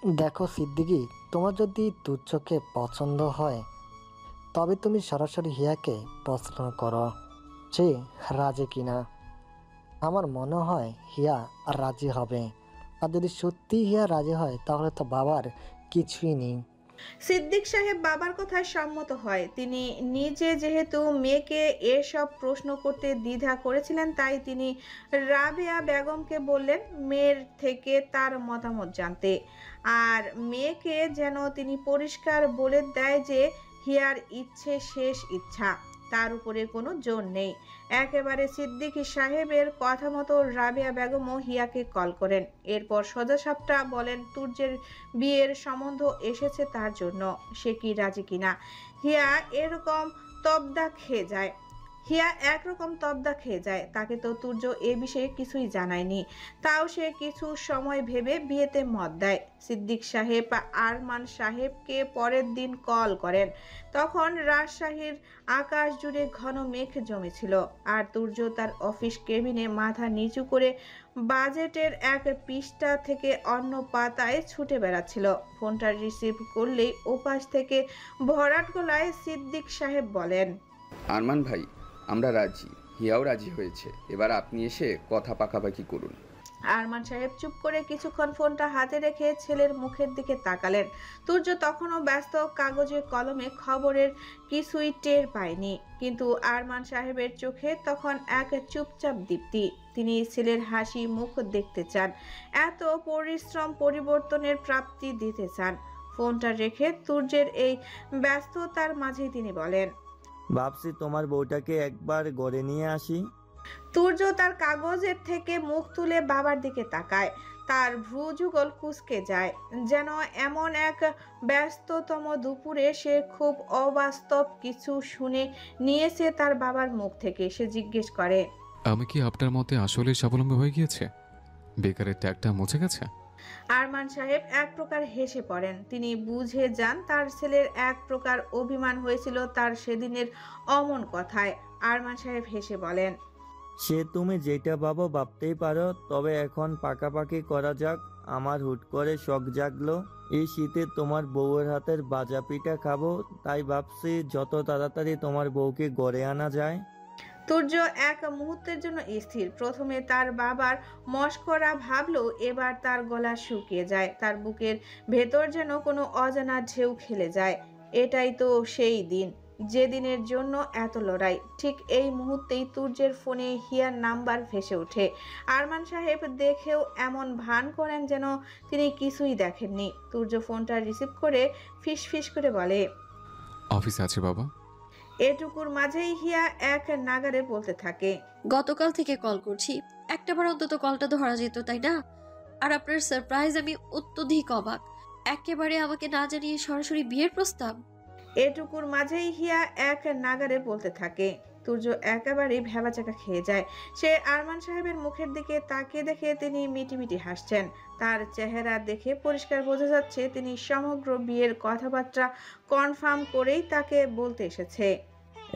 দেখো সিদ্দিকী, তোমার যদি তুচ্ছকে পছন্দ হয় তবে তুমি সরাসরি হিয়াকে প্রশ্ন করো যে রাজি কিনা। আমার মনে হয় হিয়া রাজি হবে। আর যদি সত্যি হিয়া রাজি হয় তাহলে তো বাবার কিছুই নেই। সিদ্দিক সাহেব বাবার কথায় সম্মত হয়। তিনি নিজে যেহেতু মেয়েকে এসব প্রশ্ন করতে দ্বিধা করেছিলেন, তাই তিনি রাবেয়া বেগমকে বললেন মেয়ের থেকে তার মতামত জানতে। আর মেয়েকে যেন তিনি পরিষ্কার বলে দেয় যে হিয়ার ইচ্ছে শেষ ইচ্ছা, তার উপরে কোনো জোর নেই। একেবারে সিদ্দিক সাহেবের কথা মতো রাবেয়া বেগমও হিয়াকে কল করেন। এরপর সোজাসাপটা বলেন তুর্যের বিয়ের সম্বন্ধ এসেছে তার জন্য, সে কি রাজি কিনা। হিয়া এরকম তবদা খেয়ে যায় হিয়া একরকম তবদা খেয়ে যায়। তাকে তো তুর্য এ বিষয়ে কিছুই জানায়নি, তাও সে কিছু সময় ভেবে বিয়েতে মত দেয়। সিদ্দিক সাহেব আরমান সাহেবকে পরের দিন কল করেন। তখন রাজশাহীর আকাশ জুড়ে ঘন মেঘ জমেছিল, আর তুর্য তার অফিস কেবিনে মাথা নিচু করে বাজেটের এক পৃষ্ঠা থেকে অন্য পাতায় ছুটে বেড়াচ্ছিল। ফোনটা রিসিভ করলেই ওপাশ থেকে ভরাট গলায় সিদ্দিক সাহেব বলেন, আরমান ভাই, আমরা রাজি, হিয়াও রাজি হয়েছে, এবার আপনি এসে কথা পাকাপাকি করুন। আরমান সাহেব চুপ করে কিছুক্ষণ ফোনটা হাতে রেখে ছেলের মুখের দিকে তাকালেন। তুর্য তখনও ব্যস্ত, কাগজে কলমে খবরের কিছুই টের পায়নি। কিন্তু আরমান সাহেবের চোখে তখন এক চুপচাপ দীপ্তি। তিনি ছেলের হাসি মুখ দেখতে চান, এত পরিশ্রম পরিবর্তনের প্রাপ্তি দিতে চান। ফোনটা রেখে তুর্যের এই ব্যস্ততার মাঝেই তিনি বলেন, ভাবছি তোমার বউটাকে একবার গড়ে নিয়ে আসি। তুর্য তার কাগজের থেকে মুখ তুলে বাবার দিকে তাকায়। তার ভ্রু যুগল কুঁচকে যায়, যেন এমন এক ব্যস্ততম দুপুরে সে খুব অবাস্তব কিছু শুনে নিয়েছে তার বাবার মুখ থেকে। সে জিজ্ঞেস করে, আমি কি আপনার মতে আসলে স্বাবলম্বী হয়ে গিয়েছে? বেকারের ট্যাগটা মুছে গেছে? আরমান সাহেব এক প্রকার হেসে পড়েন। তিনি বুঝে যান তার ছেলের এক প্রকার অভিমান হয়েছিল তার সেদিনের অমন কথায়। আরমান সাহেব হেসে বলেন, সে তুমি যেটা ভাবো ভাবতেই পারো, তবে এখন পাকাপাকি করা যাক। আমার হুট করে শখ জাগলো, এই শীতে তোমার বউয়ের হাতের ভাজা পিঠা খাবো, তাই ভাবছি যত তাড়াতাড়ি তোমার বউকে গড়ে আনা যায়। তুর্য এক মুহূর্তের জন্য স্থির। প্রথমে তার বাবার মশকরা ভাবলো, এবার তার গলা শুকিয়ে যায়। তার বুকের ভেতর যেন কোনো অজানা ঢেউ খেলে যায়। এটাই তো সেই দিন, যেদিনের জন্য এত লড়াই। ঠিক এই মুহূর্তেই তুর্যের ফোনে হিয়ার নাম্বার ভেসে ওঠে। আরমান সাহেব দেখেও এমন ভান করেন যেন তিনি কিছুই দেখেননি। তুর্য ফোনটা রিসিভ করে ফিস ফিস করে বলে, অফিসে আছে বাবা। এটুকুর মাঝেই হিয়া এক নাগারে বলতে থাকে, গতকাল থেকে কল করছি, একটাবার অন্তত কলটা ধরা যেত, তাই না? আর আপনার সারপ্রাইজ, আমি অত্যধিক অবাক। একেবারে আমাকে না জানিয়ে সরাসরি বিয়ের প্রস্তাব। এটুকুর মাঝেই হিয়া এক নাগারে বলতে থাকে। তুর্য একেবারেই ভ্যাবাচাকা খেয়ে যায়। সে আরমান সাহেবের মুখের দিকে তাকিয়ে দেখে তিনি মিটিমিটি হাসছেন। তার চেহারা দেখে পরিষ্কার বোঝা যাচ্ছে তিনি সমগ্র বিয়ের কথাবার্তা কনফার্ম করেই তাকে বলতে এসেছে।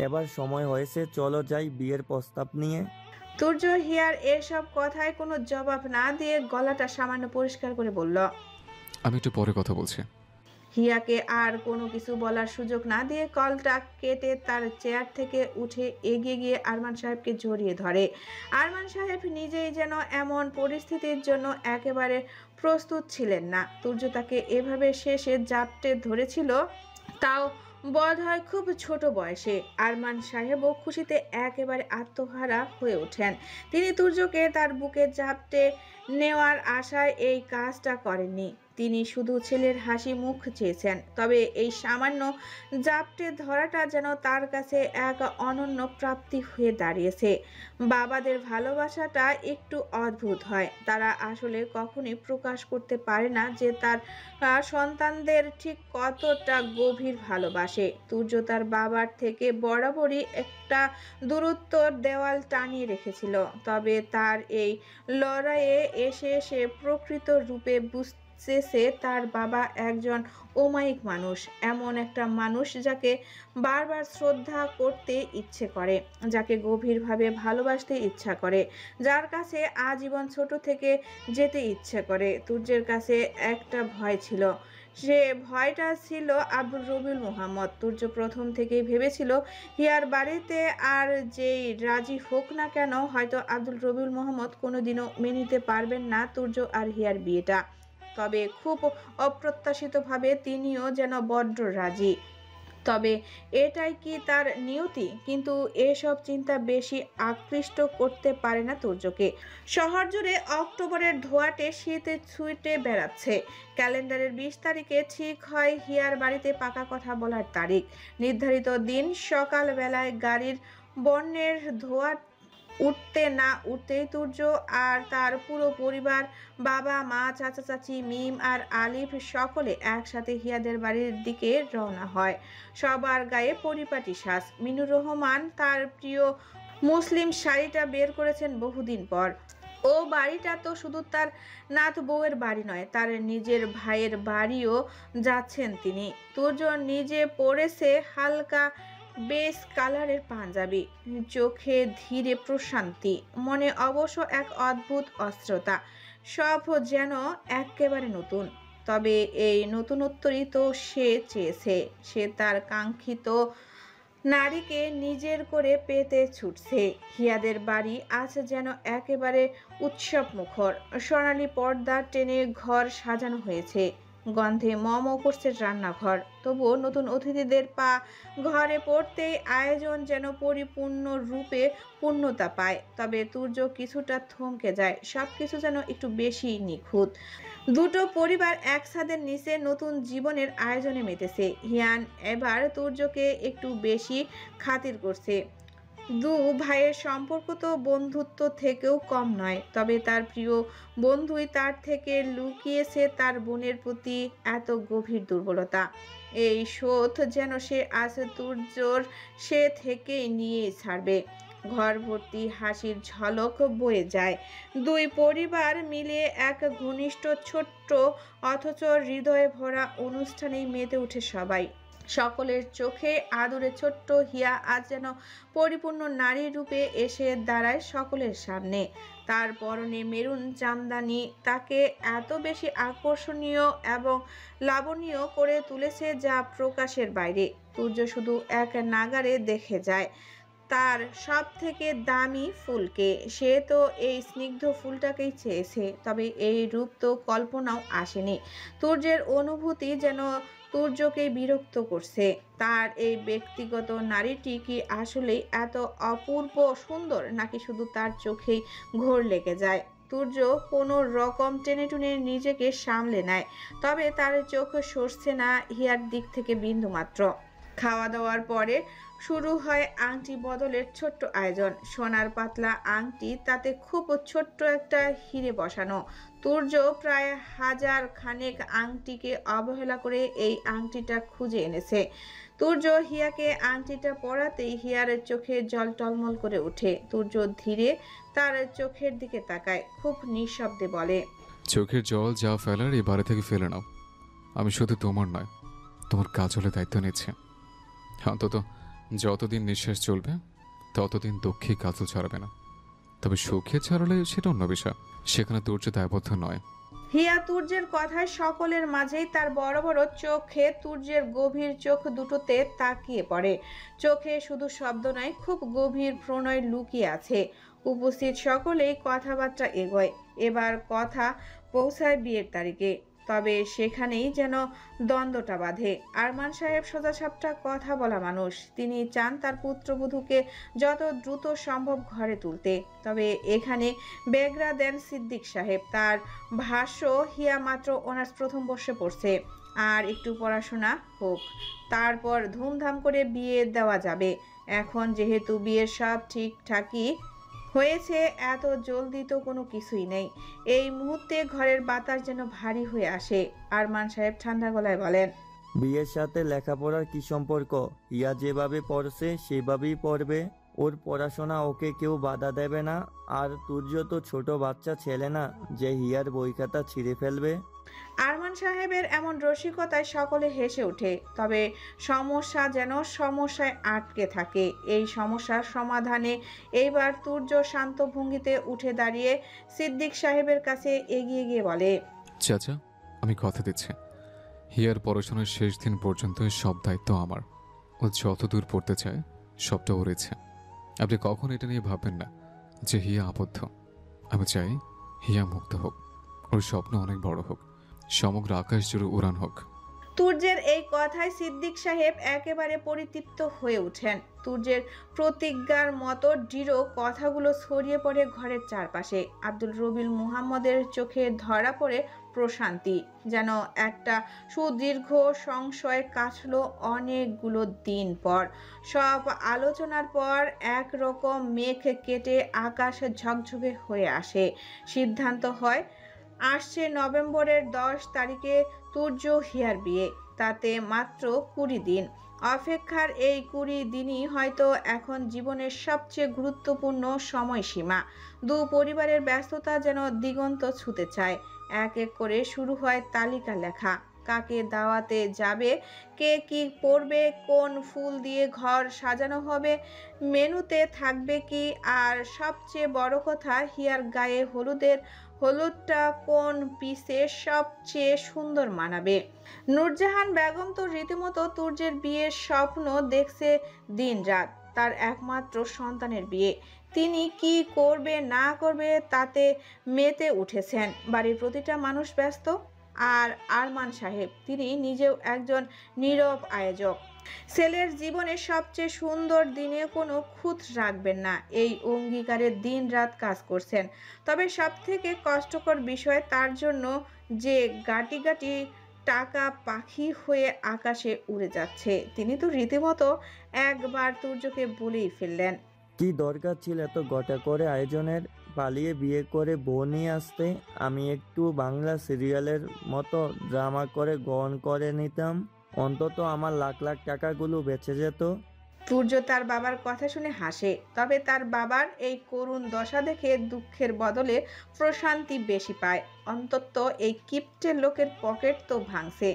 এবার সময় হয়েছে, চলো যাই বিয়ের প্রস্তাব নিয়ে। তুর্য হিয়ার এসব কথায় কোনো জবাব না দিয়ে গলাটা সামান্য পরিষ্কার করে বলল, আমি একটু পরে কথা বলছি। হিয়াকে আর কোনো কিছু বলার সুযোগ না দিয়ে কলটা কেটে তার চেয়ার থেকে উঠে এগিয়ে গিয়ে আরমান সাহেবকে জড়িয়ে ধরে। আরমান সাহেব নিজেই যেন এমন পরিস্থিতির জন্য একেবারে প্রস্তুত ছিলেন না। তুর্য তাকে এভাবে শেষে জাপটে ধরেছিল, তাও বোধহয় খুব ছোট বয়সে। আরমান সাহেবও খুশিতে একেবারে আত্মহারা হয়ে ওঠেন। তিনি তুর্যকে তার বুকে জাপটে নেওয়ার আশায় এই কাজটা করেননি। তিনি শুধু ছেলের হাসি মুখ চেয়েছেন। তবে এই সামান্য জাপটে ধরাটা যেন তার কাছে এক অনন্য প্রাপ্তি হয়ে দাঁড়িয়েছে। বাবাদের ভালোবাসাটা একটু অদ্ভুত হয়। তারা আসলে কখনোই প্রকাশ করতে পারে না যে তার সন্তানদের ঠিক কতটা গভীর ভালোবাসে। তুর্য তার বাবার থেকে বরাবরই একটা দূরত্বর দেওয়াল টানিয়ে রেখেছিল। তবে তার এই লড়াইয়ে এসে সে প্রকৃত রূপে বুঝতে চেয়েছে তার বাবা একজন অমায়িক মানুষ, এমন একটা মানুষ যাকে বারবার শ্রদ্ধা করতে ইচ্ছে করে, যাকে গভীরভাবে ভালোবাসতে ইচ্ছা করে, যার কাছে আজীবন ছোট থেকে যেতে ইচ্ছে করে। তুর্যের কাছে একটা ভয় ছিল, সে ভয়টা ছিল আব্দুল রবিউল মোহাম্মদ। তুর্য প্রথম থেকেই ভেবেছিল হিয়ার বাড়িতে আর যেই রাজি হোক না কেন, হয়তো আব্দুল রবিউল মোহাম্মদ কোনোদিনও মেনে নিতে পারবেন না তুর্য আর হিয়ার বিয়েটা। তবে খুব অপ্রত্যাশিতভাবে তিনিও যেন বড্ড রাজি। তবে এটাই কি তার নিয়তি? কিন্তু এসব চিন্তা বেশি আকৃষ্ট করতে পারে না তুর্যকে। শহর জুড়ে অক্টোবরের ধোঁয়াটে শীতে ছুটে বেড়াচ্ছে। ক্যালেন্ডারের 20 তারিখে ঠিক হয় হিয়ার বাড়িতে পাকা কথা বলার তারিখ। নির্ধারিত দিন সকালবেলায় গাড়ির বর্ণের ধোঁয়া উঠতে না উঠতেই তুর্য আর তার পুরো পরিবার, বাবা মা, চাচা চাচি, মিম আর আলিফ সকলে একসাথে হিয়াদের বাড়ির দিকে রওনা হয়। সবার গায়ে পরিপাটি সাজ। মিনুর রহমান তার প্রিয় মুসলিম শাড়িটা বের করেছেন বহুদিন পর। ও বাড়িটা তো শুধু তার নাত বউয়ের বাড়ি নয়, তার নিজের ভাইয়ের বাড়িও যাচ্ছেন তিনি। তুর্য নিজে পরেছে হালকা বেস কালারের পাঞ্জাবি, চোখে ধীরে প্রশান্তি, মনে অবশ্য এক অদ্ভুত অস্থিরতা। সব যেন একেবারে নতুন। তবে এই নতুনত্বই তো সে চেয়েছে। সে তার কাঙ্ক্ষিত নারীকে নিজের করে পেতে ছুটছে। হিয়াদের বাড়ি আছে যেন একেবারে উৎসব মুখর। সোনালি পর্দা টেনে ঘর সাজানো হয়েছে, গন্ধে মম করছে রান্নাঘর। তবুও নতুন অতিথিদের পা ঘরে পড়তেই আয়োজন যেন পরিপূর্ণ রূপে পূর্ণতা পায়। তবে তুর্য কিছুটা থমকে যায়, সবকিছু যেন একটু বেশি নিখুঁত। দুটো পরিবার এক ছাদের নিচে নতুন জীবনের আয়োজনে মেতেছে। হিয়ান এবার তুর্যকে একটু বেশি খাতির করছে। দু ভাইয়ের সম্পর্ক তো বন্ধুত্ব থেকেও কম নয়, তবে তার প্রিয় বন্ধুই তার থেকে লুকিয়েছে তার বোনের প্রতি এত গভীর দুর্বলতা। এই শোধ যেন সে আজ তুর্যর সে থেকেই নিয়ে ছাড়বে। ঘর ভর্তি হাসির ঝলক বয়ে যায়। দুই পরিবার মিলে এক ঘনিষ্ঠ, ছোট্ট অথচ হৃদয়ে ভরা অনুষ্ঠানেই মেতে উঠে সবাই। সকলের চোখে আদুরে ছোট্ট হিয়া আজ যেন পরিপূর্ণ নারী রূপে এসে দাঁড়ায় সকলের সামনে। তার পরনে মেরুন জামদানি তাকে এত বেশি আকর্ষণীয় এবং লাবণীয় করে তুলেছে যা প্রকাশের বাইরে। তুর্য শুধু এক নাগারে দেখে যায় তার সব থেকে দামি ফুলকে। সে তো এই স্নিগ্ধ ফুলটাকেই চেয়েছে, তবে এই রূপ তো কল্পনাও আসেনি। তুর্যের অনুভূতি যেন তুর্যকে বিরক্ত করছে। তার এই ব্যক্তিগত নারীটি কি আসলেই এত অপূর্ব সুন্দর, নাকি শুধু তার চোখেই ঘোর লেগে যায়? তুর্য কোনো রকম টেনে টুনে নিজেকে সামলে নেয়, তবে তার চোখ সরছে না হিয়ার দিক থেকে বিন্দুমাত্র। খাওয়া দাওয়ার পরে শুরু হয় আংটি বদলের ছোট্ট আয়োজন। সোনার পাতলা আংটি, তাতে খুব ছোট্ট একটা হিরে বসানো। তুর্য প্রায় 1000 খানেক আংটিকে অবহেলা করে এই আংটিটা খুঁজে এনেছে। তুর্য হিয়াকে আংটিটা পরাতেই হিয়ার চোখে জল টলমল করে ওঠে। তুর্য ধীরে তার চোখের দিকে তাকায়, খুব নিঃশব্দে বলে, চোখের জল যা ফেলার এই বাড়ি থেকে ফেলে নাও। আমি শুধু তোমার নয়, তোমার কাজলের দায়িত্ব নিচ্ছি। অন্তত যতদিন নিঃশ্বাস চলবে ততদিন দুঃখে কাজল ছাড়াবে না। তবে সুখে ছাড়ালে সেটা অন্য বিষয়, সেখানে তুর্য দায়বদ্ধ নয়। হিয়া তুর্যের কথায় সকলের মাঝেই তার বড় বড় চোখে তুর্যের গভীর চোখ দুটোতে তাকিয়ে পড়ে। চোখে শুধু শব্দ নয়, খুব গভীর প্রণয় লুকিয়ে আছে। উপস্থিত সকলেই কথাবার্তা এগোয়। এবার কথা পৌঁছায় বিয়ের তারিখে। তবে সেখানেই যেন দ্বন্দ্বটা বাঁধে। আরমান সাহেব সোজাসাপটা কথা বলা মানুষ। তিনি চান তার পুত্রবধূকে যত দ্রুত সম্ভব ঘরে তুলতে। তবে এখানে বেগরা দেন সিদ্দিক সাহেব। তার ভাষ্য, হিয়া মাত্র অনার্স প্রথম বর্ষে পড়ছে, আর একটু পড়াশোনা হোক, তারপর ধুমধাম করে বিয়ে দেওয়া যাবে। এখন যেহেতু বিয়ের সব ঠিকঠাকই হয়েছে, এত জলদি তো কোনো কিছুই নেই। এই মুহূর্তে ঘরের বাতাস যেন ভারী হয়ে আসে। আরমান সাহেব ঠান্ডা গলায় বলেন, বিয়ের সাথে লেখাপড়ার কি সম্পর্ক? হিয়া যেভাবে পড়ছে সেভাবেই পড়বে। ওর পড়াশোনা ওকে কেউ বাধা দেবে না। আর তুর্য তো ছোট বাচ্চা ছেলে না যে হিয়ার বই খাতা ছিঁড়ে ফেলবে। আরমান সাহেবের এমন রসিকতায় সকলে হেসে ওঠে। তবে সমস্যা যেন সমস্যায় আটকে থাকে। এই সমস্যার সমাধানে এইবার তুর্য শান্ত ভঙ্গিতে উঠে দাঁড়িয়ে সিদ্দিক সাহেবের কাছে এগিয়ে গিয়ে বলে, চাচা, আমি কথা দিচ্ছি, হিয়ার পড়াশোনার শেষ দিন পর্যন্ত সব দায়িত্ব আমার। ও যত দূর পড়তে চায় সবটা ওর ইচ্ছে। আপনি কখন এটা নিয়ে ভাববেন না যে হিয়া আবদ্ধ। আমি চাই হিয়া মুক্ত হোক, ওর স্বপ্ন অনেক বড় হোক, সমগ্র আকাশ জুড়ে উড়ান হোক। তুর্যের এই কথায় সিদ্দিক সাহেব একেবারে পরিতৃপ্ত হয়ে ওঠেন। তুর্যের প্রতিজ্ঞার মতো দৃঢ় কথাগুলো ছড়িয়ে পড়ে ঘরের চারপাশে। আব্দুল রবিল মুহাম্মদের চোখে ধরা পড়ে প্রশান্তি। যেন একটা সুদীর্ঘ সংশয় কাটলো অনেকগুলো দিন পর। সব আলোচনার পর একরকম মেঘ কেটে আকাশ ঝকঝকে হয়ে আসে। সিদ্ধান্ত হয় আসছে নভেম্বরের 10 তারিখে তুর্য হিয়ার বিয়ে। তাতে মাত্র 20 দিন। অপেক্ষার এই 20 দিনই হয়তো এখন জীবনের সবচেয়ে গুরুত্বপূর্ণ সময়সীমা। দু পরিবারের ব্যস্ততা যেন দিগন্ত ছুঁতে চায়। এক এক করে শুরু হয় তালিকা লেখা। কাকে দাওয়াতে যাবে, কে কি পরবে, কোন ফুল দিয়ে ঘর সাজানো হবে, মেনুতে থাকবে কি, আর সবচেয়ে বড় কথা হিয়ার গায়ে হলুদটা কোন পিসে সবচেয়ে সুন্দর মানাবে। নূরজাহান বেগম তো রীতিমতো তুর্যের বিয়ের স্বপ্ন দেখছে দিনরাত। তার একমাত্র সন্তানের বিয়ে। তিনি কি করবে না করবে তাতে মেতে উঠেছেন। বাড়ির প্রতিটা মানুষ ব্যস্ত। আর আরমান সাহেব, তিনি নিজেও একজন নীরব আয়োজক। ছেলের জীবনের সবচেয়ে সুন্দর দিনে কোনো খুঁত রাখবেন না, এই অঙ্গীকারে দিন রাত কাজ করছেন। তবে সবথেকে কষ্টকর বিষয় তার জন্য যে গাটি গাটি টাকা পাখি হয়ে আকাশে উড়ে যাচ্ছে। তিনি তো রীতিমতো একবার তুর্যকে বলেই ফেললেন, কি দরকার ছিল এত গোটা করে আয়োজনের? পালিয়ে বিয়ে করে বউ নিয়ে আসতে। আমি একটু বাংলা সিরিয়ালের মতো ড্রামা করে গ্রহণ করে নিতাম, অন্তত আমার লাখ লাখ টাকাগুলো বেঁচে যেত। তুর্য তার বাবার কথা শুনে হাসে। তবে তার বাবার এই করুণ দশা দেখে দুঃখের বদলে প্রশান্তি বেশি পায়। অন্তত এই কিপ্টে লোকের পকেট তো ভাঙছে।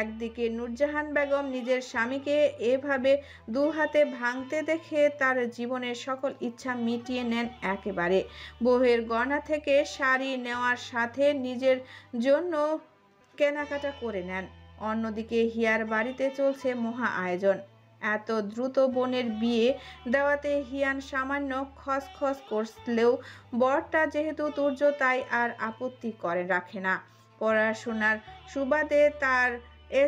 একদিকে নূরজাহান বেগম নিজের স্বামীকে এভাবে দু হাতে ভাঙতে দেখে তার জীবনের সকল ইচ্ছা মিটিয়ে নেন একেবারে। বউয়ের গয়না থেকে শাড়ি নেওয়ার সাথে নিজের জন্য কেনাকাটা করে নেন। অন্যদিকে হিয়ার বাড়িতে চলছে মহা আয়োজন। এত দ্রুত বোনের বিয়ে দেওয়াতে হিয়ান সামান্য খসখস করলেও বরটা যেহেতু তুর্য তাই আর আপত্তি করে রাখে না। পড়াশোনার সুবাদে তার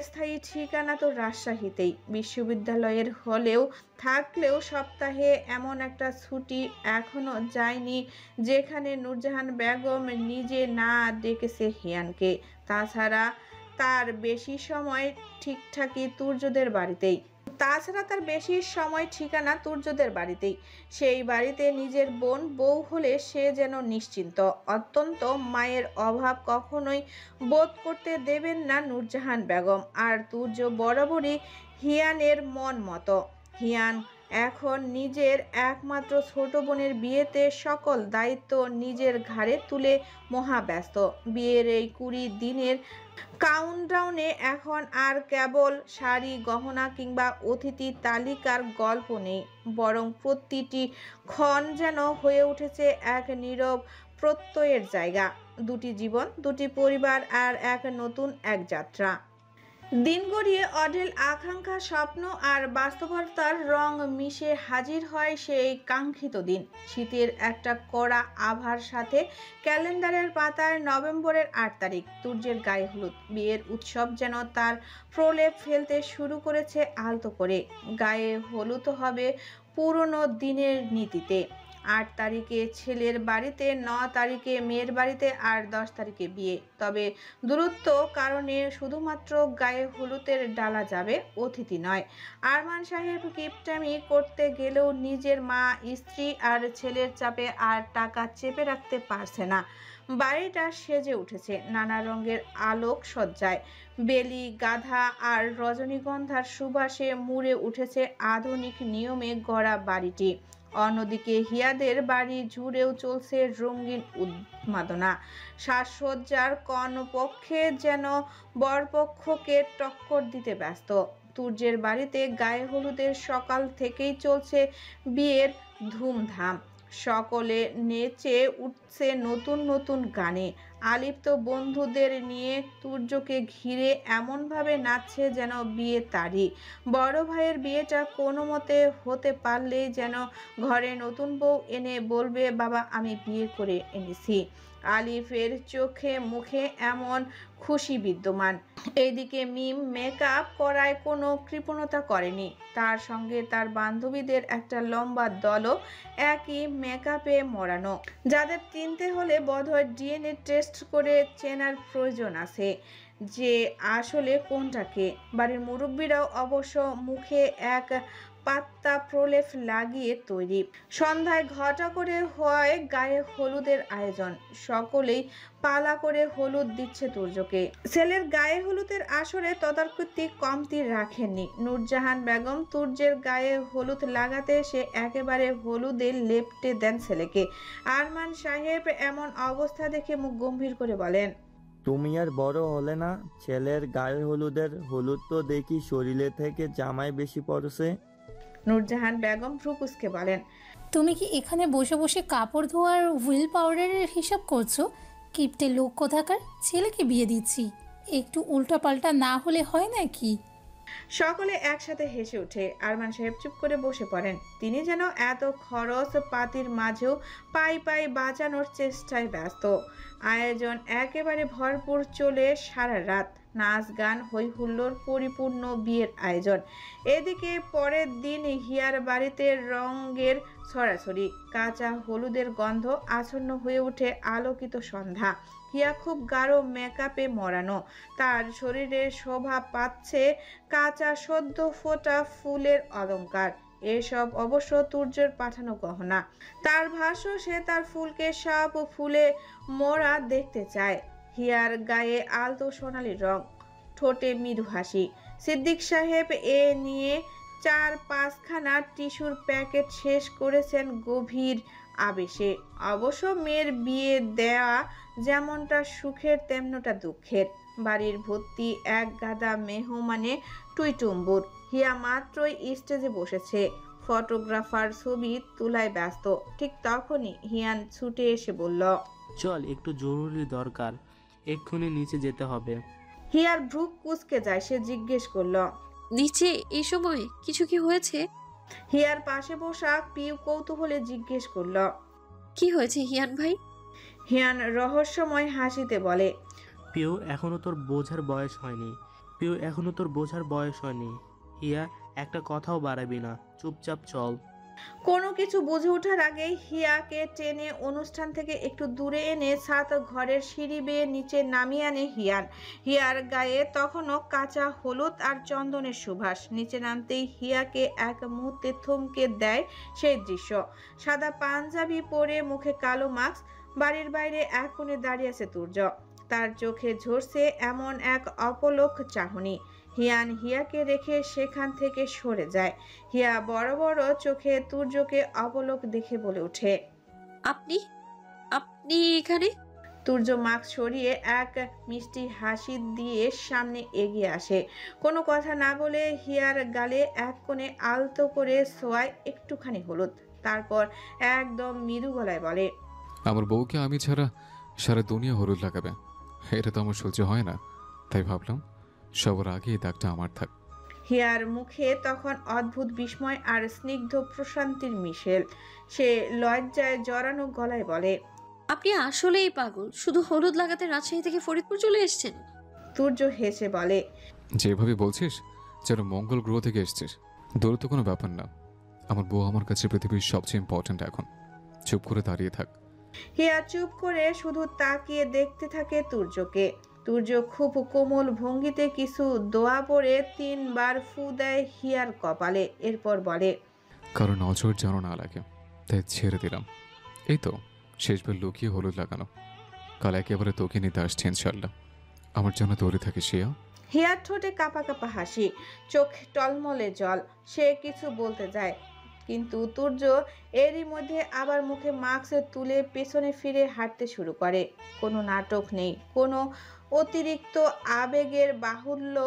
স্থায়ী ঠিকানা তো রাজশাহীতেই। বিশ্ববিদ্যালয়ের হলেও থাকলেও সপ্তাহে এমন একটা ছুটি এখনো যায়নি যেখানে নূরজাহান বেগম নিজে না ডেকেছে হিয়ানকে। তাছাড়া তার বেশি সময় ঠিকানা তুর্যদের বাড়িতেই। সেই বাড়িতে নিজের বোন বউ হলে সে যেন নিশ্চিন্ত। অত্যন্ত মায়ের অভাব কখনোই বোধ করতে দেবেন না নূরজাহান বেগম। আর তুর্য বরাবরই হিয়ানের মন মতো। হিয়ান এখন নিজের একমাত্র ছোট বোনের বিয়েতে সকল দায়িত্ব নিজের ঘাড়ে তুলে মহাব্যস্ত। বিয়ের এই 20 দিনের কাউন্টডাউনে এখন আর কেবল শাড়ি গহনা কিংবা অতিথি তালিকার গল্প নেই, বরং প্রতিটি ক্ষণ যেন হয়ে উঠেছে এক নীরব প্রত্যয়ের জায়গা। দুটি জীবন, দুটি পরিবার, আর এক নতুন এক যাত্রা। দিন গড়িয়ে অঢেল আকাঙ্ক্ষা, স্বপ্ন আর বাস্তবতার রং মিশে হাজির হয় সেই কাঙ্ক্ষিত দিন। শীতের একটা কড়া আভার সাথে ক্যালেন্ডারের পাতায় নভেম্বরের 8 তারিখ। তুর্যের গায়ে হলুদ। বিয়ের উৎসব যেন তার প্রলেপ ফেলতে শুরু করেছে আলতো করে। গায়ে হলুদ হবে পুরনো দিনের নীতিতে। 8 তারিখে ছেলের বাড়িতে, 9 তারিখে মেয়ের বাড়িতে, আর 10 তারিখে বিয়ে। তবে দূরত্ব কারণে শুধুমাত্র গায়ে হলুদের ডালা যাবে, অতিথি নয়। আরমান সাহেব কিপটামি করতে গেলেও নিজের মা, স্ত্রী আর ছেলের চাপে আর টাকা চেপে রাখতে পারছে না। বাড়িটা সেজে উঠেছে নানা রঙের আলোক সজ্জায়। বেলি, গাধা আর রজনীগন্ধার সুবাসে মুড়ে উঠেছে আধুনিক নিয়মে গড়া বাড়িটি। অন্যদিকে হিয়াদের বাড়ি জুড়েও চলছে রঙিন উন্মাদনা। সাজসজ্জার কর্ণপক্ষে যেন বরপক্ষকে টক্কর দিতে ব্যস্ত। তুর্যের বাড়িতে গায়ে হলুদের সকাল থেকেই চলছে বিয়ের ধুমধাম। সকলে নেচে উঠছে নতুন নতুন গানে। আলিপ্ত বন্ধুদের নিয়ে তুর্যকে ঘিরে এমনভাবে নাচছে যেন বিয়ে তারই। বড় ভাইয়ের বিয়েটা কোনো মতে হতে পারলেই যেন ঘরে নতুন বউ এনে বলবে, বাবা আমি বিয়ে করে এনেছি। আলিফের চোখে মুখে এমন খুশি বিদ্যমান। এইদিকে মিম মেকআপ করায় কোনো কৃপণতা করেনি। তার সঙ্গে তার বান্ধবীদের একটা লম্বা দলও একই মেকআপে মরানো, যাদের চিনতে হলে বোধহয় ডিএনএ টেস্ট করে চেনার প্রয়োজন আছে যে আসলে কোনটাকে। বাড়ির মুরব্বীরাও অবশ্য মুখে এক পাত্তা প্রলেপ লাগিয়ে তৈরি। সন্ধ্যায় ঘটা করে হয় গায়ে হলুদের আয়োজন। সকলেই পালা করে হলুদ দিচ্ছে তুর্যকে। ছেলের গায়ে হলুদের আসরে তদারকি কমতি রাখেননি নূরজাহান বেগম। তুর্যের গায়ে হলুদ লাগাতে সে একেবারে হলুদে লেপটে দেন ছেলেকে। আরমান সাহেব এমন অবস্থা দেখে মুখ গম্ভীর করে বলেন, তুমি আর বড় হলে না? ছেলের গায়ে হলুদের হলুদ তো দেখি শরীরে থেকে জামায় বেশি পড়ছে। নূরজাহান বেগম ভ্রুকুচকে বলেন, তুমি কি এখানে বসে বসে কাপড় ধোয়ার হুইল পাউডারের হিসাব করছো? কিপটে লোক কোথাকার, ছেলেকে বিয়ে দিচ্ছি, একটু উল্টাপাল্টা না হলে হয় নাকি? সকলে একসাথে হেসে ওঠে। আরমান সাহেব চুপ করে বসে পড়েন। তিনি যেন এত খরচ পাতির মাঝেও পাই পাই বাঁচানোর চেষ্টায় ব্যস্ত। আয়োজন একেবারে ভরপুর, চলে সারা রাত। নাচ গান হই হুল্লোড় পরিপূর্ণ বিয়ের আয়োজন। এদিকে পরের দিন হিয়ার বাড়িতে রঙের ছড়াছড়ি। কাঁচা হলুদের গন্ধ আচ্ছন্ন হয়ে ওঠে আলোকিত সন্ধ্যা। হিয়া খুব গাঢ় মেকআপে মরানো। তার শরীরে শোভা পাচ্ছে কাঁচা সদ্য ফোটা ফুলের অলংকার। এসব অবশ্য তুর্যের পাঠানো গহনা। তার ভাষ্য, সে তার ফুলকে সব ফুলে মোড়া দেখতে চায়। হিয়ার গায়ে আলতো সোনালি রং, ঠোঁটে মৃদু হাসি। সিদ্দিক সাহেব এ নিয়ে 4-5খানা টিস্যুর প্যাকেট শেষ করেছেন গভীর আবেশে। অবশ্য মেয়ের বিয়ে দেওয়া যেমনটা সুখের তেমনটা দুঃখের। বাড়ির ভর্তি এক গাদা মেহমানে টুইটুম্বুর। হিয়া মাত্রই স্টেজে বসেছে, ফটোগ্রাফার ছবি তোলায় ব্যস্ত। ঠিক তখনই হিয়ান ছুটে এসে বলল, চল, একটু জরুরি দরকার, এক্ষুনি নিচে যেতে হবে। হিয়ার ভ্রু কুঁচকে যায়। সে জিজ্ঞেস করল, নিচে এই সময় কিছু কি হয়েছে? হিয়ার পাশে বসা পিউ কৌতূহলে জিজ্ঞেস করল, কি হয়েছে হিয়ান ভাই? হিয়ান রহস্যময় হাসিতে বলে, পিউ, এখনো তোর বোঝার বয়স হয়নি। পিউ, এখনো তোর বোঝার বয়স হয়নি। হিয়া, একটা কথাও বাড়াবি না, চুপচাপ চল। কোনো কিছু বুঝে ওঠার আগে হিয়াকে টেনে অনুষ্ঠান থেকে একটু দূরে এনে ছাদ ঘরের সিঁড়ি বেয়ে নিচে নামিয়ে আনে হিয়ান। হিয়ার গায়ে তখনও কাঁচা হলুদ আর চন্দনের সুবাস। নিচে নামতেই হিয়াকে এক মুহূর্তে থমকে দেয় সেই দৃশ্য। সাদা পাঞ্জাবি পরে, মুখে কালো মাস্ক। বাড়ির বাইরে এক কোণে দাঁড়িয়ে আছে তুর্য। তার চোখে ঝরছে এমন এক অপলক চাহনি। হিয়ান হিয়াকে রেখে সেখান থেকে সরে যায়। হিয়া বড় বড় চোখে তুর্যকে অপলক দেখে বলে ওঠে, আপনি আপনি এখানে? তুর্য মাস্ক সরিয়ে এক মিষ্টি হাসি দিয়ে সামনে এগিয়ে আসে। কোনো কথা না বলে হিয়ার গালে এক কোণে আলতো করে ছোঁয়ায় একটুখানি হলুদ। তারপর একদম মৃদু গলায় বলে, আমার বউকে আমি ছাড়া সারা দুনিয়া হলুদ লাগাবে, এটা তো আমার সহ্য হয় না। তাই ভাবলাম সবার আগে এই দাগটা আমার থাক। হিয়ার মুখে তখন অদ্ভুত বিস্ময় আর স্নিগ্ধ প্রশান্তির মিশেল। সে লজ্জায় জড়ানো গলায় বলে, আপনি আসলেই পাগল, শুধু হলুদ লাগাতে রাজশাহী থেকে ফরিদপুর চলে এসেছেন? তুর্য হেসে বলে, যেভাবে বলছিস যেন মঙ্গল গ্রহ থেকে এসছিস। দূর তো কোনো ব্যাপার না। আমার বউ আমার কাছে পৃথিবীর সবচেয়ে ইম্পর্ট্যান্ট এখন। চুপ করে দাঁড়িয়ে থাক। হিয়া চুপ করে শুধু তাকিয়ে দেখতে থাকে তুর্যকে। তুর্য খুব কোমল ভঙ্গিতে কিছু দোয়া পড়ে 3বার ফু দেয় হিয়ার কপালে। এরপর বলে, কারণ নজর যেন না লাগে, তাই ছেড়ে দিলাম। এই তো শেষবার লুকিয়ে হলুদ লাগানো। কাল একেবারে তোকে নিতে আসছে ইনশাল্লাহ। আমার জন্য তৈরি থাকে শিয়া। হিয়ার ঠোঁটে কাঁপা কাঁপা হাসি, চোখ টলমলে জল। সে কিছু বলতে যায়, কিন্তু তুর্য এরই মধ্যে আবার মুখে মাস্ক তুলে পেছনে ফিরে হাঁটতে শুরু করে। কোনো নাটক নেই, কোনো অতিরিক্ত আবেগের বাহুল্য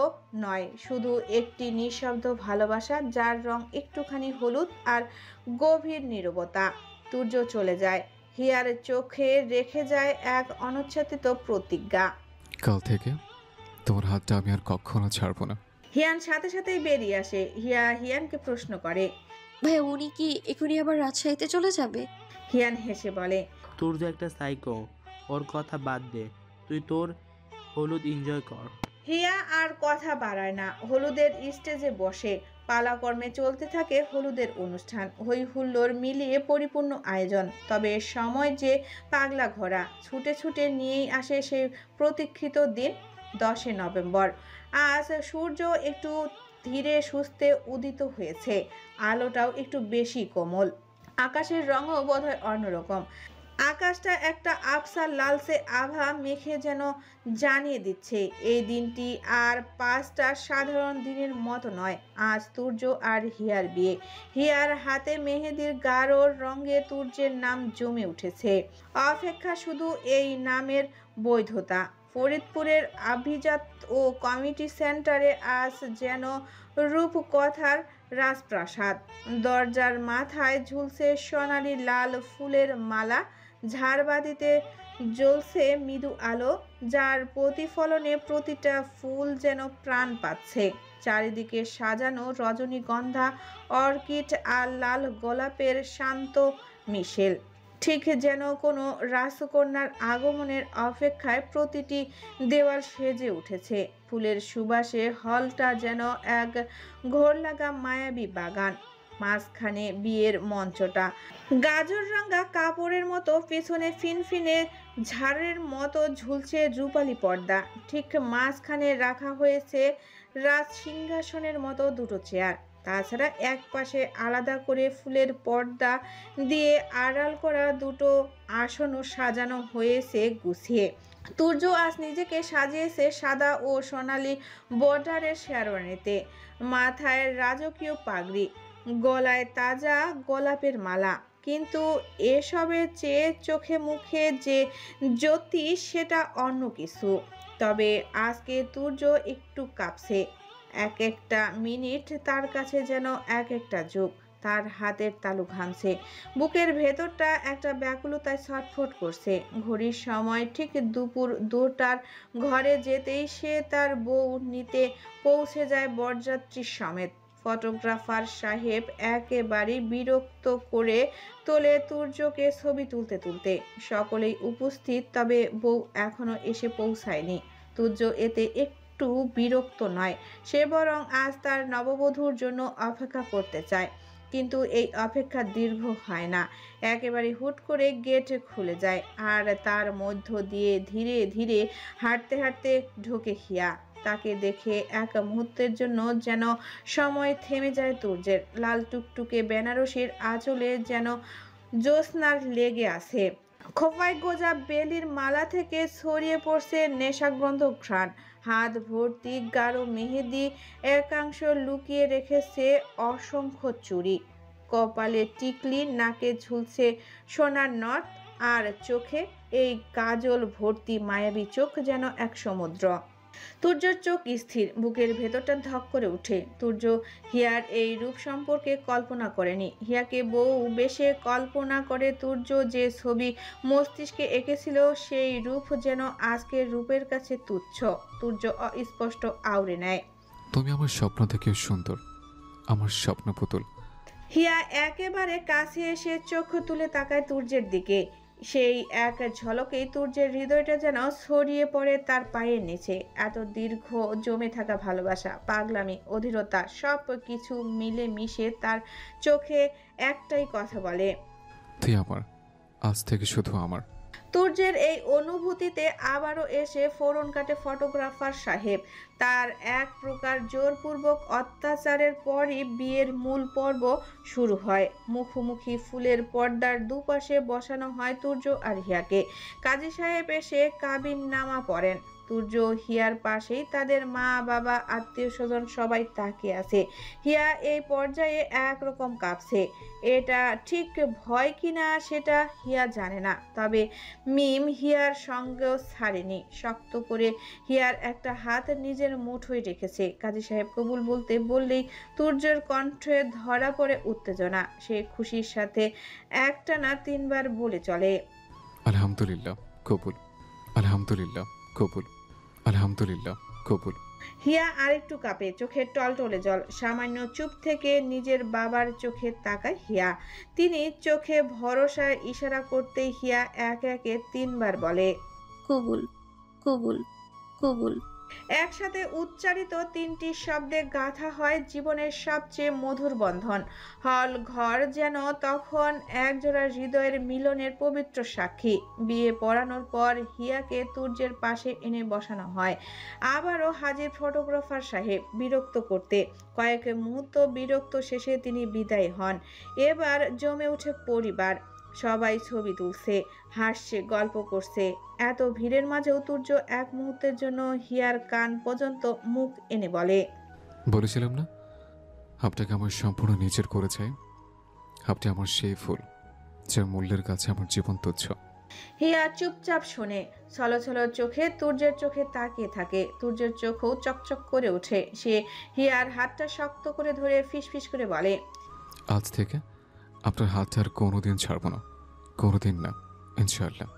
নয়, শুধু একটি নিঃশব্দ ভালোবাসা যার রং একটুখানি হলুদ আর গভীর নীরবতা। তুর্য চলে যায়, হিয়ার চোখে রেখে যায় এক অনিচ্ছাকৃত প্রতিজ্ঞা। কাল থেকে তোমার হাতটা আমি আর কখনো ছাড়বো না। হিয়ান সাথে সাথেই বেরিয়ে আসে। হিয়ানকে প্রশ্ন করে। ভাই উনি কি এখনই আবার রাজশাহীতে চলে যাবে? হিয়ান হেসে বলে, তোর যে একটা সাইকো, ওর কথা বাদ দে, তুই তোর হলুদ এনজয় কর। হিয়া আর কথা বাড়ায় না, হলুদের স্টেজে বসে। পালাকর্মে চলতে থাকে হলুদের অনুষ্ঠান, হই হুল্লোড় মিলিয়ে পরিপূর্ণ আয়োজন। তবে সময় যে পাগলা ঘোড়া, ছুটে ছুটে নিয়েই আসে সেই প্রতীক্ষিত দিন 10 নভেম্বর। আজ সূর্য একটু ধীরে সুস্থে উদিত হয়েছে, আলোটাও একটু বেশি কোমল, আকাশের রঙও বোধহয় অন্যরকম। আকাশটা একটা আবছা লালচে আভা মেখে যেন জানিয়ে দিচ্ছে এই দিনটি আর 5টা সাধারণ দিনের মতো নয়। আজ তুর্য আর হিয়ার বিয়ে। হিয়ার হাতে মেহেদির গাঢ় রঙে তুর্যের নাম জমে উঠেছে। অপেক্ষা শুধু এই নামের বৈধতা। ফরিদপুরের অভিজাত ও কমিউনিটি সেন্টারে আজ যেন রূপকথার রাজপ্রাসাদ। দরজার মাথায় ঝুলছে সোনালি লাল ফুলের মালা, ঝাড়বাতিতে জ্বলছে মৃদু আলো, যার প্রতিফলনে প্রতিটা ফুল যেন প্রাণ পাচ্ছে। চারিদিকে সাজানো রজনীগন্ধা, অর্কিড আর লাল গোলাপের শান্ত মিশেল, ঠিক যেন কোনো রাজকন্যার আগমনের অপেক্ষায় প্রতিটি দেওয়াল সেজে উঠেছে। ফুলের সুবাসে হলটা যেন এক ঘোরলাগা মায়াবী বাগান। মাঝখানে বিয়ের মঞ্চটা, গাজর রাঙা কাপড়ের মতো পেছনে ফিনফিনে ঝাড়ের মতো ঝুলছে রূপালী পর্দা। ঠিক মাঝখানে রাখা হয়েছে রাজ সিংহাসনের মতো দুটো চেয়ার। তাছাড়া এক পাশে আলাদা করে ফুলের পর্দা দিয়ে আড়াল করা দুটো আসনও সাজানো হয়েছে গুছিয়ে। তুর্য আজ নিজেকে সাজিয়েছে সাদা ও সোনালি বর্ডারের শেরওয়ানিতে, মাথায় রাজকীয় পাগড়ি, গলায় তাজা গোলাপের মালা। কিন্তু এসবের চেয়ে চোখে মুখে যে জ্যোতি সেটা অন্য কিছু। তবে আজকে তুর্য একটু কাঁপছে। এক একটা মিনিট তার কাছে যেন এক একটা যুগ। তার হাতের তালু ঘামছে, বুকের ভেতরটা একটা ব্যাকুলতায় ছটফট করছে। ঘড়ির সময় ঠিক দুপুর 2টার, ঘরে যেতেই সে তার বউ নিতে পৌঁছে যায় বরযাত্রী সমেত। ফটোগ্রাফার সাহেব একেবারে বিরক্ত করে তোলে তুর্যকে ছবি তুলতে তুলতে। সকলেই উপস্থিত, তবে বউ এখনো এসে পৌঁছায়নি। তুর্য এতে একটু বিরক্ত নয়, সে বরং আজ তার নববধূর জন্য অপেক্ষা করতে চায়। কিন্তু এই অপেক্ষা দীর্ঘ হয় না, একেবারে হুট করে গেট খুলে যায় আর তার মধ্য দিয়ে ধীরে ধীরে হাঁটতে হাঁটতে ঢোকে হিয়া। তাকে দেখে এক মুহূর্তের জন্য যেন সময় থেমে যায় তুর্যের। লাল টুকটুকে বেনারসির আঁচলে যেন জ্যোৎস্নার লেগে আছে। খোপায় গোজা বেলির মালা থেকে ছড়িয়ে পড়ছে নেশাগ্রন্ধ ঘ্রাণ। হাত ভর্তি গাঢ় মেহেদি একাংশ লুকিয়ে রেখেছে অসংখ্য চুড়ি, কপালে টিকলি, নাকে ঝুলছে সোনার নথ, আর চোখে এই কাজল ভর্তি মায়াবী চোখ যেন এক সমুদ্র। তুর্যর চোখ স্থির, বুকের ভেতরটা ধক করে ওঠে। তুর্য হিয়ার এই রূপ সম্পর্কে কল্পনা করেনি। হিয়াকে বউ বেশে কল্পনা করে তুর্য যে ছবি মস্তিষ্কে এঁকেছিল, সেই রূপ যেন আজকের রূপের কাছে তুচ্ছ। তুর্য অস্পষ্ট আউড়ে নেয়, তুমি আমার স্বপ্ন থেকেও সুন্দর, আমার স্বপ্ন পুতুল। হিয়া একেবারে কাছে এসে চোখ তুলে তাকায় তুর্যের দিকে। সেই এক ঝলকেই তুর্যের হৃদয়টা যেন ছড়িয়ে পড়ে তার পায়ের নিচে। এত দীর্ঘ জমে থাকা ভালোবাসা, পাগলামি, অধীরতা সব কিছু মিলে মিশে তার চোখে একটাই কথা বলে, তুই আমার, আজ থেকে শুধু আমার। তুর্যের এই অনুভূতিতে আবারও এসে ফোরন কাটে ফটোগ্রাফার সাহেব। তার এক প্রকার জোরপূর্বক অত্যাচারের পরই বিয়ের মূল পর্ব শুরু হয়। মুখোমুখি ফুলের পর্দার দুপাশে বসানো হয় তুর্য আর হিয়াকে। কাজী সাহেব এসে কাবিননামা পড়েন। তুর্য হিয়ার পাশেই, তাদের মা বাবা আত্মীয় স্বজন সবাই তাকিয়ে আছে। হিয়া এই পর্যায়ে একরকম কাঁপছে। এটা ঠিক ভয় কিনা সেটা হিয়া জানে না, তবে মিম হিয়ার সঙ্গেও ছাড়েনি। শক্ত করে হিয়ার একটা হাত নিজের মুঠোয় রেখেছে। কাজী সাহেব কবুল বলতে বললেই তুর্যের কণ্ঠে ধরা পড়ে উত্তেজনা। সে খুশির সাথে একটানা 3 বার বলে চলে, আলহামদুলিল্লাহ কবুল, আলহামদুলিল্লাহ কবুল, আলহামদুলিল্লাহ কবুল। হিয়া আরেকটু কাঁপে, চোখের টলটলে জল। সামান্য চুপ থেকে নিজের বাবার চোখে তাকায় হিয়া। তিনি চোখে ভরসার ইশারা করতেই হিয়া একে একে 3 বার বলে, কবুল কবুল কবুল। একসাথে উচ্চারিত 3টি শব্দে গাঁথা হয় জীবনের সবচেয়ে মধুর বন্ধন। হল ঘর যেন তখন একজোড়া হৃদয়ের মিলনের পবিত্র সাক্ষী। বিয়ে পড়ানোর পর হিয়াকে তুর্যের পাশে এনে বসানো হয়। আবারও হাজির ফটোগ্রাফার সাহেব, বিরক্ত করতে। কয়েক মুহূর্ত বিরক্ত শেষে তিনি বিদায় হন। এবার জমে ওঠে পরিবার। সবাই ছবি তুলছে, হাসছে, গল্প করছে। এত ভিড়ের মাঝেও তুর্য এক মুহূর্তের জন্য হিয়ার কান পর্যন্ত মুখ এনে বলে, বলেছিলাম না আপনাকে আমার সম্পূর্ণ নিজের করে চাই। আপনি আমার সেই ফুল যার মূল্যের কাছে আমার জীবন তুচ্ছ। হিয়া চুপচাপ শোনে, ছলছল চোখে তুর্যের চোখে তাকিয়ে থাকে। তুর্যের চোখও চকচক করে ওঠে। সে হিয়ার হাতটা শক্ত করে ধরে ফিসফিস করে বলে, আজ থেকে আপনার হাতটা আর কোনোদিন ছাড়ব না, কোনোদিন না, ইনশাআল্লাহ।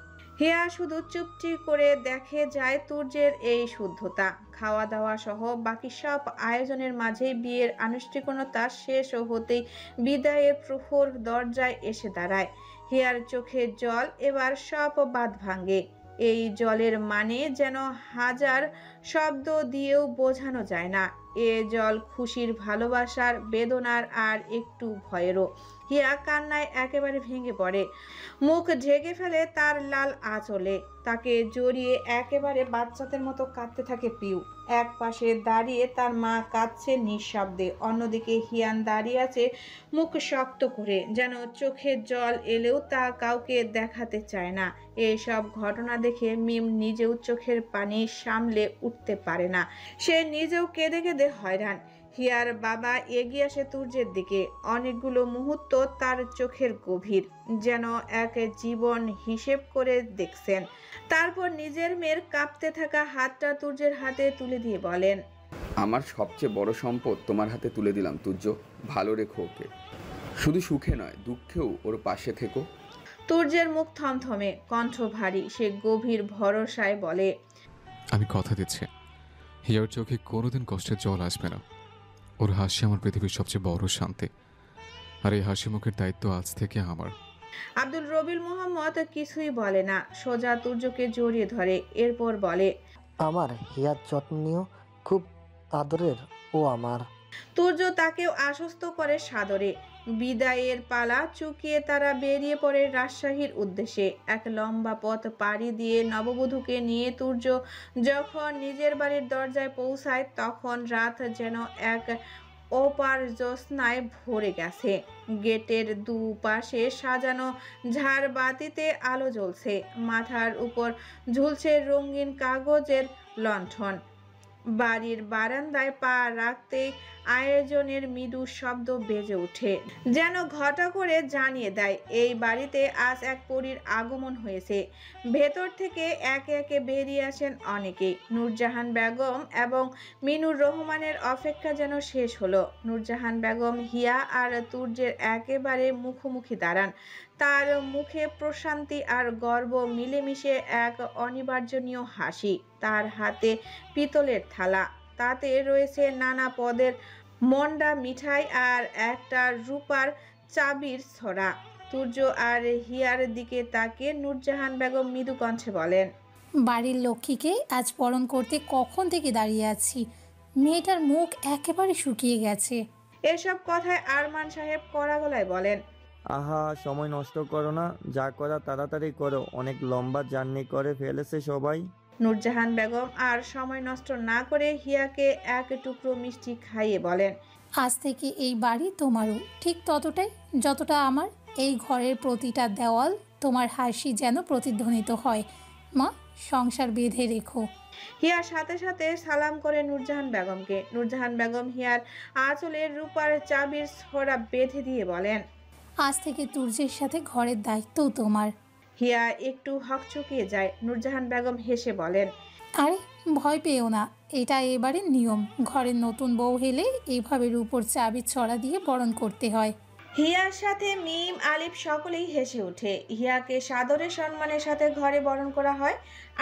হিয়া শুধু চুপটি করে দেখে যায় তুর্যের এই শুদ্ধতা। খাওয়া দাওয়া সহ বাকি সব আয়োজনের মাঝেই বিয়ের আনুষ্ঠানিকতা শেষ হতেই বিদায়ের প্রহর দরজায় এসে দাঁড়ায়। হিয়ার চোখে জল এবার সব বাঁধ ভাঙে। এই জলের মানে যেন হাজার শব্দ দিয়েও বোঝানো যায় না। এ জল খুশির, ভালোবাসার, বেদনার আর একটু ভয়েরও। হিয়া কান্নায় একেবারে ভেঙে পড়ে, মুখ ঢেকে ফেলে তার লাল আঁচলে। তাকে জড়িয়ে একেবারে বাচ্চাদের মতো কাঁদতে থাকে পিউ। এক পাশে দাঁড়িয়ে তার মা কাঁদছে নিঃশব্দে, অন্যদিকে হিয়ান দাঁড়িয়ে আছে মুখ শক্ত করে, যেন চোখে জল এলেও তা কাউকে দেখাতে চায় না। এইসব ঘটনা দেখে মিম নিজেও চোখের পানি সামলে উঠতে পারে না। সে নিজেও কেঁদে কেঁদে হয়রান। হিয়ার বাবা এগিয়ে আসে তুর্যের দিকে। অনেকগুলো মুহূর্ত তার চোখের গভীর, যেন এক জীবন হিসেব করে দেখছেন। তারপর নিজের মেয়ের কাঁপতে থাকা হাতটা তুর্যের হাতে তুলে দিয়ে বলেন, আমার সবচেয়ে বড় সম্পদ তোমার হাতে তুলে দিলাম তুর্য, ভালো রেখো ওকে। শুধু সুখে নয়, দুঃখেও ওর পাশে থেকো। তুর্যের মুখ থমথমে, কণ্ঠ ভারী। সে গভীর ভরসায় বলে, আমি কথা দিচ্ছি হিয়ার চোখে কোনোদিন কষ্টের জল আসবে না। ওর হাসি আমার পৃথিবীর সবচেয়ে বড় শান্তি, আর এই হাসি মুখের দায়িত্ব আজ থেকে আমার। আব্দুল রবিল মোহাম্মদ কিছুই বলে না, সোজা তুর্যকে জড়িয়ে ধরে। এরপর বলে, আমার হিয়ার যত্ন নিও, খুব আদরের ও আমার। তুর্য তাকেও আশ্বস্ত করে সাদরে। বিদায়ের পালা চুকিয়ে তারা বেরিয়ে পড়ে রাজশাহীর উদ্দেশ্যে। এক লম্বা পথ পাড়ি দিয়ে নববধূকে নিয়ে তুর্য যখন নিজের বাড়ির দরজায় পৌঁছায়, তখন রাত যেন এক ওপার জ্যোৎস্নায় ভরে গেছে। গেটের দুপাশে সাজানো ঝাড়বাতিতে আলো জ্বলছে। মাথার উপর ঝুলছে রঙিন কাগজের লণ্ঠন। বাড়ির বারান্দায় পা রাখতেই আয়োজনের মৃদু শব্দ বেজে ওঠে, যেন ঘটা করে জানিয়ে দেয় এই বাড়িতে আজ এক পরীর আগমন হয়েছে। ভেতর থেকে একে একে বেরিয়ে আসেন অনেকে। নূরজাহান বেগম এবং মিনুর রহমানের অপেক্ষা যেন শেষ হলো। নূরজাহান বেগম হিয়া আর তুর্যের একেবারে মুখোমুখি দাঁড়ান। তার মুখে প্রশান্তি আর গর্ব মিলেমিশে এক অনিবার্জনীয় হাসি। তার হাতে পিতলের থালা, তাতে রয়েছে নানা পদের মন্ডা মিঠাই আর একটা রূপার চাবির ছড়া। তুর্য আর হিয়ার দিকে তাকিয়ে নূরজাহান বেগম মৃদু কণ্ঠে বলেন, বাড়ির লক্ষ্মীকে আজ বরণ করতে কখন থেকে দাঁড়িয়ে আছি। মেয়েটার মুখ একেবারে শুকিয়ে গেছে। এসব কথায় আরমান সাহেব কড়া গলায় বলেন, আহা, সময় নষ্ট করো না, যা করা তাড়াতাড়ি করো, অনেক লম্বা জার্নি করে ফেলেছে সবাই। নূরজাহান বেগম আর সময় নষ্ট না করে হিয়াকে এক টুকরো মিষ্টি খাইয়ে বলেন, আজ থেকে এই বাড়ি তোমারও, ঠিক ততটাই যতটা আমার। এই ঘরের প্রতিটা দেওয়াল তোমার হাসি যেন প্রতিধ্বনিত হয়। মা, সংসার বেঁধে রেখো। হিয়ার সাথে সাথে সালাম করে নূরজাহান বেগমকে। নূরজাহান বেগম হিয়ার আঁচলের রূপার চাবির ছোরা বেঁধে দিয়ে বলেন, আজ থেকে তুর্যের সাথে ঘরের দায়িত্বও তোমার। হিয়া একটু হকচকিয়ে যায়। নূরজাহান বেগম হেসে বলেন, আরে ভয় পেও না, এটা এবারের নিয়ম। ঘরের নতুন বউ হেলে এইভাবে রূপোর চাবির ছড়া দিয়ে বরণ করতে হয়। হিয়ার সাথে মিম আলিফ সকলেই হেসে ওঠে। হিয়াকে সাদরে সম্মানের সাথে ঘরে বরণ করা হয়।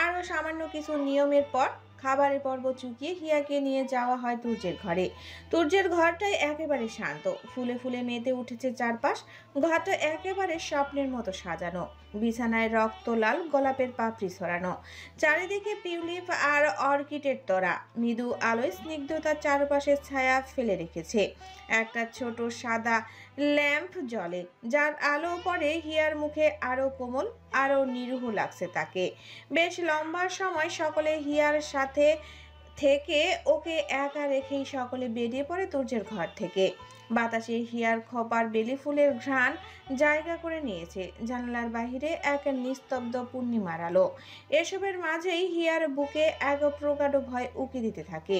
আরও সামান্য কিছু নিয়মের পর খাবারের পর্ব চুকিয়ে হিয়াকে নিয়ে যাওয়া হয় তুর্যের ঘরে। তুর্যের ঘরটাই একেবারে শান্ত, ফুলে ফুলে মেতে উঠেছে চারপাশ। ঘরটা একেবারে স্বপ্নের মতো সাজানো, বিছানায় রক্ত লাল গোলাপের পাপড়ি ছড়ানো, চারিদিকে টিউলিপ আর অর্কিডের তোড়া। মৃদু আলোয় স্নিগ্ধতার চারপাশে ছায়া ফেলে রেখেছে। একটা ছোট সাদা ল্যাম্প জ্বলে, যার আলো পড়ে হিয়ার মুখে আরো কোমল, আরো নিরীহ লাগছে তাকে। বেশ লম্বা সময় সকলে হিয়ার সাথে থেকে ওকে একা রেখেই সকলে বেরিয়ে পড়ে তুর্যের ঘর থেকে। বাতাসে হিয়ার খোপার বেলি ফুলের ঘ্রাণ জায়গা করে নিয়েছে। জানালার বাহিরে এক নিস্তব্ধ পূর্ণিমার আলো। এসবের মাঝেই হিয়ার বুকে এক প্রগাঢ় ভয় উকি দিতে থাকে।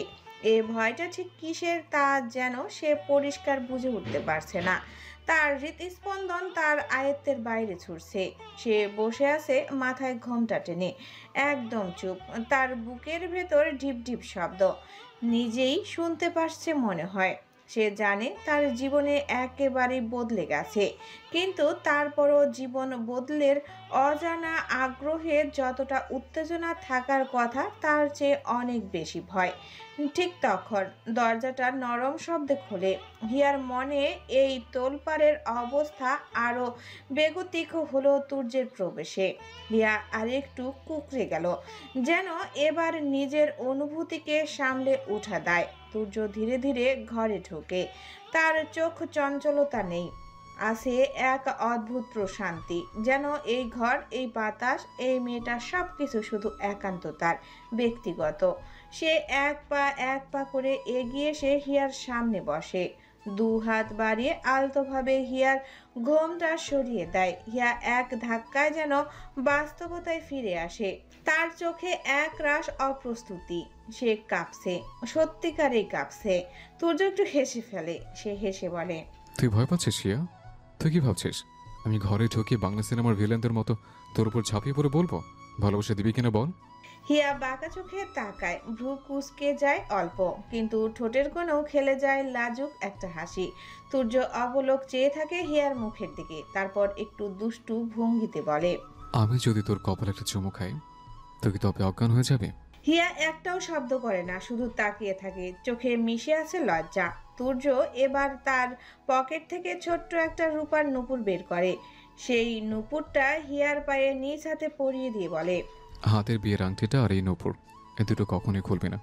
এ ভয়টা ঠিক কিসের তা যেন সে পরিষ্কার বুঝে উঠতে পারছে না। তার হৃৎস্পন্দন তার আয়ত্তের বাইরে ছুটছে। সে বসে আছে মাথায় ঘোমটা টেনে, একদম চুপ। তার বুকের ভেতর ঢিপ ঢিপ শব্দ নিজেই শুনতে পারছে মনে হয়। সে জানে তার জীবনে একেবারেই বদলে গেছে, কিন্তু তারপরও জীবন বদলের অজানা আগ্রহে যতটা উত্তেজনা থাকার কথা তার চেয়ে অনেক বেশি ভয়। ঠিক তখন দরজাটা নরম শব্দে খোলে। হিয়ার মনে এই তোলপাড়ের অবস্থা আরো বেগতিক হলো তুর্যের প্রবেশে। হিয়া আরেকটু কুঁকড়ে গেল, যেন এবার নিজের অনুভূতিকে সামলে উঠা দেয়। তুর্য ধীরে ধীরে ঘরে ঢোকে। তার চোখ চঞ্চলতা নেই, আছে এক অদ্ভুত প্রশান্তি। যেন এই ঘর, এই বাতাস, এই মেয়েটা সবকিছু শুধু একান্ত তার, ব্যক্তিগত। সে এক পা করে এগিয়ে এসে হিয়ার সামনে বসে, দু হাত বাড়িয়ে আলতোভাবে হিয়ার ঘোমটা সরিয়ে দেয়। হিয়া এক ধাক্কায় যেন বাস্তবতায় ফিরে আসে। তার চোখে এক রাশ অপ্রস্তুতি। সে কাঁপছে, সত্যিকারেই কাঁপছে। তুর্য একটু হেসে ফেলে। সে হেসে বলে, তুই ভয় পাচ্ছিস শিয়া? তুই কি ভাবছিস আমি ঘরে ঢুকে বাংলা সিনেমার ভিলেনদের মতো তোর উপর ঝাঁপিয়ে পড়ে বলবো ভালোবাসা দিবি কিনা বল? হিয়া বাঁকা চোখে তাকায়, ভ্রু কুঁচকে যায় অল্প, কিন্তু ঠোঁটের কোণেও খেলে যায় লাজুক একটা হাসি। তুর্য অবলোক চেয়ে থাকে হিয়ার মুখের দিকে, তারপর একটু দুষ্টু ভঙ্গিতে বলে, আমি যদি তোর কপালে একটা চুমু খাই তুই কি তবে অজ্ঞান হয়ে যাবে? হিয়া একটাও শব্দ করে না, শুধু তাকিয়ে থাকে। চোখে মিশে আছে লজ্জা। তুর্য এবার তার পকেট থেকে ছোট্ট একটা রূপার নূপুর বের করে। সেই নূপুরটা হিয়ার পায়ে নিজ হাতে পরিয়ে দিয়ে বলে, হাতের বিয়ের আংটিটা আর এই নূপুর, এ দুটো কখনোই খুলবি না।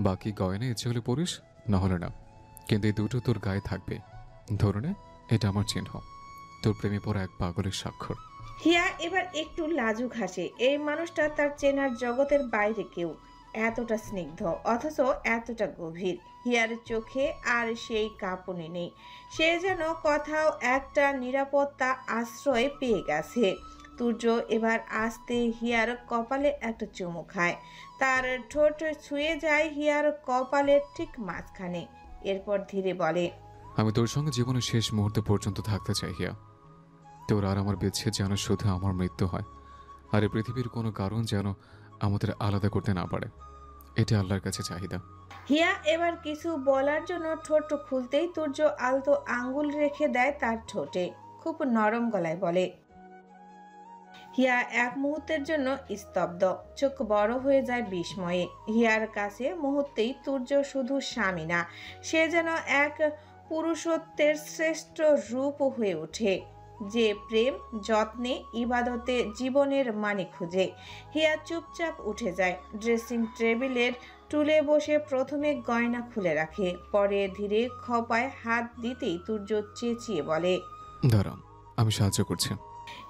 বাকি গয়না ইচ্ছে হলে পরিস, না হলে না, কিন্তু এই দুটো তোর গায়ে থাকবে। ধরে নে এটা আমার চিহ্ন, তোর প্রেমে পড়া এক পাগলের স্বাক্ষর। হিয়া এবার একটু লাজুক হাসে। এই মানুষটা তার চেনার জগতের বাইরে কেউ, এতটা স্নিগ্ধ অথচ এতটা গভীর। হিয়ার চোখে আর সেই কাঁপুনি নেই। সে যেন কোথাও একটা নিরাপত্তা আশ্রয় পেয়ে গেছে। তুর্য এবার আস্তে হিয়ার কপালে একটা চুমু খায়। তার ঠোঁট ছুঁয়ে যায় হিয়ার কপালের ঠিক মাঝখানে। এরপর ধীরে বলে, আমি তোর সঙ্গে জীবনের শেষ মুহূর্ত পর্যন্ত থাকতে চাই হিয়া। তোর আর আমার বিচ্ছেদ যেন শুধু আমার মৃত্যু হয়, আর এই পৃথিবীর কোনো কারণ যেন আমাদের আলাদা করতে না পারে। এটা আল্লাহর কাছে চাহিদা। হিয়া এবার কিছু বলার জন্য ঠোঁট খুলতেই তুর্য আলতো আঙ্গুল রেখে দেয় তার ঠোঁটে। খুব নরম গলায় বলে, হিয়া এক মুহূর্তের জন্য স্তব্ধ, চোখ বড় হয়ে যায় বিস্ময়ে। হিয়ার কাছে মুহূর্তেই তুর্য শুধু স্বামী না, সে যেন এক পুরুষত্বের শ্রেষ্ঠ রূপ হয়ে ওঠে, যে প্রেম, যত্নে, ইবাদতে জীবনের মানে খুঁজে। হিয়া চুপচাপ উঠে যায়। ড্রেসিং টেবিলের টুলে বসে প্রথমে গয়না খুলে রাখে, পরে ধীরে খোঁপায় হাত দিতেই তুর্য চেঁচিয়ে বলে, দাঁড়াও, আমি সাহায্য করছি।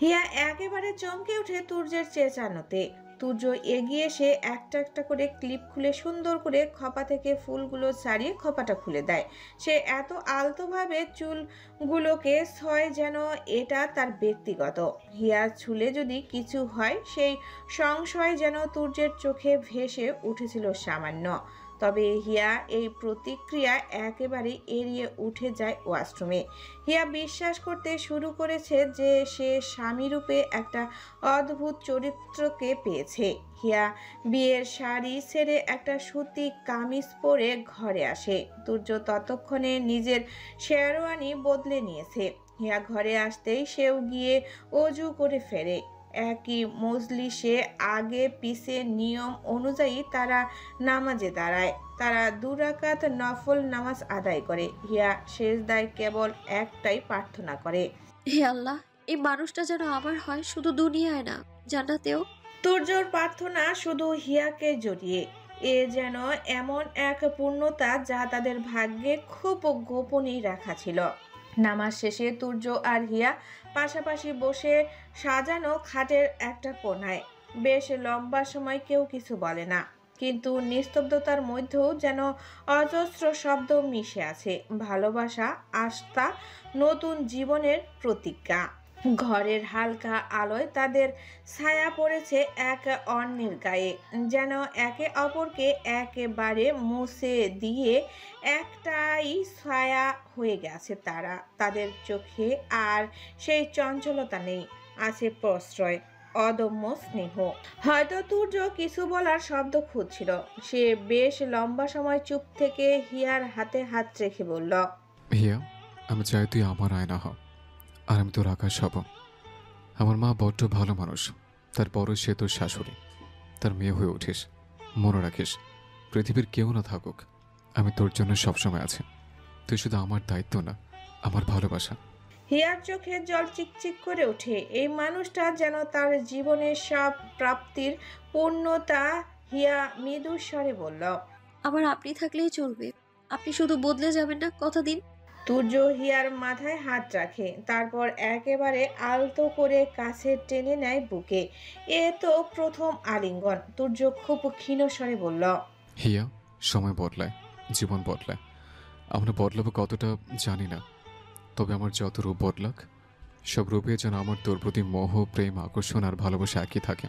হিয়া একেবারে চমকে উঠে তুর্যের চেঁচানোতে। তুর্য এগিয়ে এসে একটা একটা করে ক্লিপ খুলে সুন্দর করে খোপা থেকে ফুলগুলো ছাড়িয়ে খোপাটা খুলে দেয়। সে এত আলতোভাবে চুলগুলোকে ছয় যেন এটা তার ব্যক্তিগত। হিয়া ছুলে যদি কিছু হয় সেই সংশয় যেন তুর্যের চোখে ভেসে উঠেছিল সামান্য। তবে হিয়া এই প্রতিক্রিয়া একেবারে এড়িয়ে উঠে যায় ওয়াশরুমে। হিয়া বিশ্বাস করতে শুরু করেছে যে সে স্বামীরূপে একটা অদ্ভুত চরিত্রকে পেয়েছে। হিয়া বিয়ের শাড়ি ছেড়ে একটা সুতি কামিজ পরে ঘরে আসে। তুর্য ততক্ষণে নিজের শেরওয়ানি বদলে নিয়েছে। হিয়া ঘরে আসতেই সেও গিয়ে অজু করে ফেরে। একই মজলিসে আগে পিছে নিয়ম অনুযায়ী তারা নামাজে দাঁড়ায়। তারা 2 রাকাত নফল নামাজ আদায় করে। হিয়া সেজদায় কেবল একটাই প্রার্থনা করে, হে আল্লাহ, এই মানুষটা যেন আমার হয়, শুধু দুনিয়ায় না, জান্নাতেও। তুর্যর প্রার্থনা শুধু হিয়াকে জড়িয়ে। এ যেন এমন এক পূর্ণতা যা তাদের ভাগ্যে খুব গোপনেই রাখা ছিল। নামাজ শেষে তুর্য আর হিয়া পাশাপাশি বসে সাজানো খাটের একটা কোণায়। বেশ লম্বা সময় কেউ কিছু বলে না, কিন্তু নিস্তব্ধতার মধ্যেও যেন অজস্র শব্দ মিশে আছে। ভালোবাসা, আস্থা, নতুন জীবনের প্রতিজ্ঞা। ঘরের হালকা আলোয় তাদের ছায়া পড়েছে এক অন্যের গায়ে, যেন একে অপরকে একেবারে মুছে দিয়ে একটাই ছায়া হয়ে গেছে তারা। তাদের চোখে আর সেই চঞ্চলতা নেই, আছে প্রশ্রয়, অদম্য স্নেহ। হয়তো তুর্য কিছু বলার শব্দ খুঁজছিল। সে বেশ লম্বা সময় চুপ থেকে হিয়ার হাতে হাত রেখে বলল, হিয়া, আমি চাই তুই আমার আয়না হ, আর আমি তোর আকাশ হব। আমার মা বড্ড ভালো মানুষ, তারপরও সে তোর শাশুড়ি, তার মেয়ে হয়ে উঠিস। মনে রাখিস, পৃথিবীর কেউ না থাকুক, আমি তোর জন্য সবসময় আছি। তুই শুধু আমার দায়িত্ব না, আমার ভালোবাসা। হিয়ার চোখে জল চিকচিক করে ওঠে। এই মানুষটা যেন তার জীবনের সব প্রাপ্তির পূর্ণতা। হিয়া মৃদু স্বরে বলল, আমার আপনি থাকলেই চলবে, আপনি শুধু বদলে যাবেন না, কথা দিন। তুর্য হিয়ার মাথায় হাত রাখে, তারপর একেবারে আলতো করে কাছে টেনে নেয় বুকে। এ তো প্রথম আলিঙ্গন। তুর্য খুব ক্ষীণ স্বরে বলল, হিয়া, সময় বদলায়, জীবন বদলায়। আমরা বদলাবো কতটা জানি না, তবে আমার যত রূপ বদলাক, সব রূপে যেন আমার তোর প্রতি মোহ, প্রেম, আকর্ষণ আর ভালোবাসা একই থাকে।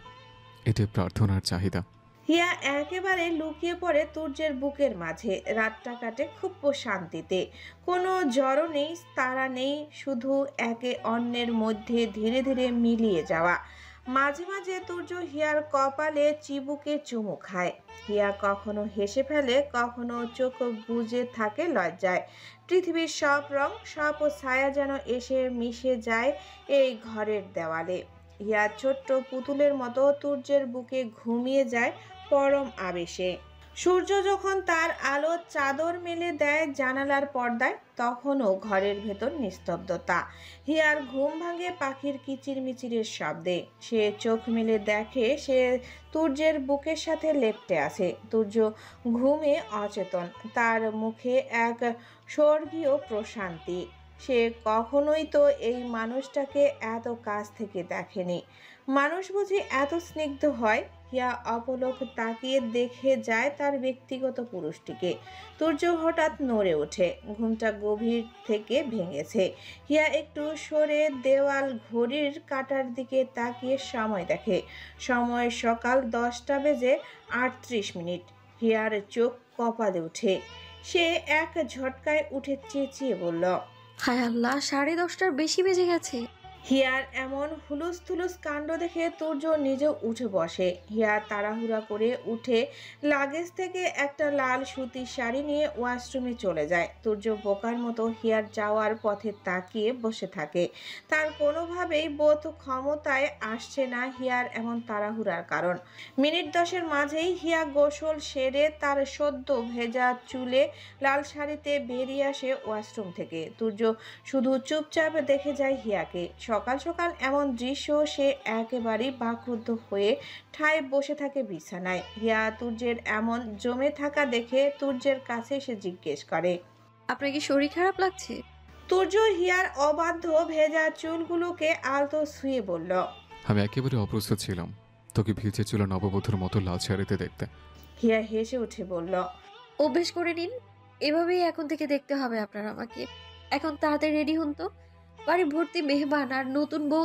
এটাই প্রার্থনার চাহিদা। হিয়া একেবারে লুকিয়ে পড়ে তুর্যের বুকের মাঝে। রাতটা কাটে খুব শান্তিতে। কোনো জ্বরও নেই, তাড়া নেই, শুধু একে অন্যের মধ্যে ধীরে ধীরে মিলিয়ে যাওয়া। মাঝে মাঝে তুর্য হিয়ার কপালে চিবুকে চুমু খায়। হিয়া কখনো হেসে ফেলে, কখনো চোখ বুজে থাকে লজ্জায়। পৃথিবীর সব রং, সব ছায়া যেন এসে মিশে যায় এই ঘরের দেওয়ালে। হিয়া ছোট্ট পুতুলের মতো তুর্যের বুকে ঘুমিয়ে যায় পরম আবেশে। সূর্য যখন তার আলো চাদর মেলে দেয় জানালার পর্দায়, তখনও ঘরের ভেতর নিস্তব্ধতা। হিয়ার ঘুম ভাঙে পাখির কিচিরমিচিরের শব্দে। সে চোখ মেলে দেখে সে তুর্যের বুকের সাথে লেপ্টে আছে। তুর্য ঘুমে অচেতন, তার মুখে এক স্বর্গীয় প্রশান্তি। সে কখনোই তো এই মানুষটাকে এত কাছ থেকে দেখেনি। মানুষ বুঝি এত স্নিগ্ধ হয়? হিয়া অপলক তাকিয়ে দেখে যায় তার ব্যক্তিগত পুরুষটিকে। তুর্য হঠাৎ নড়ে ওঠে, ঘুমটা গভীর থেকে ভেঙেছে। হিয়া একটু সরে দেওয়াল ঘড়ির কাঁটার দিকে তাকিয়ে সময় দেখে। সময় সকাল 10টা বেজে 38 মিনিট। হিয়ার চোখ কপালে ওঠে। সে এক ঝটকায় উঠে চেঁচিয়ে বলল, হায় আল্লাহ, 10:30টার বেশি বেজে গেছে। হিয়ার এমন হুলুস থুলুস কাণ্ড দেখে তুর্য নিজেও উঠে বসে। হিয়া তাড়াহুড়া করে উঠে লাগেজ থেকে একটা লাল সুতির শাড়ি নিয়ে ওয়াশরুমে চলে যায়। তুর্য বোকার মতো হিয়ার যাওয়ার পথে তাকিয়ে বসে থাকে। তার কোনোভাবেই বোধ ক্ষমতায় আসছে না হিয়ার এমন তাড়াহুড়ার কারণ। মিনিট 10-এর মাঝেই হিয়া গোসল সেরে তার সদ্য ভেজা চুলে লাল শাড়িতে বেরিয়ে আসে ওয়াশরুম থেকে। তুর্য শুধু চুপচাপ দেখে যায় হিয়াকে। সকাল সকাল এমন দৃশ্য সে একেবারেই বাকরুদ্ধ হয়ে ঠায় বসে থাকে বিছানায়। হিয়া তুর্যের এমন জমে থাকা দেখে তুর্যের কাছে এসে জিজ্ঞেস করে, আপনার কি শরীর খারাপ লাগছে? তুর্য হিয়ার অবাধ্য ভেজা চুলগুলোকে আলতো ছুঁয়ে বলল, আমি একেবারে অপ্রস্তুত ছিলাম, তোকে ভিজে চুলা নববধূর মতো লাল শাড়িতে দেখতে। হিয়া হেসে উঠে বলল, অভ্যেস করে নিন, এভাবেই এখন থেকে দেখতে হবে আপনার আমাকে। এখন তাড়াতাড়ি রেডি হন তো, বাড়ি ভর্তি মেহমান আর নতুন বউ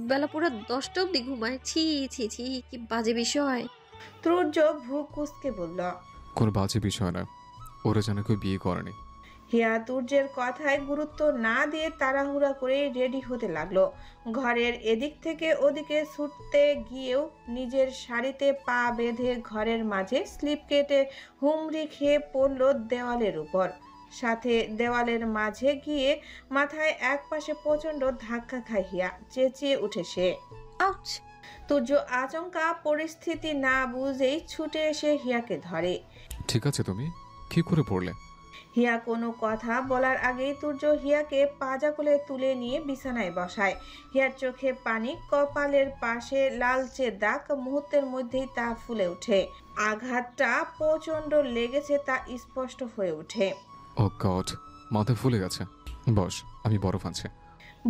বেলা পুরো 10টা অব্দি ঘুমায়। ছি ছি ছি, কি বাজে বিষয়। তুর্য ভ্রু কুঁচকে বলল। কোনো বাজে বিষয় নয়, ওরা যেন কেউ বিয়ে করেনি। হিয়া তুর্যের কথায় গুরুত্ব না দিয়ে তাড়াহুড়া করে রেডি হতে লাগলো। ঘরের এদিক থেকে ওদিকে ছুটতে গিয়েও নিজের শাড়িতে পা বেঁধে ঘরের মাঝে স্লিপ কেটে হুমড়ি খেয়ে পড়ল দেওয়ালের উপর। সাথে দেওয়ালের মাঝে গিয়ে মাথায় একপাশে প্রচন্ড ধাক্কা খায় হিয়া। চেঁচিয়ে উঠে সে। আউচ! তুর্য আচমকা পরিস্থিতি না বুঝেই ছুটে এসে হিয়াকে ধরে। ঠিক আছে, তুমি কি করে পড়লে? হিয়া কোনো কথা বলার আগেই তুর্য হিয়াকে পাজা কোলে তুলে নিয়ে বিছানায় বসায়। হিয়ার চোখে পানি, কপালের পাশে লালচে দাগ, মুহূর্তের মধ্যেই তা ফুলে ওঠে। আঘাতটা প্রচন্ড লেগেছে তা স্পষ্ট হয়ে ওঠে। ও গড, মাথা ফুলে গেছে। বস, আমি বরফ আনছি।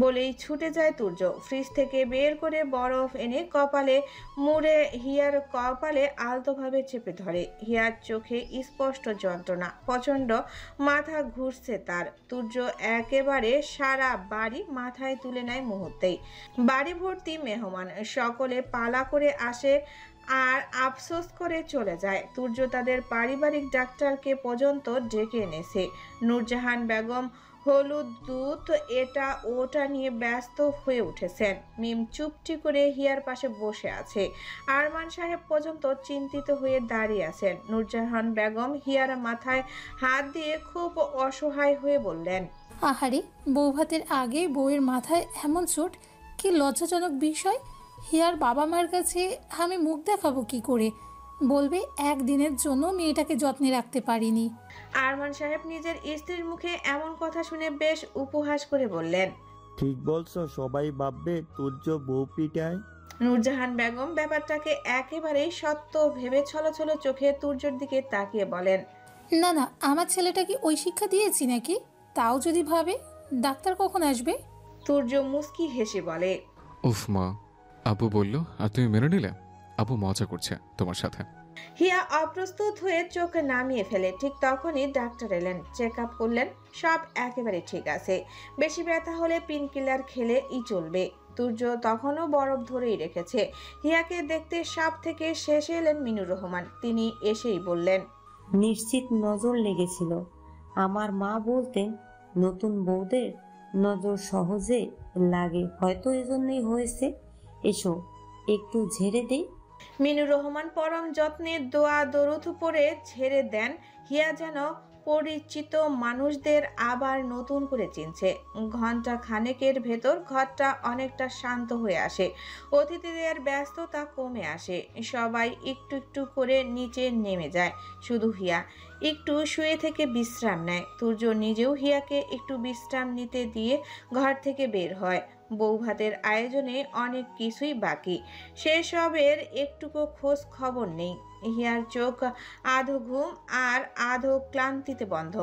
বলেই ছুটে যায় তুর্য। ফ্রিজ থেকে বের করে বরফ এনে কপালে মুড়ে হিয়ার কপালে আলতোভাবে চেপে ধরে। হিয়ার চোখে স্পষ্ট যন্ত্রণা, প্রচন্ড মাথা ঘুরছে তার। তুর্য একেবারে সারা বাড়ি মাথায় তুলে নেয় মুহূর্তেই। বাড়ি ভর্তি মেহমান, সকলে পালা করে আসে আর আফসোস করে চলে যায়। তুর্য তাদের পারিবারিক ডাক্তারকে পর্যন্ত ডেকে এনেছে। নূরজাহান বেগম হলুদ দুধ এটা ওটা নিয়ে ব্যস্ত হয়ে উঠেছেন। মিম চুপটি করে হিয়ার পাশে বসে আছে। আরমান সাহেব পর্যন্ত চিন্তিত হয়ে দাঁড়িয়ে আছেন। নূরজাহান বেগম হিয়ার মাথায় হাত দিয়ে খুব অসহায় হয়ে বললেন, আহারে, বউ ভাতের আগে বউয়ের মাথায় এমন চোট, কি লজ্জাজনক বিষয়। হিয়ার বাবা মার কাছে আমি মুখ দেখাবো কি করে? বলবে একদিনের জন্য মেয়েটাকে যত্নে রাখতে পারিনি। আরমান সাহেব নিজের স্ত্রীর মুখে এমন কথা শুনে বেশ উপহাস করে বললেন, ঠিক বলছো, সবাই ভাববে তুর্য বউ পিটায়। নূরজাহান বেগম ব্যাপারটাকে একেবারেই সত্য ভেবে ছলছল চোখে তুর্যর দিকে তাকিয়ে বলেন, না না, আমার ছেলেটাকে ওই শিক্ষা দিয়েছি নাকি? তাও যদি ভাবে, ডাক্তার কখন আসবে? তুর্য মুস্কি হেসে বলে, উফ মা, আব্বু বললো আর তুমি মেনে নিলে? আব্বু মজা করছে তোমার সাথে। হিয়া অপ্রস্তুত হয়ে চোখ নামিয়ে ফেলে। ঠিক তখনই ডাক্তার এলেন, চেক আপ করলেন। সব একেবারে ঠিক আছে, বেশি ব্যথা হলে পেনকিলার খেলে চলবে। তুর্য তখনও বরফ ধরেই রেখেছে। হিয়াকে দেখতে সব থেকে শেষে এলেন মিনুর রহমান। তিনি এসেই বললেন, নিশ্চিত নজর লেগেছিল। আমার মা বলতেন নতুন বউদের নজর সহজে লাগে, হয়তো এজন্যই হয়েছে। এসো একটু ঝেড়ে দেই। মিনুর রহমান পরম যত্নে দোয়া দরুদ পরে ঝেড়ে দেন। হিয়া যেন পরিচিত মানুষদের আবার নতুন করে চিনছে। ঘন্টা খানেকের ভেতর ঘরটা অনেকটা শান্ত হয়ে আসে। অতিথিদের ব্যস্ততা কমে আসে। সবাই একটু একটু করে নিচে নেমে যায়। শুধু হিয়া একটু শুয়ে থেকে বিশ্রাম নেয়। তুর্য নিজেও হিয়াকে একটু বিশ্রাম নিতে দিয়ে ঘর থেকে বের হয়। বৌভাতের আয়োজনে অনেক কিছুই বাকি, সেসবের একটুকু খোঁজ খবর নেই। হিয়ার চোখ আধো ঘুম আর আধো ক্লান্তিতে বন্ধ।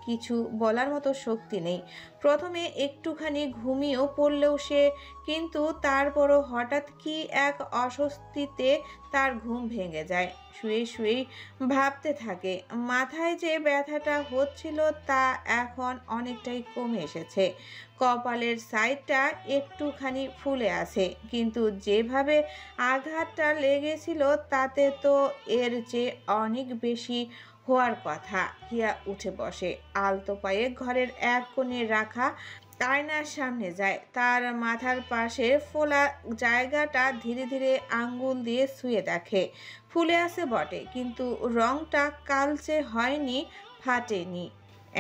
কিছু বলার মতো শক্তি নেই। প্রথমে একটুখানি ঘুমিয়েও পড়লেও সে, কিন্তু তারপরও হঠাৎ কি এক অস্বস্তিতে তার ঘুম ভেঙে যায়। শুয়ে শুয়েই ভাবতে থাকে, মাথায় যে ব্যথাটা হচ্ছিল তা এখন অনেকটাই কমে এসেছে। কপালের সাইডটা একটুখানি ফুলে আছে, কিন্তু যেভাবে আঘাতটা লেগেছিল তাতে তো এর চেয়ে অনেক বেশি হওয়ার কথা। হিয়া উঠে বসে, আলতো পায়ে ঘরের এক কোণে রাখা আয়নার সামনে যায়। তার মাথার পাশে ফোলা জায়গাটা ধীরে ধীরে আঙ্গুল দিয়ে ছুঁয়ে দেখে। ফুলে আছে বটে, কিন্তু রংটা কালচে হয়নি, ফাটেনি,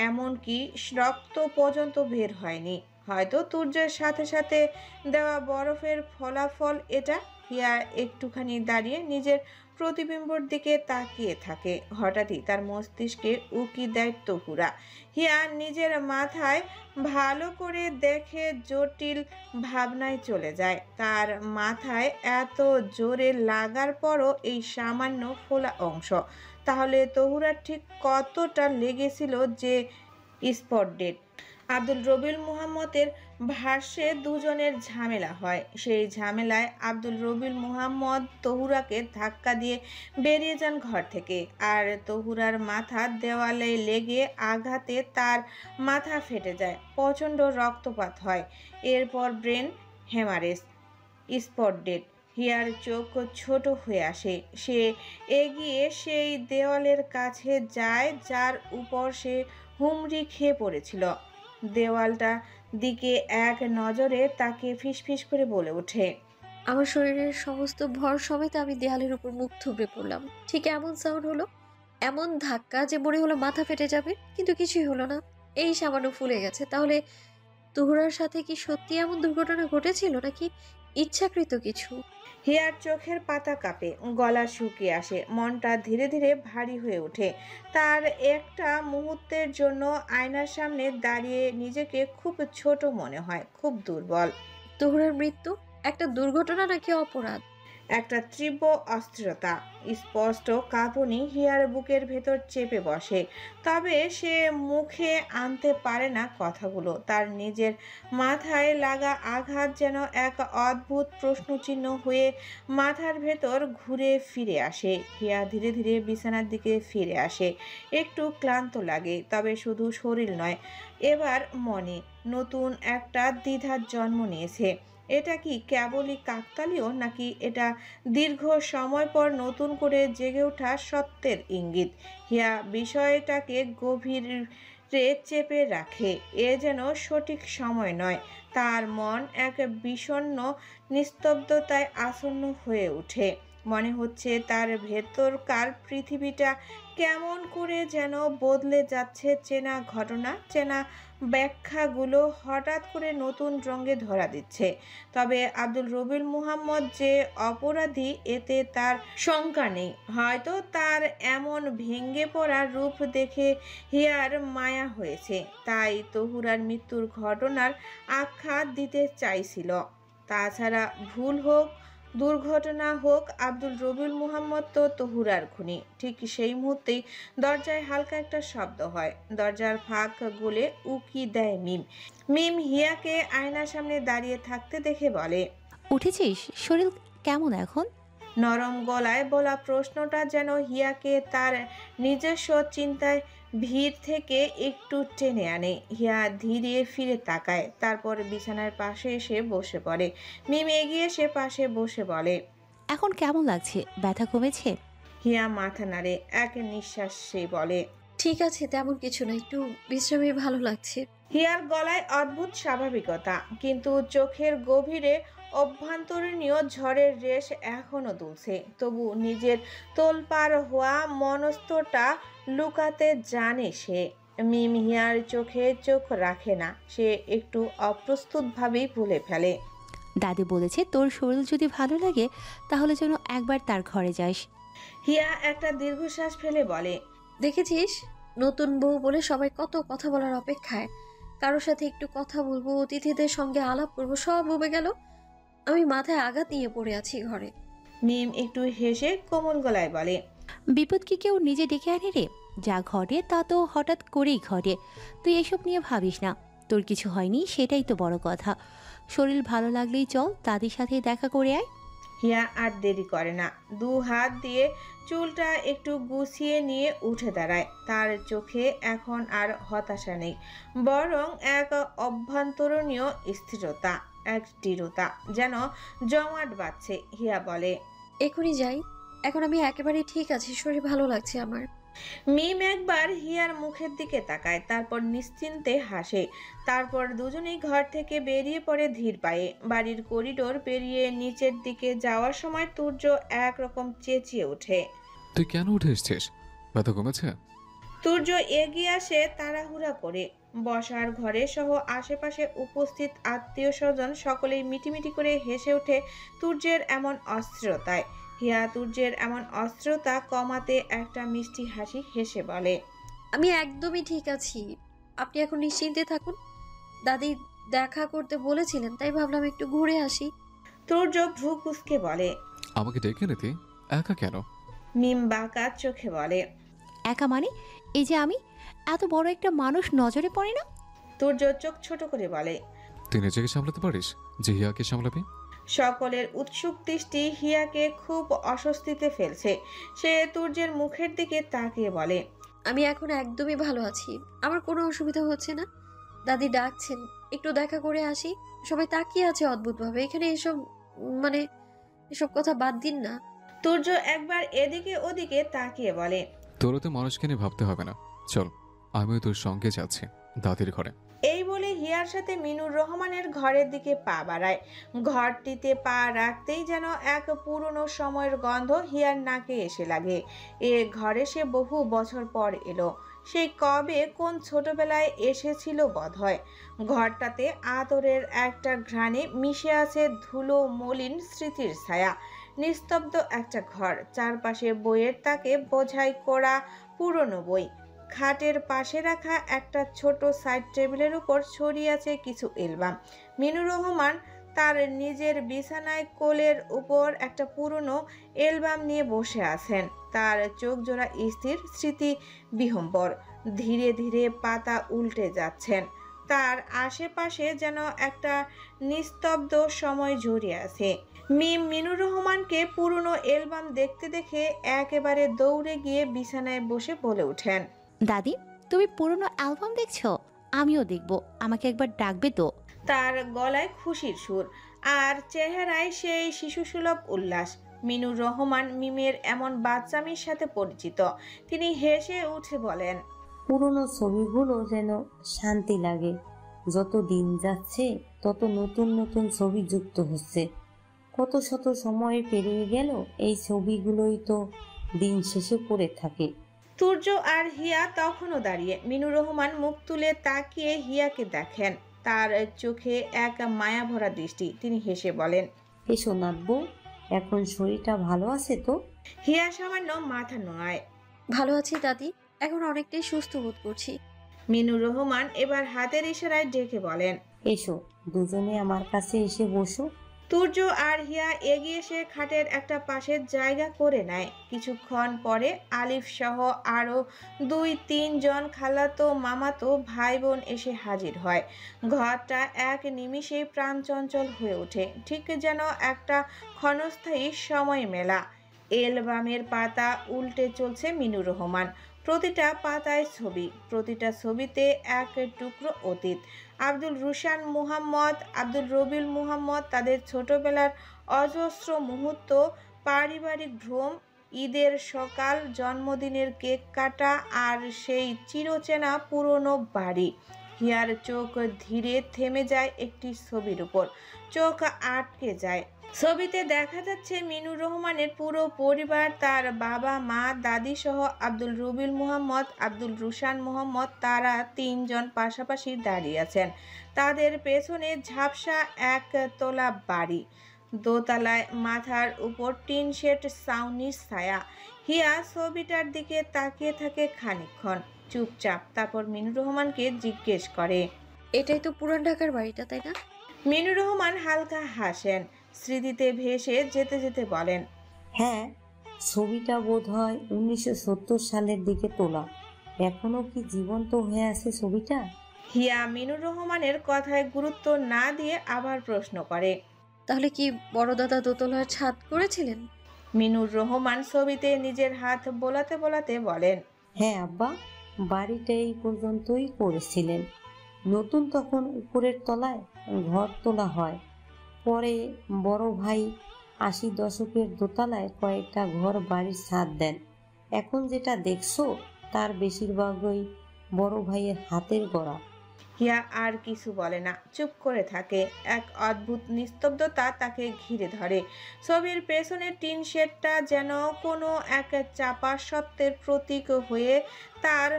এমনকি রক্ত পর্যন্ত বের হয়নি। হয়তো তুর্যের সাথে সাথে দেওয়া বরফের ফলাফল এটা। হিয়া একটুখানি দাঁড়িয়ে নিজের প্রতিবিম্বর দিকে তাকিয়ে থাকে। হঠাৎই তার মস্তিষ্কে উকি দেয় তহুরা। হিয়া নিজের মাথায় ভালো করে দেখে জটিল ভাবনায় চলে যায়। তার মাথায় এত জোরে লাগার পরও এই সামান্য ফোলা অংশ, তাহলে তহুরার ঠিক কতটা লেগেছিল যে স্পট ডেট? আব্দুল রবিউল মুহাম্মদের ভাষ্যে দুজনের ঝামেলা হয়। সেই ঝামেলায় আব্দুল রবিউল মুহাম্মদ তহুরাকে ধাক্কা দিয়ে বেরিয়ে যান ঘর থেকে, আর তহুরার মাথা দেওয়ালে লেগে আঘাতে তার মাথা ফেটে যায়, প্রচণ্ড রক্তপাত হয়। এরপর brain haemorrhage, spot dead. Here চোখ ছোট হয়ে আসে। সে এগিয়ে সেই দেওয়ালের কাছে যায় যার উপর সে হুমড়ি খেয়ে পড়েছিল। দেওয়ালটা দিকে এক নজরে তাকে ফিসফিস করে বলে ওঠে, আমার শরীরের সমস্ত ভর সমেত আমি দেয়ালের উপর মুখ থুবড়ে পড়লাম। ঠিক এমন সাউন্ড হলো, এমন ধাক্কা যে মনে হলো মাথা ফেটে যাবে, কিন্তু কিছুই হলো না। এই সামান্য ফুলে গেছে। তাহলে তুহরার সাথে কি সত্যি এমন দুর্ঘটনা ঘটেছিল, নাকি ইচ্ছাকৃত কিছু? হিয়ার চোখের পাতা কাঁপে, গলা শুকিয়ে আসে, মনটা ধীরে ধীরে ভারী হয়ে ওঠে। তার একটা মুহূর্তের জন্য আয়নার সামনে দাঁড়িয়ে নিজেকে খুব ছোট মনে হয়, খুব দুর্বল। তুহরার মৃত্যু একটা দুর্ঘটনা নাকি অপরাধ? একটা তীব্র অস্থিরতা, স্পষ্ট কাঁপুনি হিয়ার বুকের ভেতর চেপে বসে। তবে সে মুখে আনতে পারে না কথাগুলো। তার নিজের মাথায় লাগা আঘাত যেন এক অদ্ভুত প্রশ্নচিহ্ন হয়ে মাথার ভেতর ঘুরে ফিরে আসে। হিয়া ধীরে ধীরে বিছানার দিকে ফিরে আসে। একটু ক্লান্ত লাগে, তবে শুধু শরীর নয়, এবার মনে নতুন একটা দ্বিধার জন্ম নিয়েছে। এটা কি কেবলই কাকতালীয়, নাকি এটা দীর্ঘ সময় পর নতুন করে জেগে ওঠা সত্যের ইঙ্গিত? হিয়া বিষয়টাকে গভীরে চেপে রাখে। এ যেন সঠিক সময় নয়। তার মন এক বিষণ্ণ নিস্তব্ধতায় আসন্ন হয়ে ওঠে। মনে হচ্ছে তার ভেতরকার পৃথিবীটা কেমন করে যেন বদলে যাচ্ছে। চেনা ঘটনা, চেনা ব্যাখ্যাগুলো হঠাৎ করে নতুন রঙে ধরা দিচ্ছে। তবে আব্দুল রবিউল মুহাম্মদ যে অপরাধী, এতে তার শঙ্কা নেই। হয়তো তার এমন ভেঙে পড়া রূপ দেখে হিয়ার মায়া হয়েছে, তাই তহুরার মৃত্যুর ঘটনার আখ্যা দিতে চাইছিল। তাছাড়া ভুল হোক, দুর্ঘটনা হোক, আব্দুল রবিউল মুহাম্মদ তো তহুরার খুনি। ঠিক সেই মুহূর্তেই দরজায় হালকা একটা শব্দ হয়। দরজার ফাঁক গলে উকি দেয় মিম। মিম হিয়াকে আয়নার সামনে দাঁড়িয়ে থাকতে দেখে বলে, উঠেছিস? শরীর কেমন এখন? নরম গলায় বলা প্রশ্নটা যেন হিয়াকে তার নিজস্ব চিন্তায় ভিড় থেকে একটু টেনে আনে। হিয়া ধীরে ফিরে তাকায়, তারপর বিছানার পাশে এসে বসে পড়ে। মিম এগিয়ে এসে পাশে বসে বলে, এখন কেমন লাগছে? ব্যথা কমেছে? হিয়া মাথা নাড়ে, এক নিঃশ্বাসে বলে, ঠিক আছে, তেমন কিছু না, একটু বিশ্রামে ভালো লাগছে। হিয়ার গলায় অদ্ভুত স্বাভাবিকতা, কিন্তু চোখের গভীরে অভ্যন্তরীণীয় ঝড়ের রেশ এখনো দুলছে। তবু নিজের তোলপাড় হওয়া মনস্তটা লুকাতে জানে সে। মিম হিয়ার চোখে চোখ রাখে না। সে একটু অপ্রস্তুতভাবেই বলে ফেলে, দাদি বলেছে তোর শরীর যদি ভালো লাগে তাহলে যেন একবার তার ঘরে যাস। হিয়া একটা দীর্ঘশ্বাস ফেলে বলে, দেখেছিস, নতুন বউ বলে সবাই কত কথা বলার অপেক্ষায়। কারোর সাথে একটু কথা বলবো, অতিথিদের সঙ্গে আলাপ করবো, সব ডুবে গেল। আমি মাথায় আঘাত নিয়ে পড়ে আছি ঘরে। মিম একটু হেসে কোমল গলায় বলে, বিপদ কি কেউ নিজে ডেকে আনে রে? যা ঘটে তা তো হঠাৎ করেই ঘটে। তুই এসব নিয়ে ভাবিস না, তোর কিছু হয়নি, সেটাই তো বড় কথা। শরীর ভালো লাগলেই চল দাদির সাথে দেখা করে আয়। হিয়া আর দেরি করে না, দু হাত দিয়ে চুলটা একটু গুছিয়ে নিয়ে উঠে দাঁড়ায়। তার চোখে এখন আর হতাশা নেই, বরং এক অভ্যন্তরীণীয় স্থিরতা, এক দৃঢ়তা যেন জমাট বাঁধছে। হিয়া বলে, এখনই যাই, এখন আমি একেবারে ঠিক আছি, শরীর ভালো লাগছে আমার। মিম একবার হিয়ার মুখের দিকে তাকায়, তারপর নিশ্চিন্তে হাসে। তারপর দুজনেই ঘর থেকে বেরিয়ে পড়ে ধীর পায়ে। বাড়ির করিডোর পেরিয়ে নিচের দিকে যাওয়ার সময় তুর্য একরকম চেঁচিয়ে ওঠে, তুই কেন উঠে এসছিস? ব্যথা কমেছে? তুর্য এগিয়ে আসে তাড়াহুড়া করে। বসার ঘরে সহ আশেপাশে উপস্থিত আত্মীয় স্বজন সকলেই মিটিমিটি করে হেসে ওঠে তুর্যের এমন অস্থিরতায়। হিয়া তুর্যের এমন অস্থিরতা কমাতে একটা মিষ্টি হাসি হেসে বলে, আমি একদমই ঠিক আছি, আপনি এখন নিশ্চিন্তে থাকুন। দাদি দেখা করতে বলেছিলেন, তাই ভাবলাম একটু ঘুরে আসি। তুর্য ভ্রু কুঁচকে বলে, আমাকে ডেকে নিতি, একা কেন? মিম বাঁকা চোখে বলে, একা মানে? এই যে আমি, এত বড় একটা মানুষ নজরে পড়ে না? তুর্য চোখ ছোট করে বলে। তুই নিজেকে সামলাতে পারিস যে হিয়াকে সামলাবি? সকলের উৎসুক দৃষ্টি হিয়াকে খুব অস্বস্তিতে ফেলছে। সে তুর্যের মুখের দিকে তাকিয়ে বলে, আমি এখন একদমই ভালো আছি, আমার কোনো অসুবিধা হচ্ছে না। দাদি ডাকছেন, একটু দেখা করে আসি। সবাই তাকিয়ে আছে অদ্ভুতভাবে, এখানে এসব কথা বাদ দিন না। তুর্য একবার এদিকে ওদিকে তাকিয়ে বলে, তোরও তো মানুষকে নিয়ে ভাবতে হবে না, চল আমিও তোর সঙ্গে যাচ্ছি দাদির ঘরে। এই বলে হিয়ার সাথে মিনুর রহমানের ঘরের দিকে পা বাড়ায়। ঘরটিতে পা রাখতেই যেন এক পুরনো সময়ের গন্ধ হিয়ার নাকে এসে লাগে। এ ঘরে সে বহু বছর পর এলো। সেই কবে কোন ছোটবেলায় এসেছিল বোধহয়। ঘরটাতে আদরের একটা ঘ্রাণে মিশে আছে ধুলো মলিন স্মৃতির ছায়া। নিস্তব্ধ একটা ঘর, চারপাশে বইয়ের তাকে বোঝাই করা পুরনো বই। খাটের পাশে রাখা একটা ছোট সাইড টেবিলের উপর ছড়িয়ে আছে কিছু অ্যালবাম। মিনুর রহমান তার নিজের বিছানায় কোলের উপর একটা পুরনো অ্যালবাম নিয়ে বসে আছেন। তার চোখ জোড়া স্থির, স্মৃতি বিহম্বর। ধীরে ধীরে পাতা উল্টে যাচ্ছেন। তার আশেপাশে যেন একটা নিস্তব্ধ সময় জড়িয়ে আছে। মিনুর রহমানকে পুরনো অ্যালবাম দেখতে দেখে একেবারে দৌড়ে গিয়ে বিছানায় বসে বলে ওঠেন, দাদি, তুমি পুরনো অ্যালবাম দেখছো? আমিও দেখব, আমাকে একবার ডাকবে তো? তার গলায় খুশির সুর আর চেহারায় সেই শিশুসুলভ উল্লাস। মিনুর রহমান মিমের এমন বাচ্চামির সাথে পরিচিত। তিনি হেসে উঠে বলেন, পুরনো ছবিগুলো যেন শান্তি লাগে। যত দিন যাচ্ছে তত নতুন নতুন ছবি যুক্ত হচ্ছে। কত শত সময় পেরিয়ে গেল, এই ছবিগুলোই তো দিন শেষে পড়ে থাকে। তুর্য আর হিয়া তখনও দাঁড়িয়ে। মিনুর রহমান মুখ তুলে তাকিয়ে হিয়াকে দেখেন। তার চোখে এক মায়া ভরা দৃষ্টি। তিনি হেসে বলেন, এসো নাতবো, এখন শরীরটা ভালো আছে তো? হিয়া সামান্য মাথা নোয়ায়। ভালো আছি দাদি, এখন অনেকটাই সুস্থ বোধ করছি। মিনুর রহমান এবার হাতের ইশারায় ডেকে বলেন, এসো দুজনে আমার কাছে এসে বসো। তুর্য আর হিয়া এগিয়ে এসে খাটের একটা পাশের জায়গা করে নেয়। কিছুক্ষণ পরে আলিফ সহ আরো 2-3 জন খালাতো মামাতো ভাই বোন এসে হাজির হয়। ঘরটা এক নিমিষেই প্রাণচঞ্চল হয়ে ওঠে, ঠিক যেন একটা ক্ষণস্থায়ী সময় মেলা। অ্যালবামের পাতা উল্টে চলছে মিনুর রহমান। প্রতিটা পাতায় ছবি, প্রতিটা ছবিতে এক টুকরো অতীত। আব্দুল রুশান মুহাম্মদ, আব্দুল রবিউল মুহাম্মদ, তাদের ছোটবেলার অজস্র মুহূর্ত, পারিবারিক ভ্রম, ঈদের সকাল, জন্মদিনের কেক কাটা আর সেই চিরচেনা পুরনো বাড়ি। হিয়ার চোখ ধীরে থেমে যায় একটি ছবির উপর। চোখ আটকে যায়। ছবিতে দেখা যাচ্ছে মিনুর রহমানের পুরো পরিবার, তার বাবা মা দাদি সহ আব্দুল রবিউল মুহাম্মদ, আব্দুল রুশান মুহাম্মদ, তারা 3 জন পাশাপাশি দাঁড়িয়ে আছেন। তাদের পেছনে ঝাপসা একতলা বাড়ি, দোতলায় মাথার উপর টিন শেড ছাউনির ছায়া। হিয়া ছবিটার দিকে তাকিয়ে থাকে খানিকক্ষণ চুপচাপ। তারপর মিনুর রহমানকে জিজ্ঞেস করে, এটাই তো পুরান ঢাকার বাড়িটা, তাই না? মিনুর রহমান হালকা হাসেন, স্মৃতিতে ভেসে যেতে যেতে বলেন, হ্যাঁ, ছবিটা বোধ হয় 1970 সালের দিকে তোলা। এখনো কি জীবন্ত হয়ে আছে ছবিটা? হিয়া মিনুর রহমানের কথায় গুরুত্ব না দিয়ে আবার প্রশ্ন করে, তাহলে কি বড় দাদা দোতলার ছাদ করেছিলেন? মিনুর রহমান ছবিতে নিজের হাত বোলাতে বোলাতে বলেন, হ্যাঁ আব্বা, বাড়িটা এই পর্যন্তই করেছিলেন। নতুন তখন উপরের তলায় ঘর তোলা হয়। পরে বড় ভাই 80 দশকের দোতলায় কয়েকটা ঘর বাড়ির ছাদ দেন। এখন যেটা দেখছো তার বেশিরভাগই বড় ভাইয়ের হাতের গড়া। হিয়া আর কিছু বলে না, চুপ করে থাকে। এক অদ্ভুত নিস্তব্ধতা তাকে ঘিরে ধরে। ছবির পেছনের টিন শেডটা যেন কোনো এক চাপা সত্যের প্রতীক হয়ে তার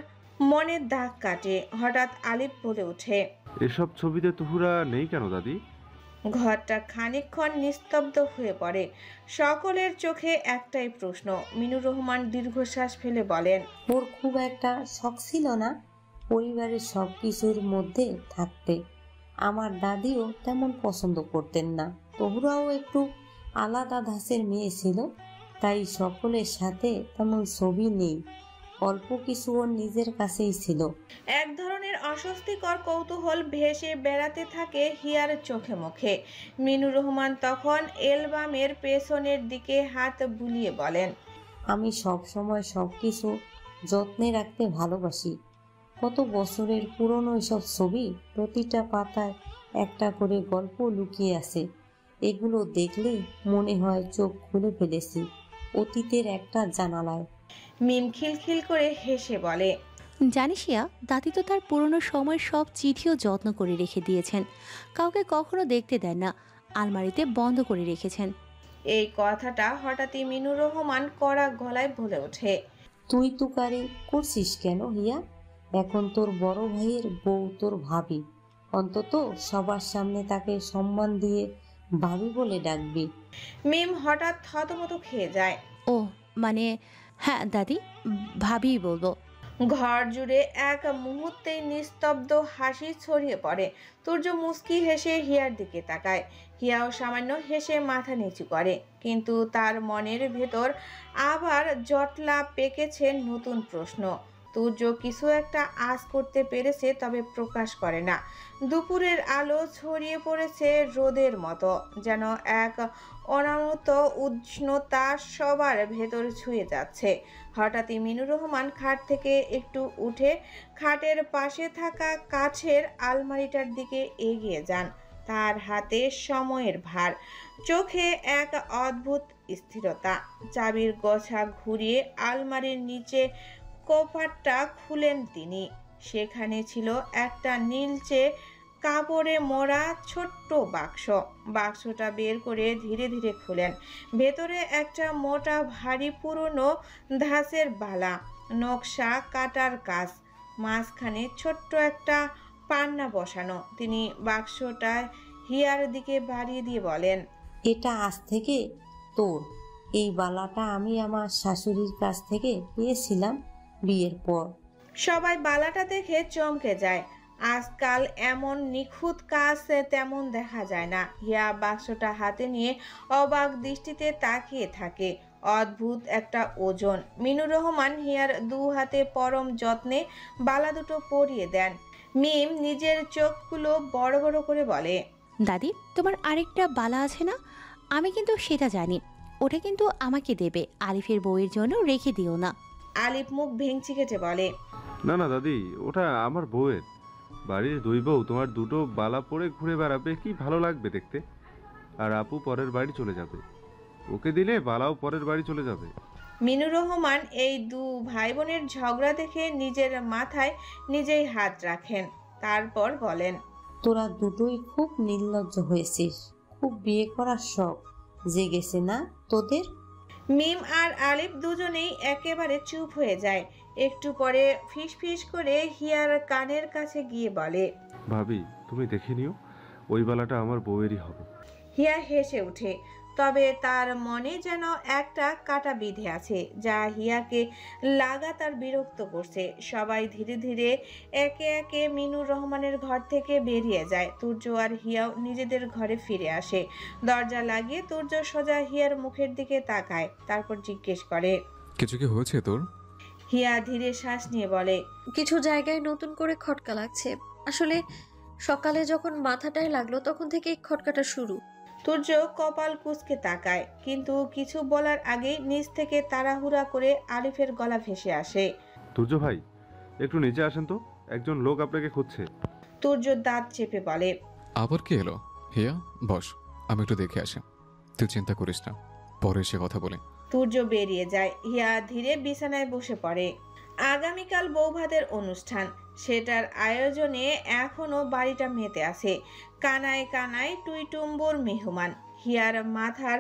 মনে দাগ কাটে। হঠাৎ আলিফ বলে ওঠে, এসব ছবিতে তুহুরা নেই কেন দাদি? ঘরটা খানিকক্ষণ নিস্তব্ধ হয়ে পড়ে। সকলের চোখে একটাই প্রশ্ন। মিনুর রহমান দীর্ঘশ্বাস ফেলে বলেন, ওর খুব একটা শখ ছিল না পরিবারের সব কিছুর মধ্যে থাকতে। আমার দাদিও তেমন পছন্দ করতেন না। তহুরাও একটু আলাদা ধাঁচের মেয়ে ছিল, তাই সকলের সাথে তেমন ছবি নেই। অল্প কিছু ওর নিজের কাছেই ছিল। এক ধরনের অস্বস্তিকর কৌতূহল ভেসে বেড়াতে থাকে হিয়ার চোখে মুখে। মিনুর রহমান তখন অ্যালবামের পেছনের দিকে হাত বুলিয়ে বলেন, আমি সব সময় সব কিছু যত্নে রাখতে ভালোবাসি। কত বছরের পুরনো এসব ছবি, প্রতিটা পাতায় একটা করে গল্প লুকিয়ে আছে। এগুলো দেখলেই মনে হয় চোখ খুলে ফেলেছি অতীতের একটা জানালায়। মিম খিলখিল করে হেসে বলে, জানিস ইয়া, দাদি তো তার পুরনো সময়ের সব চিঠিও যত্ন করে রেখে দিয়েছেন। কাউকে কখনো দেখতে দেন না, আলমারিতে বন্ধ করে রেখেছেন। এই কথাটা হঠাৎই মিনুর রহমান কড়া গলায় বলে ওঠে। তুই তুকারি করছিস কেন হিয়া? এখন তোর বড় ভাইয়ের বউ তোর ভাবি, অন্তত সবার সামনে তাকে সম্মান দিয়ে ভাবি বলে ডাকবি। মিম হঠাৎ থতমত খেয়ে যায়। ও মানে হ্যাঁ দাদি, ভাবিই বলবো। ঘর জুড়ে এক মুহূর্তেই নিস্তব্ধ হাসি ছড়িয়ে পড়ে। তুর্য মুস্কি হেসে হিয়ার দিকে তাকায়। হিয়াও সামান্য হেসে মাথা নিচু করে, কিন্তু তার মনের ভেতর আবার জটলা পেকেছে নতুন প্রশ্ন। তুর্য কিছু একটা আঁচ করতে পেরেছে, তবে প্রকাশ করে না। দুপুরের আলো ছড়িয়ে পড়েছে রোদের মতো, যেন এক অনামত উষ্ণতা সবার ভেতর ছুঁয়ে যাচ্ছে। হঠাৎই মিনুর রহমান খাট থেকে একটু উঠে খাটের পাশে থাকা কাছের আলমারিটার দিকে এগিয়ে যান। তার হাতে সময়ের ভার, চোখে এক অদ্ভুত স্থিরতা। চাবির গোছা ঘুরিয়ে আলমারির নিচে কপাটটা খুলেন তিনি। সেখানে ছিল একটা নীলচে কাপড়ে মোড়া ছোট্ট বাক্স। বাক্সটা বের করে ধীরে ধীরে খুলেন। ভেতরে একটা মোটা ভারী পুরনো ধাঁচের বালা, নকশা কাটার কাজ, মাঝখানে ছোট্ট একটা পান্না বসানো। তিনি বাক্সটা হিয়ার দিকে বাড়িয়ে দিয়ে বলেন, এটা আজ থেকে তোর। এই বালাটা আমি আমার শাশুড়ির কাছ থেকে পেয়েছিলাম বিয়ের পর। সবাই বালাটা দেখে চমকে যায়। আজকাল এমন নিখুঁত কাজ তেমন দেখা যায় না। হিয়া বাক্সটা হাতে নিয়ে অবাক দৃষ্টিতে তাকিয়ে থাকে। অদ্ভুত একটা ওজন। মিনুর রহমান হিয়ার দু হাতে পরম যত্নে বালা দুটো পরিয়ে দেন। মিম নিজের চোখগুলো বড় বড় করে বলে, দাদি, তোমার আরেকটা বালা আছে না? আমি কিন্তু সেটা জানি। ওটা কিন্তু আমাকে দেবে, আলিফের বউয়ের জন্য রেখে দিও না। আলিফ মুখ ভেঙচি কেটে বলে, না না দাদি, ওটা আমার বউয়ের। বাড়ির দুই বউ তোমার দুটো বালা পরে ঘুরে বেড়াবে, কি ভালো লাগবে দেখতে। আর আপু পরের বাড়ি চলে যাবে, ওকে দিলে বালাও পরের বাড়ি চলে যাবে। মিনুর রহমান এই দু ভাই বোনের ঝগড়া দেখে নিজের মাথায় নিজেই হাত রাখেন। তারপর বলেন, তোরা দুটোই খুব নির্লজ্জ হয়েছিস। খুব বিয়ে করার শখ জেগেছে না তোদের? মিম আর আলিফ দুজনেই একেবারে চুপ হয়ে যায়। একটু পরে ফিসফিস করে হিয়ার কানের কাছে গিয়ে বলে, ভাবি তুমি দেখে নিও, ওই বালাটা আমার বউয়েরই হবে। হিয়া হেসে ওঠে, তবে তার মনে যেন একটা কাটা বিঁধে আছে, যা হিয়াকে লাগাতার বিরক্ত করছে। সবাই ধীরে ধীরে একে একে মিনুর রহমানের ঘর থেকে বেরিয়ে যায়। তুর্য আর হিয়াও নিজেদের ঘরে ফিরে আসে। দরজা লাগিয়ে তুর্য সোজা হিয়ার মুখের দিকে তাকায়, তারপর জিজ্ঞেস করে, কিছু কি হয়েছে তোর? হিয়া ধীরে শ্বাস নিয়ে বলে, কিছু জায়গায় নতুন করে খটকা লাগছে। আসলে সকালে যখন মাথাটায় লাগলো তখন থেকেই খটকাটা শুরু। তুর্য কপাল কুঁচকে তাকায়, কিন্তু কিছু বলার আগেই নিচ থেকে তাড়াহুড়া করে আলিফের গলা ভেসে আসে, তুর্য ভাই একটু নিচে আসেন তো, একজন লোক আপনাকে খুঁজছে। তুর্য দাঁত চেপে বলে, আবার কে এলো? হিয়া বস, আমি একটু দেখে আসি। তুই চিন্তা করিস না, পরে এসে কথা বলে। তুর্য বেরিয়ে যায়। হিয়া ধীরে বিছানায় বসে পড়ে। আগামীকাল বৌভাতের অনুষ্ঠান, সেটার আয়োজনে এখনো বাড়িটা মেতে আছে। কানায় কানায় টুইটুম্বুর মেহমান। হিয়ার মাথার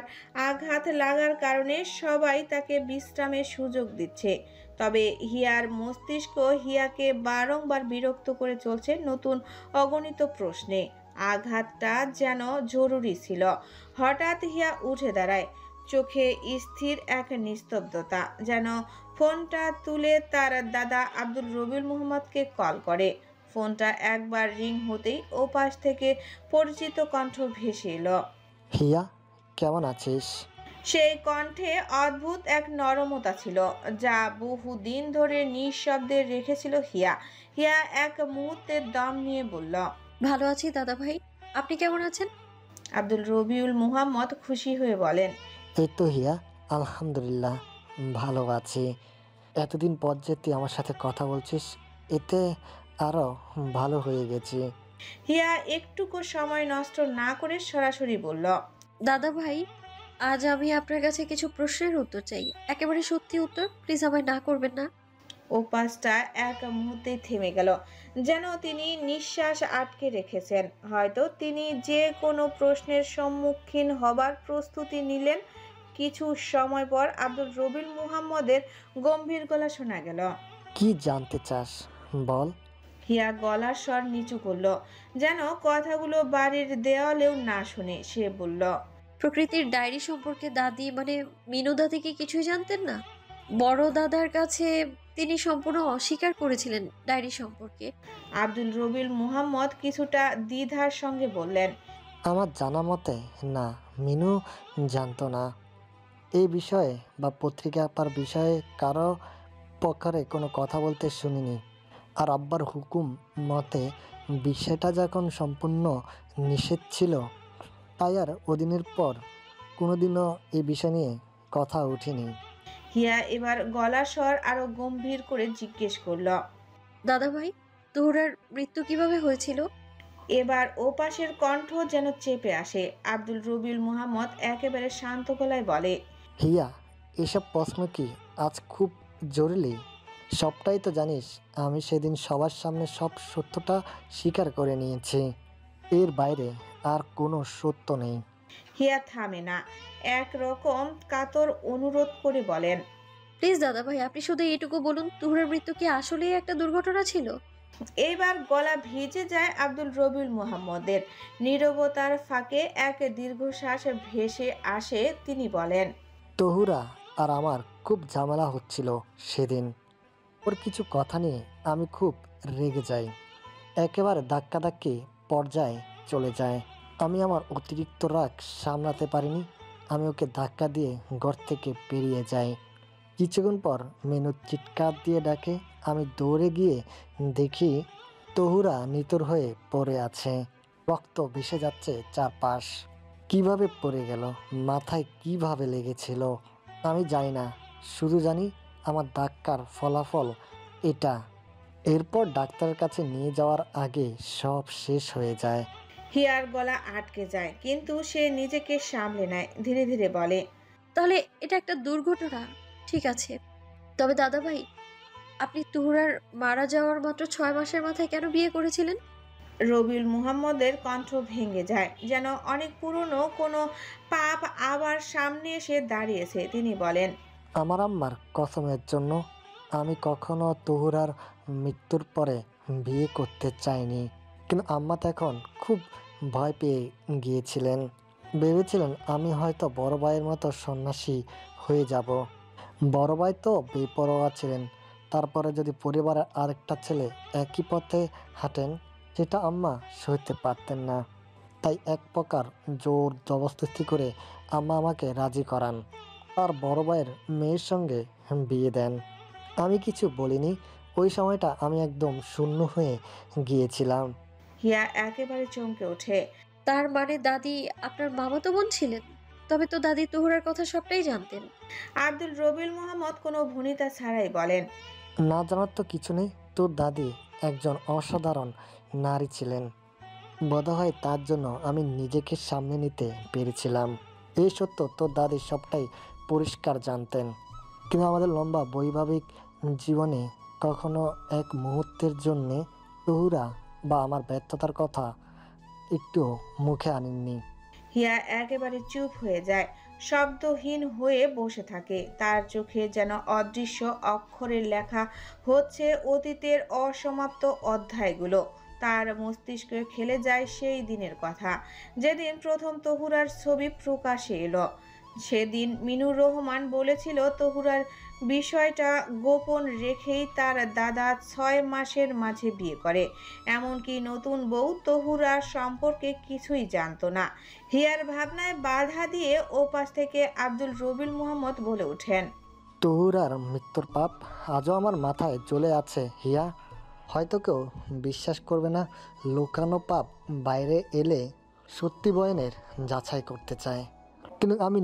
আঘাত লাগার কারণে সবাই তাকে বিশ্রামের সুযোগ দিচ্ছে, তবে হিয়ার মস্তিষ্ক হিয়াকে বারংবার বিরক্ত করে চলছে নতুন অগণিত প্রশ্নে। আঘাতটা যেন জরুরি ছিল। হঠাৎ হিয়া উঠে দাঁড়ায়, চোখে স্থির এক নিস্তব্ধতা, যেন ফোনটা তুলে তার দাদা আব্দুল রবিউল মোহাম্মদকে কল করে। ফোনটা একবার রিং হতেই ওপাশ থেকে পরিচিত কণ্ঠ ভেসে এলো, হিয়া, কেমন আছিস? সেই কণ্ঠে অদ্ভুত এক নরমতা ছিল, যা বহুদিন ধরে নিঃশব্দে রেখেছিল হিয়া। হিয়া এক মুহূর্তের দম নিয়ে বলল, ভালো আছি দাদা ভাই, আপনি কেমন আছেন? আব্দুল রবিউল মুহাম্মদ খুশি হয়ে বলেন, এই তো হিয়া, আলহামদুলিল্লাহ ভালো আছি। এতদিন পর যে তুই আমার সাথে কথা বলছিস, এতে আরো ভালো হয়ে গেছি। হিয়া একটুকু সময় নষ্ট না করে সরাসরি বলল, দাদা ভাই, আজ আমি আপনার কাছে কিছু প্রশ্নের উত্তর চাই, একেবারে সত্যি উত্তর, প্লিজ আমায় না করবেন না। ওপাশটা এক মুহূর্তেই থেমে গেল, যেন তিনি নিঃশ্বাস আটকে রেখেছেন। হয়তো তিনি যে কোনো প্রশ্নের সম্মুখীন হবার প্রস্তুতি নিলেন। কিছু সময় পর আব্দুল রবিউল মুহাম্মদের গম্ভীর গলা শোনা গেল, কি জানতে চাস বল। হিয়া গলার স্বর নিচু করল, যেন কথাগুলো বাড়ির দেওয়ালেও না শুনে। সে বলল, প্রকৃতির ডায়েরি সম্পর্কে দাদি মানে মিনু দাদিকে কিছুই জানতেন না? বড় দাদার কাছে তিনি সম্পূর্ণ অস্বীকার করেছিলেন ডায়েরি সম্পর্কে। আব্দুল রবিউল মুহাম্মদ কিছুটা দ্বিধার সঙ্গে বললেন, আমার জানা মতে না, মিনু জানতো না এই বিষয়ে, বা পত্রিকা আপার বিষয়ে কারো পক্ষে কোনো কথা বলতে শুনিনি। আর আব্বার হুকুম মতে বিষয়টা যখন সম্পূর্ণ নিষেধ ছিল, তাই আর ওদিনের পর কোনোদিনও এই বিষয় নিয়ে কথা ওঠেনি। হিয়া এবার গলার স্বর আরো গম্ভীর করে জিজ্ঞেস করল, দাদা ভাই, তোহরার মৃত্যু কিভাবে হয়েছিল? এবার ওপাশের কণ্ঠ যেন চেপে আসে। আব্দুল রবিউল মুহাম্মদ একেবারে শান্ত গলায় বলে, হিয়া, এসব প্রশ্ন কি আজ খুব জরুরি? সবটাই তো জানিস। আমি সেদিন সবার সামনে সব সত্যটা স্বীকার করে নিয়েছি। এর বাইরে আর কোনো সত্য নেই। হিয়া থামে না, একরকম কাতর অনুরোধ করে বলেন, প্লিজ দাদা ভাই, আপনি শুধু এটুকু বলুন, তোহরার মৃত্যু কি আসলেই একটা দুর্ঘটনা ছিল? এইবার গলা ভিজে যায় আব্দুল রবিউল মুহাম্মদের। নীরবতার ফাঁকে এক দীর্ঘশ্বাস ভেসে আসে। তিনি বলেন, তহুরা আর আমার খুব ঝামেলা হচ্ছিল সেদিন। ওর কিছু কথা নিয়ে আমি খুব রেগে যাই, একেবারে ধাক্কাধাক্কি পর্যায়ে চলে যায়। আমি আমার অতিরিক্ত রাগ সামলাতে পারিনি। আমি ওকে ধাক্কা দিয়ে ঘর থেকে বেরিয়ে যাই। কিছুক্ষণ পর মেনু চিৎকার দিয়ে ডাকে। আমি দৌড়ে গিয়ে দেখি তহুরা নিতর হয়ে পড়ে আছে, রক্ত ভেসে যাচ্ছে চারপাশ। কিভাবে পড়ে গেল, মাথায় কিভাবে লেগেছিল আমি জানি না, শুধু জানি আমার ধাক্কার ফলাফল এটা। এরপর ডাক্তারের কাছে নিয়ে যাওয়ার আগে সব শেষ হয়ে যায়। হিয়ার গলা আটকে যায়, কিন্তু সে নিজেকে সামলে নেয়। ধীরে ধীরে বলে, তাহলে এটা একটা দুর্ঘটনা, ঠিক আছে। তবে দাদা ভাই, আপনি তোহরার মারা যাওয়ার মাত্র 6 মাসের মাথায় কেন বিয়ে করেছিলেন? রবিউল মুহাম্মদের কণ্ঠ ভেঙে যায়, যেন অনেক পুরনো কোনো পাপ আবার সামনে এসে দাঁড়িয়েছে। তিনি বলেন, আমার আম্মার কসমের জন্য আমি কখনো তহুরার মৃত্যুর পরে বিয়ে করতে চাইনি। কিন্তু আম্মা তখন খুব ভয় পেয়ে গিয়েছিলেন। ভেবেছিলেন আমি হয়তো বড় ভাইয়ের মতো সন্ন্যাসী হয়ে যাব। বড় ভাই তো বেপরোয়া ছিলেন, তারপরে যদি পরিবারের আরেকটা ছেলে একই পথে হাঁটেন, সেটা আম্মা সইতে পারতেন না। তাই এক প্রকার জোর জবরদস্তি করে আম্মা আমাকে রাজি করান, আর বড় ভাইয়ের মেয়ের সঙ্গে বিয়ে দেন। আমি কিছু বলিনি। ওই সময়টা আমি একদম শূন্য হয়ে গিয়েছিলাম। হিয়া একেবারে চমকে ওঠে। তার মানে দাদি আপনার মামাতো বোন ছিলেন? তবে তো দাদি তোহরার কথা সবটাই জানতেন। আব্দুল রবিউল মুহাম্মদ কোনো ভনিতা ছাড়াই বলেন, না জানার তো কিছু নেই। তোর দাদি একজন অসাধারণ নারী ছিলেন। বোধহয় তার জন্য আমি নিজেকে সামনে নিতে পেরেছিলাম। এই সত্য তোর দাদি সবটাই পরিষ্কার জানতেন। কিন্তু আমাদের লম্বা বৈবাহিক জীবনে কখনো এক মুহূর্তের জন্যে তহুরা বা আমার ব্যর্থতার কথা একটু মুখে আনেননি। হিয়া একেবারে চুপ হয়ে যায়, শব্দহীন হয়ে বসে থাকে। তার চোখে যেন অদৃশ্য অক্ষরে লেখা হচ্ছে অতীতের অসমাপ্ত অধ্যায়গুলো। তার মস্তিষ্কে খেলে যায় সেই দিনের কথা, যেদিন প্রথম তহুরার ছবি প্রকাশে এলো। সেদিন মিনুর রহমান বলেছিল তহুরার বিষয়টা গোপন রেখেই তার দাদা 6 মাসের মাঝে বিয়ে করে। এমনকি নতুন বউ তহুরার সম্পর্কে কিছুই জানতো না। হিয়ার ভাবনায় বাধা দিয়ে ওপাশ থেকে আব্দুল রবিউল মোহাম্মদ বলে ওঠেন, তহুরার মৃত্যুর পাপ আজও আমার মাথায় চলে আছে হিয়া। হয়তো কেউ বিশ্বাস করবে না, লুকানো পাপ বাইরে এলে সত্যি বয়নের যাচাই করতে চায়। কিন্তু আমি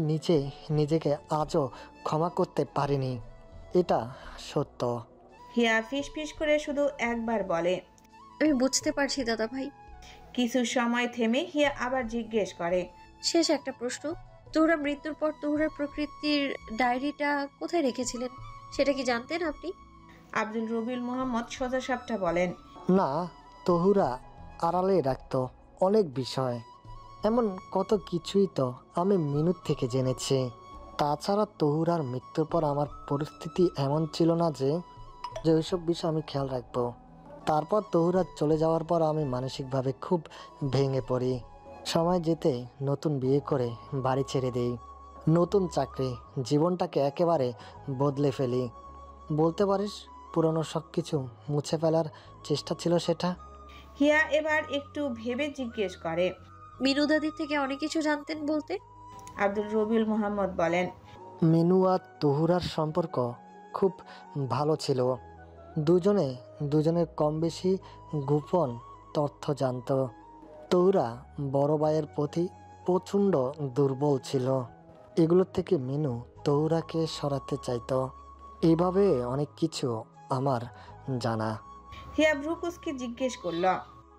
নিজেকে আজও ক্ষমা করতে পারিনি, এটা সত্য। হিয়া ফিসফিস করে শুধু একবার বলে, আমি বুঝতে পারছি দাদা ভাই। কিছু সময় থেমে হিয়া আবার জিজ্ঞেস করে, শেষ একটা প্রশ্ন, তোহরা মৃত্যুর পর তোহরার প্রকৃতির ডায়েরিটা কোথায় রেখেছিলেন সেটা কি জানতেন আপনি? আব্দুল রবিউল মোহাম্মদ সোজাসাপটা বলেন, না, তহুরা আড়ালে রাখতো অনেক বিষয়, এমন কত কিছুই তো আমি মিনুর থেকে জেনেছি। তাছাড়া তহুরার মৃত্যুর পর আমার পরিস্থিতি এমন ছিল না যে ওইসব বিষয় আমি খেয়াল রাখবো। তারপর তহুরা চলে যাওয়ার পর আমি মানসিকভাবে খুব ভেঙে পড়ি। সময় যেতে নতুন বিয়ে করে বাড়ি ছেড়ে দেই, নতুন চাকরি, জীবনটাকে একেবারে বদলে ফেলি। বলতে পারিস পুরনো সব কিছু মুছে ফেলার চেষ্টা ছিল সেটা। হিয়া এবার একটু ভেবে জিজ্ঞেস করে, মিনু দাদির থেকে অনেক কিছু জানতেন বলতে? আব্দুল রবিউল মোহাম্মদ বলেন, মিনু আর তহুরার সম্পর্ক খুব ভালো ছিল। দুজনের কম বেশি গোপন তথ্য জানত। তহুরা বড় ভাইয়ের প্রতি প্রচণ্ড দুর্বল ছিল। এগুলোর থেকে মিনু তহুরাকে সরাতে চাইতো। এইভাবে অনেক কিছু আমার জানা। হিয়া ভ্রুকুসকে জিজ্ঞেস করল,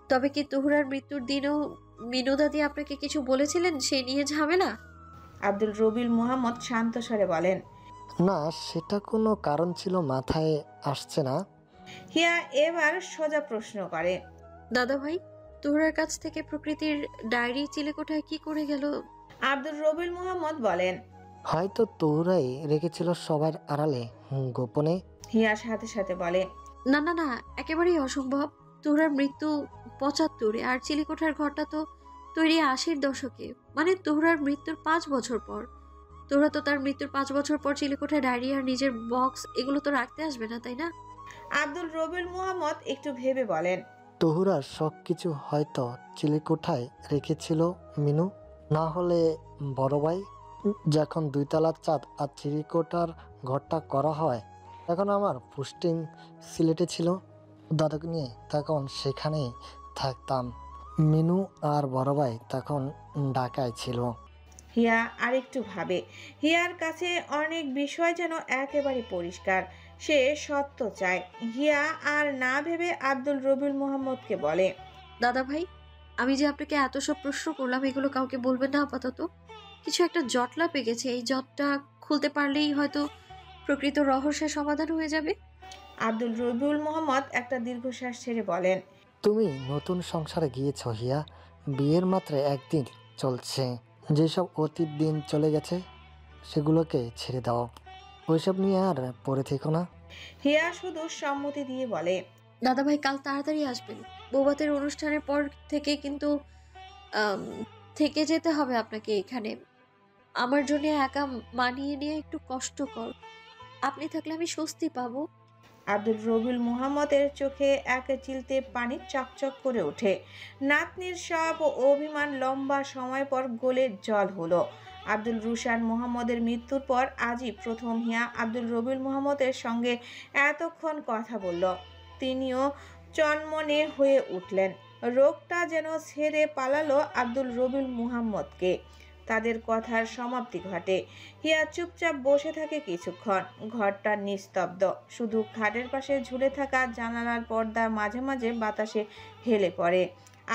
তবে কি তোহরার মৃত্যুর দিনও মিনু দাদি আপনাকে কিছু বলেছিলেন সে নিয়ে ঝামেলা? আব্দুল রবিউল মোহাম্মদ শান্ত স্বরে বলেন, না, সেটা কোনো কারণ ছিল মাথায় আসছে না। হিয়া এবার সোজা প্রশ্ন করে, দাদা ভাই, তোহরার কাছ থেকে প্রকৃতির ডায়েরি চিলেকোঠায় কি করে গেল? আব্দুল রবিউল মোহাম্মদ বলেন, হয়তো তহুরাই রেখেছিল সবার আড়ালে, গোপনে। হিয়া সাথে সাথে বলে, না না না, একেবারেই অসম্ভব। তোহরার মৃত্যু 75-এ আর চিলেকোঠার ঘরটা তো তৈরি 80-র দশকে, মানে তোহরার মৃত্যুর 5 বছর পর। তোহরা তো তার মৃত্যুর 5 বছর পর চিলেকোঠায় ডায়েরি আর নিজের বক্স এগুলো তো রাখতে আসবে না, তাই না? আব্দুল রবিউল মোহাম্মদ একটু ভেবে বলেন, তহুরার সব কিছু হয়তো চিলেকোঠায় রেখেছিল মিনু, না হলে বড় ভাই। যখন 2 তলার ছাদ আর চিলেকোঠার ঘরটা করা হয়, এখন আমার পোস্টিং সিলেটে ছিল। দাদাকে নিয়ে তখন সেখানেই থাকতাম। মিনু আর বড় ভাই তখন ঢাকায় ছিল। হিয়া আরেকটু ভাবে। হিয়ার কাছে অনেক বিষয় যেন একেবারে পরিষ্কার। সে সত্য চায়। হিয়া আর না ভেবে আব্দুল রবিউল মোহাম্মদকে বলে, দাদা ভাই, আমি যে আপনাকে এত সব প্রশ্ন করলাম এগুলো কাউকে বলবেন না আপাতত। কিছু একটা জটলা পেয়ে গেছে, এই জটটা খুলতে পারলেই হয়তো প্রকৃত রহস্যের সমাধান হয়ে যাবে। আব্দুল রবিউল মোহাম্মদ একটা দীর্ঘশ্বাস ছেড়ে বলেন, তুমি নতুন সংসারে গিয়েছ হিয়া, বিয়ের মাত্র 1 দিন চলছে। যেসব অতীত দিন চলে গেছে সেগুলোকে ছেড়ে দাও, ওইসব নিয়ে আর পড়ে থেকো না। হিয়া শুধু সম্মতি দিয়ে বলে, দাদা ভাই, কাল তাড়াতাড়ি আসবেন। বৌভাতের অনুষ্ঠানের পর থেকে কিন্তু থেকে যেতে হবে আপনাকে এখানে। আমার জন্য একা মানিয়ে নিয়ে একটু কষ্টকর। আপনি থাকলে আমি স্বস্তি পাবো। আব্দুল রবিউল মোহাম্মদের চোখে এক চিলতে পানি চকচক করে ওঠে। নাতনির সব অভিমান লম্বা সময় পর গলে জল হলো। আব্দুল রুশান মোহাম্মদের মৃত্যুর পর আজই প্রথম হিয়া আব্দুল রবিউল মোহাম্মদের সঙ্গে এতক্ষণ কথা বলল। তিনিও চনমনে হয়ে উঠলেন। রোগটা যেন ছেড়ে পালালো আব্দুল রবিউল মুহাম্মদকে। তাদের কথার সমাপ্তি ঘটে। হিয়া চুপচাপ বসে থাকে কিছুক্ষণ। ঘরটা নিস্তব্ধ, শুধু খাটের পাশে ঝুলে থাকা জানালার পর্দা মাঝে মাঝে বাতাসে হেলে পড়ে,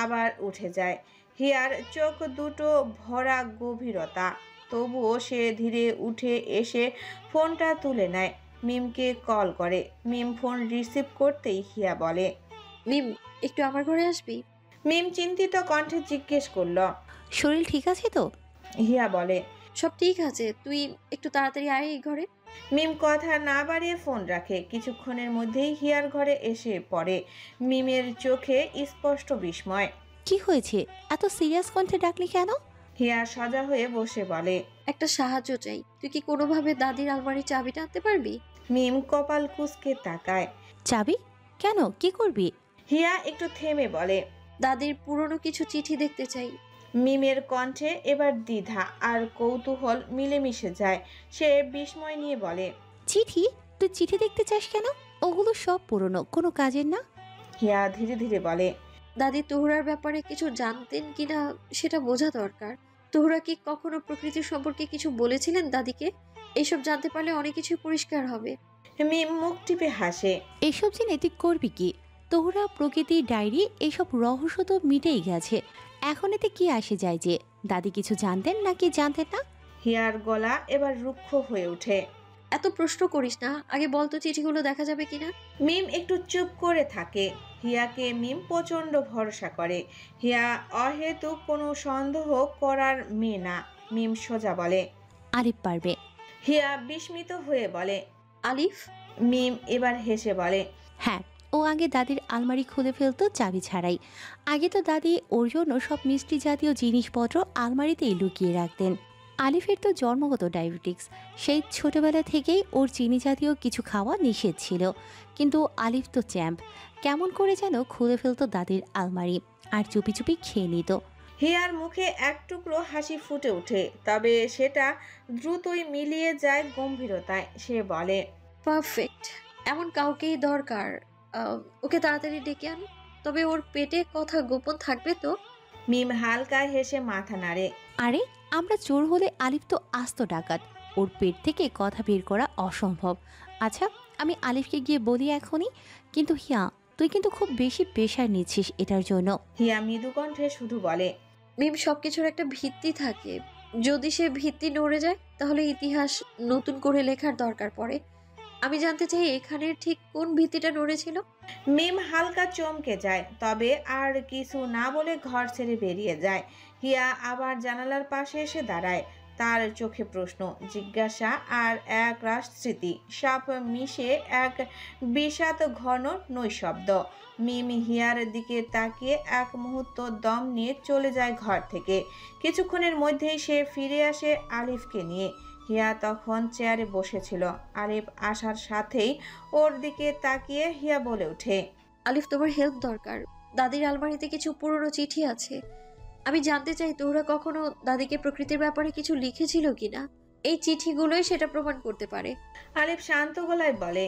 আবার উঠে যায়। হিয়ার চোখ দুটো ভরা গভীরতা, তবুও সে ধীরে উঠে এসে ফোনটা তুলে নেয়। মিমকে কল করে। মিম ফোন রিসিভ করতেই হিয়া বলে, মিম, একটু আমার ঘরে আসবি? মিম চিন্তিত কণ্ঠে জিজ্ঞেস করল, শরীর ঠিক আছে তো? হিয়া বলে, সব ঠিক আছে, তুই একটু তাড়াতাড়ি আয় এই ঘরে। মিম কথা না বাড়িয়ে ফোন রাখে। কিছুক্ষণের মধ্যেই হিয়ার ঘরে এসে পড়ে। মিমের চোখে স্পষ্ট বিস্ময়। কি হয়েছে? এত সিরিয়াস কণ্ঠে ডাকলি কেন? হিয়া সজা হয়ে বসে বলে। একটা সাহায্য চাই, তুই কি কোনোভাবে দাদির আলমারির চাবিটা আনতে পারবি? মিম কপাল কুঁচকে তাকায়। চাবি? কেন, কি করবি? হিয়া একটু থেমে বলে। দাদির পুরনো কিছু চিঠি দেখতে চাই। মিমের কণ্ঠে এবার দ্বিধা আর কৌতূহল মিলেমিশে যায়। সে বিস্ময় নিয়ে বলে, চিঠি? তুই চিঠি দেখতে চাস কেন? ওগুলো সব পুরনো, কোনো কাজের না। হিয়া ধীরে ধীরে বলে, দাদি তোহরার ব্যাপারে কিছু জানতেন কিনা সেটা বোঝা দরকার। তোহরা কি কখনো প্রকৃতি সম্পর্কে কিছু বলেছিলেন দাদিকে? এইসব জানতে পারলে অনেক কিছু পরিষ্কার হবে। মিম মুখ টিপে হাসে। এসব জেনে তুই করবি কি? তোহরা, প্রকৃতি, ডায়েরি, এইসব রহস্য তো মিটেই গেছে। এখন এতে কি আসে যায় যে দাদি কিছু জানতেন নাকি জানতেন না? হিয়ার গলা এবার রুক্ষ হয়ে ওঠে। এত প্রশ্ন করিস না, আগে বলতো চিঠিগুলো দেখা যাবে কিনা। মিম একটু চুপ করে থাকে। হিয়াকে মিম প্রচন্ড ভরসা করে। হিয়া অহেতুক কোনো সন্দেহ করার মেয়ে না। মিম সোজা বলে। আলিফ পারবে। হিয়া বিস্মিত হয়ে বলে, আলিফ? মিম এবার হেসে বলে, হ্যাঁ, ও আগে দাদির আলমারি খুলে ফেলতো চাবি ছাড়াই। আগে তো দাদি ওর জন্য সব মিষ্টি জাতীয় জিনিসপত্র আলমারিতেই লুকিয়ে রাখতেন। আলিফের তো জন্মগত ডায়াবেটিক্স। সেই ছোটবেলা থেকেই ওর চিনি জাতীয় কিছু খাওয়া নিষেধ ছিল। কিন্তু আলিফ তো চ্যাম্প, কেমন করে যেন খুলে ফেলতো দাদির আলমারি আর চুপি চুপি খেয়ে নিত। হিয়ার মুখে এক টুকরো হাসি ফুটে ওঠে, তবে সেটা দ্রুতই মিলিয়ে যায় গম্ভীরতায়। সে বলে, পারফেক্ট, এমন কাউকেই দরকার। ওকে তাড়াতাড়ি ডেকে আন। তবে ওর পেটে কথা গোপন থাকবে তো? মিম হালকা হেসে মাথা নাড়ে। আরে, আমরা চোর হলে আলিফ তো আস্ত ডাকাত, ওর পেট থেকে কথা বের করা অসম্ভব। আচ্ছা, আমি আলিফকে গিয়ে বলি এখনই। কিন্তু হিয়া, তুই কিন্তু খুব বেশি প্রেশার নিচ্ছিস এটার জন্য। হিয়া মৃদু কণ্ঠে শুধু বলে, মিম, সবকিছুর একটা ভিত্তি থাকে। যদি সে ভিত্তি নড়ে যায় তাহলে ইতিহাস নতুন করে লেখার দরকার পড়ে। আমি জানতে চাই এখানের ঠিক কোন ভিত্তিটা নড়েছিল। মিম হালকা চমকে যায়, তবে আর কিছু না বলে ঘর ছেড়ে বেরিয়ে যায়। হিয়া আবার জানালার পাশে এসে দাঁড়ায়। তার চোখে প্রশ্ন, জিজ্ঞাসা আর এক রাশ স্মৃতি সব মিশে এক বিষাদ ঘন নৈশব্দ। মিম হিয়ার দিকে তাকিয়ে এক মুহূর্ত দম নিয়ে চলে যায় ঘর থেকে। কিছুক্ষণের মধ্যেই সে ফিরে আসে আলিফকে নিয়ে। হিয়া তখন চেয়ারে বসেছিল। আলিফ আসার সাথেই ওর দিকে তাকিয়ে হিয়া বলে ওঠে, আলিফ, তোমার হেল্প দরকার। দাদির আলমারিতে কিছু পুরনো চিঠি আছে। আমি জানতে চাই তোরা কখনো দাদিকে প্রকৃতির ব্যাপারে কিছু লিখেছিল কিনা। এই চিঠিগুলোই সেটা প্রমাণ করতে পারে। আলিফ শান্ত গলায় বলে,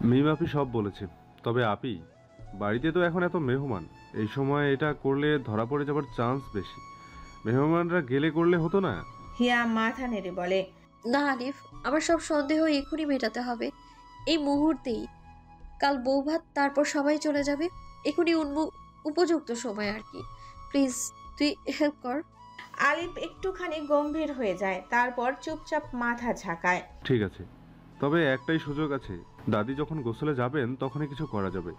মিম আপি সব বলেছে। তবে আপি, বাড়িতে তো এখন এত মেহমান, এই সময় এটা করলে ধরা পড়ে যাবার চান্স বেশি। মেহমানরা গেলে করলে হতো না? হিয়া মাথা নেড়ে বলে, না আলিফ, আমার সব সন্দেহ এখনই মেটাতে হবে, এই মুহূর্তেই। কাল বৌভাত, তারপর সবাই চলে যাবে। এখনই উপযুক্ত সময় আর কি। প্লিজ তুই হেল্প কর। আলিফ একটুখানি গম্ভীর হয়ে যায়, তারপর চুপচাপ মাথা ঝাঁকায়। ঠিক আছে, তবে একটাই সুযোগ আছে। দাদি যখন গোসলে যাবেন তখনই কিছু করা যাবে,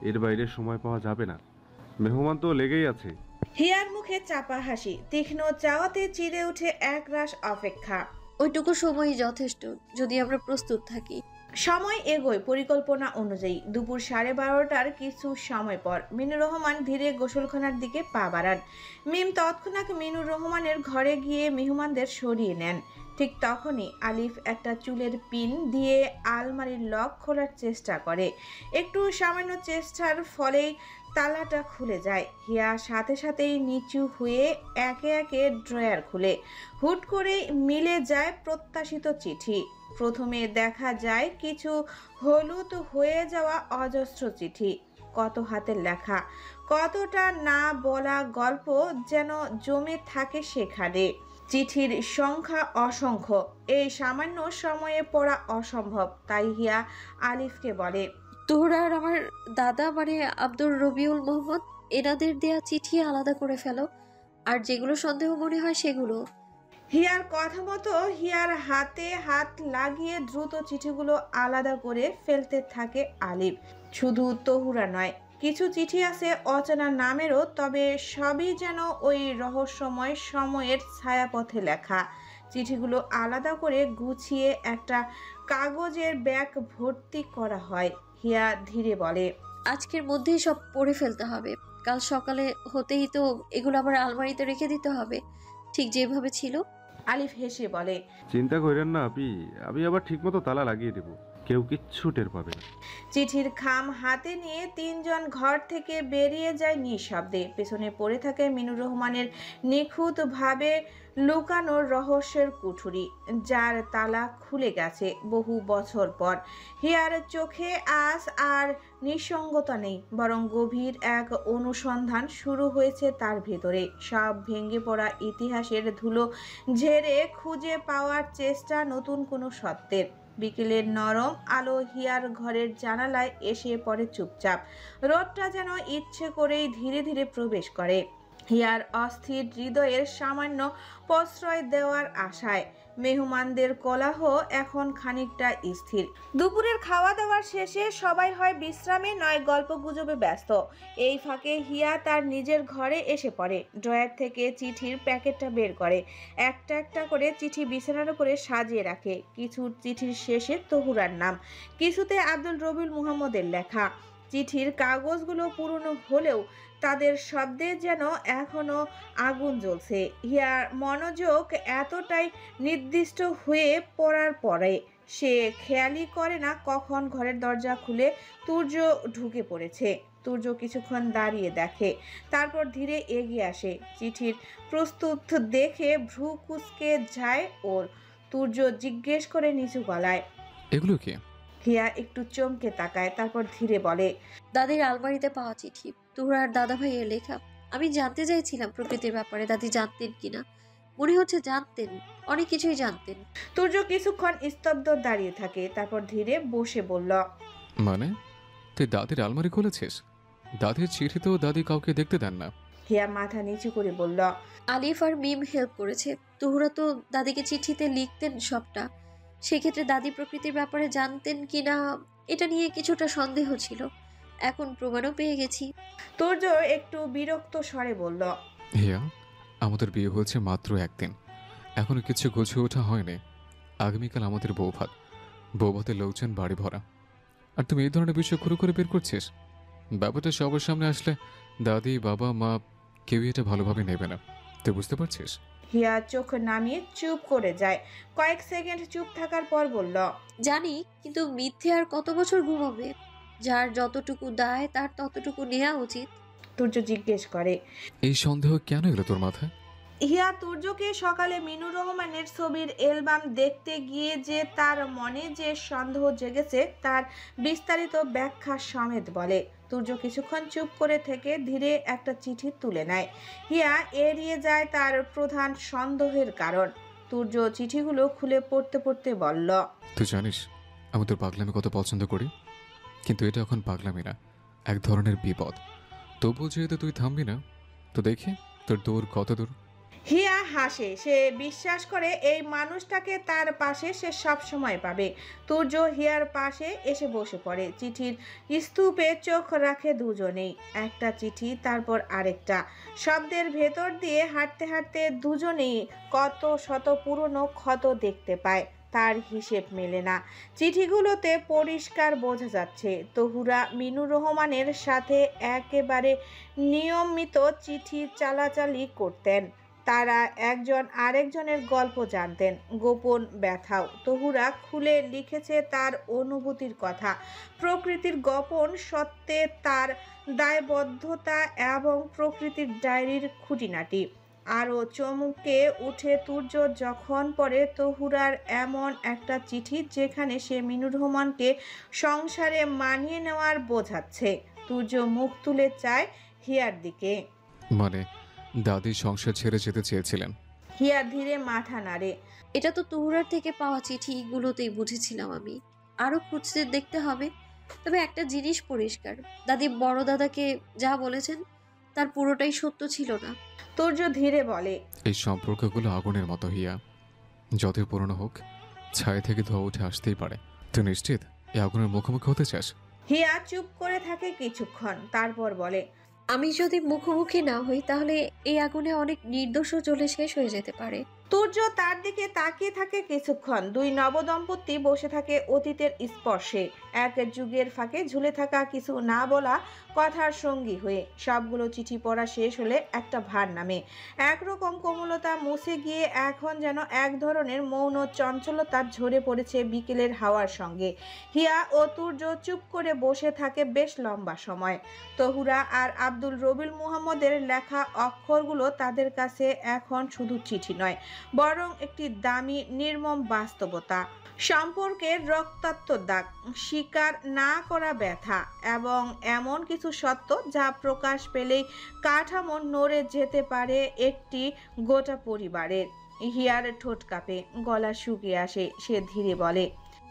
এর বাইরে সময় পাওয়া যাবে না। মেহমান তো লেগেই আছে। হিয়ার মুখে চাপা হাসি, তীক্ষ্ণ চাওয়াতে চিরে উঠে এক রাশ অপেক্ষা। ওইটুকু সময়ই যথেষ্ট, যদি আমরা প্রস্তুত থাকি। সময় এগোয় পরিকল্পনা অনুযায়ী। দুপুর 12:30টার কিছু সময় পর মিনুর রহমান ধীরে গোসলখানার দিকে পা বাড়ান। মিম তৎক্ষণাৎ মিনুর রহমানের ঘরে গিয়ে মেহমানদের সরিয়ে নেন। ঠিক তখনই আলিফ একটা চুলের পিন দিয়ে আলমারির লক খোলার চেষ্টা করে। একটু সামান্য চেষ্টার ফলেই তালাটা খুলে যায়। হিয়া সাথে সাথেই নিচু হয়ে একে একে ড্রয়ার খুলে। হুট করে মিলে যায় প্রত্যাশিত চিঠি। প্রথমে দেখা যায় কিছু হলুদ হয়ে যাওয়া অজস্র চিঠি, কত হাতের লেখা, কতটা না বলা গল্প যেন জমে থাকে সেখানে। চিঠির সংখ্যা অসংখ্য। এই সামান্য সময়ে পড়া অসম্ভব। তাই হিয়া আলিফকে বলে, তোরা আর আমার দাদা মানে আব্দুর রবিউল মোহাম্মদ, এনাদের দেয়া চিঠি আলাদা করে ফেলো, আর যেগুলো সন্দেহ মনে হয় সেগুলো। হিয়ার কথা মতো হিয়ার হাতে হাত লাগিয়ে দ্রুত চিঠিগুলো আলাদা করে ফেলতে থাকে আলিফ। শুধু তহুরা নয়, কিছু চিঠি আছে অচেনা নামেরও, তবে সবই যেন ওই রহস্যময় সময়ের ছায়াপথে লেখা। চিঠিগুলো আলাদা করে গুছিয়ে একটা কাগজের ব্যাগ ভর্তি করা হয়। হিয়া ধীরে বলে, আজকের মধ্যেই সব পড়ে ফেলতে হবে। কাল সকালে হতেই তো এগুলো আবার আলমারিতে রেখে দিতে হবে। ঠিক যেভাবে ছিল। আলিফ হেসে বলে, চিন্তা করেন না আপি, আমি আবার ঠিকমতো তালা লাগিয়ে দেবো, কেউ কিচ্ছু টের পাবে না। চিঠির খাম হাতে নিয়ে তিনজন ঘর থেকে বেরিয়ে যায় নিঃশব্দে। পেছনে পড়ে থাকে মিনুর রহমানের নিখুঁতভাবে লুকানোর রহস্যের কুঠুরি, যার তালা খুলে গেছে বহু বছর পর। হিয়ার চোখে আজ আর নিঃসঙ্গতা নেই, বরং গভীর এক অনুসন্ধান শুরু হয়েছে তার ভেতরে। সব ভেঙে পড়া ইতিহাসের ধুলো ঝেড়ে খুঁজে পাওয়ার চেষ্টা নতুন কোনো সত্যের। বিকেলের নরম আলো হিয়ার ঘরের জানালায় এসে পড়ে চুপচাপ। রোদটা যেন ইচ্ছে করেই ধীরে ধীরে প্রবেশ করে হিয়ার অস্থির হৃদয়ের সামান্য প্রশ্রয় দেওয়ার আশায়। মেহমানদের কোলাহল এখন খানিকটা স্থির। দুপুরের খাওয়া দাওয়ার শেষে সবাই হয় বিশ্রামে, নয় গল্প গুজবে ব্যস্ত। এই ফাঁকে হিয়া তার নিজের ঘরে এসে পড়ে। ড্রয়ার থেকে চিঠির প্যাকেটটা বের করে, একটা একটা করে চিঠি বিছানার উপরে সাজিয়ে রাখে। কিছু চিঠির শেষে তহুরার নাম, কিছুতে আব্দুল রবিউল মুহাম্মদের লেখা। চিঠির কাগজগুলো পুরনো হলেও তাদের শব্দে যেন এখনো আগুন জ্বলছে। হিয়ার মনোযোগ এতটাই নির্দিষ্ট হয়ে পড়ার পরে সে খেয়ালই করে না কখন ঘরের দরজা খুলে তুর্য ঢুকে পড়েছে। তুর্য কিছুক্ষণ দাঁড়িয়ে দেখে, তারপর ধীরে এগিয়ে আসে। চিঠির প্রস্তুত দেখে ভ্রু কুঁচকে যায় ওর। তুর্য জিজ্ঞেস করে নিচু গলায়, এগুলো কি? হিয়া একটু চমকে তাকায়, তারপর ধীরে বলে, দাদির আলমারিতে পাওয়া চিঠি, তুরার দাদা ভাইয়ের লেখা। আমি জানতে চাইছিলাম প্রকৃতির ব্যাপারে দাদি জানতেন কিনা। মনে হচ্ছে জানতেন, অনেক কিছুই জানতেন। তুর্য কিছুক্ষণ স্তব্ধ দাঁড়িয়ে থাকে, তারপর ধীরে বসে বলল, মানে তুই দাদির আলমারি খুলেছিস? দাদির চিঠি তো দাদি কাউকে দেখতে দেন না। হিয়া মাথা নিচু করে বলল, আলিফ আর মিম হেল্প করেছে। তুহরা তো দাদিকে চিঠিতে লিখতেন সবটা। সেক্ষেত্রে দাদি প্রকৃতির ব্যাপারে জানতেন কিনা এটা নিয়ে কিছুটা সন্দেহ ছিল। এখন প্রমাণও পেয়ে গেছি। তুর্য একটু বিরক্ত স্বরে বলল, হিয়া, আমাদের বিয়ে হয়েছে মাত্র একদিন, এখনো কিছু গুছিয়ে ওঠা হয়নি। আগামীকাল আমাদের বৌভাত, বৌভাতের লোকজন বাড়ি ভরা, আর তুমি এই ধরনের বিষয় ঘুরে করে বের করছিস। ব্যাপারটা সবার সামনে আসলে দাদি, বাবা, মা কেউই এটা ভালোভাবে নেবে না, তুই বুঝতে পারছিস? হিয়া চোখ নামিয়ে চুপ করে যায়। কয়েক সেকেন্ড চুপ থাকার পর বলল, জানি, কিন্তু মিথ্যে আর কত বছর ঘুমাবে? যার যতটুকু দায় তার ততটুকু নেওয়া উচিত। তুর্য জিজ্ঞেস করে, এই সন্দেহ কেন এলো তোর মাথায়? হিয়া তুর্যকে সকালে মিনুর রহমানের ছবির অ্যালবাম দেখতে গিয়ে যে তার মনে যে সন্দেহ জেগেছে তার বিস্তারিত ব্যাখ্যা সমেত বলে। তুর্য কিছুক্ষণ চুপ করে থেকে ধীরে একটা চিঠি তুলে নেয়। হিয়া এড়িয়ে যায় তার প্রধান সন্দেহের কারণ। তুর্য চিঠিগুলো খুলে পড়তে পড়তে বলল, তুই জানিস আমি তোর পাগলামি কত পছন্দ করি, কিন্তু এটা এখন পাগলামি না, এক ধরনের বিপদ। তবুও যেহেতু তুই থামবি না, তো দেখি তোর দৌড় কত দূর। হিয়া হাসে, সে বিশ্বাস করে এই মানুষটাকে তার পাশে সে সব সময় পাবে। তুর্য হিয়ার পাশে এসে বসে পড়ে। চিঠির স্তূপে চোখ রাখে দুজনেই, একটা চিঠি তারপর আরেকটা। শব্দের ভেতর দিয়ে হাঁটতে হাঁটতে দুজনেই কত শত পুরনো ক্ষত দেখতে পায়, তার হিসেব মেলে না। চিঠিগুলোতে পরিষ্কার বোঝা যাচ্ছে তহুরা মিনুর রহমানের সাথে একেবারে নিয়মিত চিঠি চালাচালি করতেন। তারা একজন আরেকজনের গল্প জানতেন, গোপন ব্যথাও। তহুরা খুলে লিখেছে তার অনুভূতির কথা, প্রকৃতির গোপন সত্ত্বে তার দায়বদ্ধতা এবং প্রকৃতির ডায়েরির খুঁটিনাটি। আরও চমকে উঠে তুর্য যখন পড়ে তহুরার এমন একটা চিঠি যেখানে সে মিনুর রহমানকে সংসারে মানিয়ে নেওয়ার বোঝাচ্ছে। তুর্য মুখ তুলে চায় হিয়ার দিকে। মানে দাদি সংসার ছেড়ে যেতে চেয়েছিলেন? হিয়া ধীরে মাথা নাড়ে। এটা তো তুহরার থেকে পাওয়া চিঠিগুলোতেই বুঝেছিলাম আমি। আরো খুঁজতে দেখতে হবে। তবে একটা জিনিস পরিষ্কার, দাদি বড় দাদাকে যা বলেছেন তার পুরোটাই সত্য ছিল না। তুর্য ধীরে বলে, এই সম্পর্কগুলো আগুনের মতো হিয়া, যতই পুরনো হোক ছায়া থেকে ধোয়া উঠে আসতেই পারে। তুই নিশ্চিত এই আগুনের মুখোমুখি হতে চাস? হিয়া চুপ করে থাকে কিছুক্ষণ, তারপর বলে, আমি যদি মুখোমুখি না হই তাহলে এই আগুনে অনেক নির্দোষও জ্বলে শেষ হয়ে যেতে পারে। তুর্য তার দিকে তাকিয়ে থাকে কিছুক্ষণ। দুই নবদম্পতি বসে থাকে অতীতের স্পর্শে, এক যুগের ফাঁকে ঝুলে থাকা কিছু না বলা কথার সঙ্গী হয়ে। সবগুলো চিঠি পড়া শেষ হলে একটা ভার নামে। একরকম কোমলতা মুছে গিয়ে এখন যেন এক ধরনের মৌন চঞ্চলতা ঝরে পড়েছে বিকেলের হাওয়ার সঙ্গে। হিয়া ও তুর্য চুপ করে বসে থাকে বেশ লম্বা সময়। তহুরা আর আব্দুল রবিল মুহাম্মদের লেখা অক্ষরগুলো তাদের কাছে এখন শুধু চিঠি নয়, বরং একটি দামি নির্মম বাস্তবতা, সম্পর্কের রক্তাক্ত দাগ, স্বীকার না করা ব্যথা এবং এমন কিছু সত্য যা প্রকাশ পেলেই কাঠামো নড়ে যেতে পারে একটি গোটা পরিবারের। হিয়ার ঠোঁট কাঁপে, গলা শুকিয়ে আসে। সে ধীরে বলে,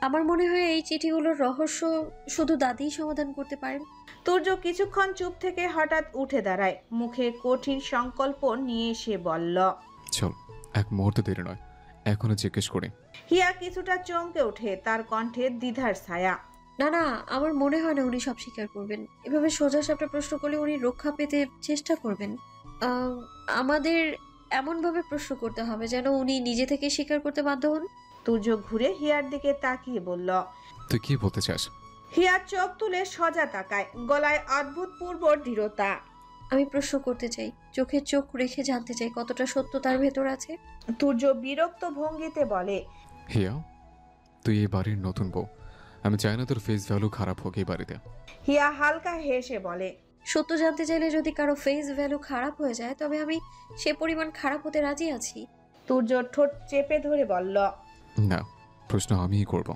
আমার মনে হয় এই চিঠিগুলোর রহস্য শুধু দাদিই সমাধান করতে পারেন। তুর্য কিছুক্ষণ চুপ থেকে হঠাৎ উঠে দাঁড়ায়, মুখে কঠিন সংকল্প নিয়ে সে বলল, চল, এক মুহূর্ত দেরি নয়, এখনো জিজ্ঞেস করি। হিয়া কিছুটা চমকে ওঠে, তার কণ্ঠে দ্বিধার ছায়া। না না, আমার মনে হয় না উনি সব স্বীকার করবেন। এভাবে সোজা সাপটা প্রশ্ন করলে উনি রক্ষা পেতে চেষ্টা করবেন। আমাদের এমনভাবে প্রশ্ন করতে হবে যেন উনি নিজে থেকে স্বীকার করতে বাধ্য হন। তুর্য ঘুরে হিয়ার দিকে তাকিয়ে বলল, তুই কি বলতে চাস? হিয়া চোখ তুলে সোজা তাকায়, গলায় অদ্ভুতপূর্ব দৃঢ়তা। আমি প্রশ্ন করতে চাই, চোখে চোখ রেখে জানতে চাই কতটা সত্য তার ভেতর আছে। তুর্য বিরক্ত ভঙ্গিতে বলে, হিয়া, তুই এই বাড়ির নতুন বউ, আমি চাই না তোর ফেস ভ্যালু খারাপ হোক এই বাড়িতে। হিয়া হালকা হেসে বলে, সত্য জানতে চাইলে যদি কারো ফেস ভ্যালু খারাপ হয়ে যায় তবে আমি সে পরিমাণ খারাপ হতে রাজি আছি। তুর্য ঠোঁট চেপে ধরে বলল, না, প্রশ্ন আমিই করব।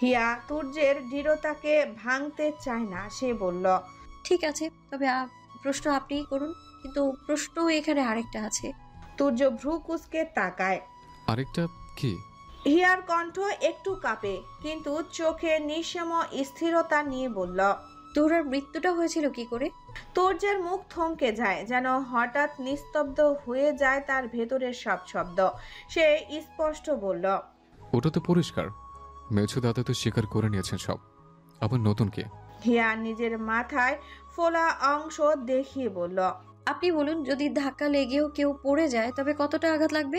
হিয়া তুর্যের দৃঢ়তাকে ভাঙতে চায় না। সে বলল, ঠিক আছে, তবে প্রশ্ন আপনিই করুন, কিন্তু প্রশ্ন এখানে আরেকটা আছে। তুর্য ভ্রু কুঁচকে তাকায়। আরেকটা কি? হিয়ার কণ্ঠ একটু কাঁপে, কিন্তু চোখে নিঃসম স্থিরতা নিয়ে বলল, তোরার মৃত্যুটা হয়েছিল কি করে? তুর্যের মুখ থমকে যায়, যেন হঠাৎ নিস্তব্ধ হয়ে যায় তার ভেতরের সব শব্দ। সে স্পষ্ট বলল, ওটা তো পরিষ্কার, মেছো দাদা তো স্বীকার করে নিয়েছেন সব, আবার নতুন কে? হিয়া নিজের মাথায় ফোলা অংশ দেখিয়ে বলল, আপনি বলুন, যদি ধাক্কা লেগেও কেউ পড়ে যায় তবে কতটা আঘাত লাগবে?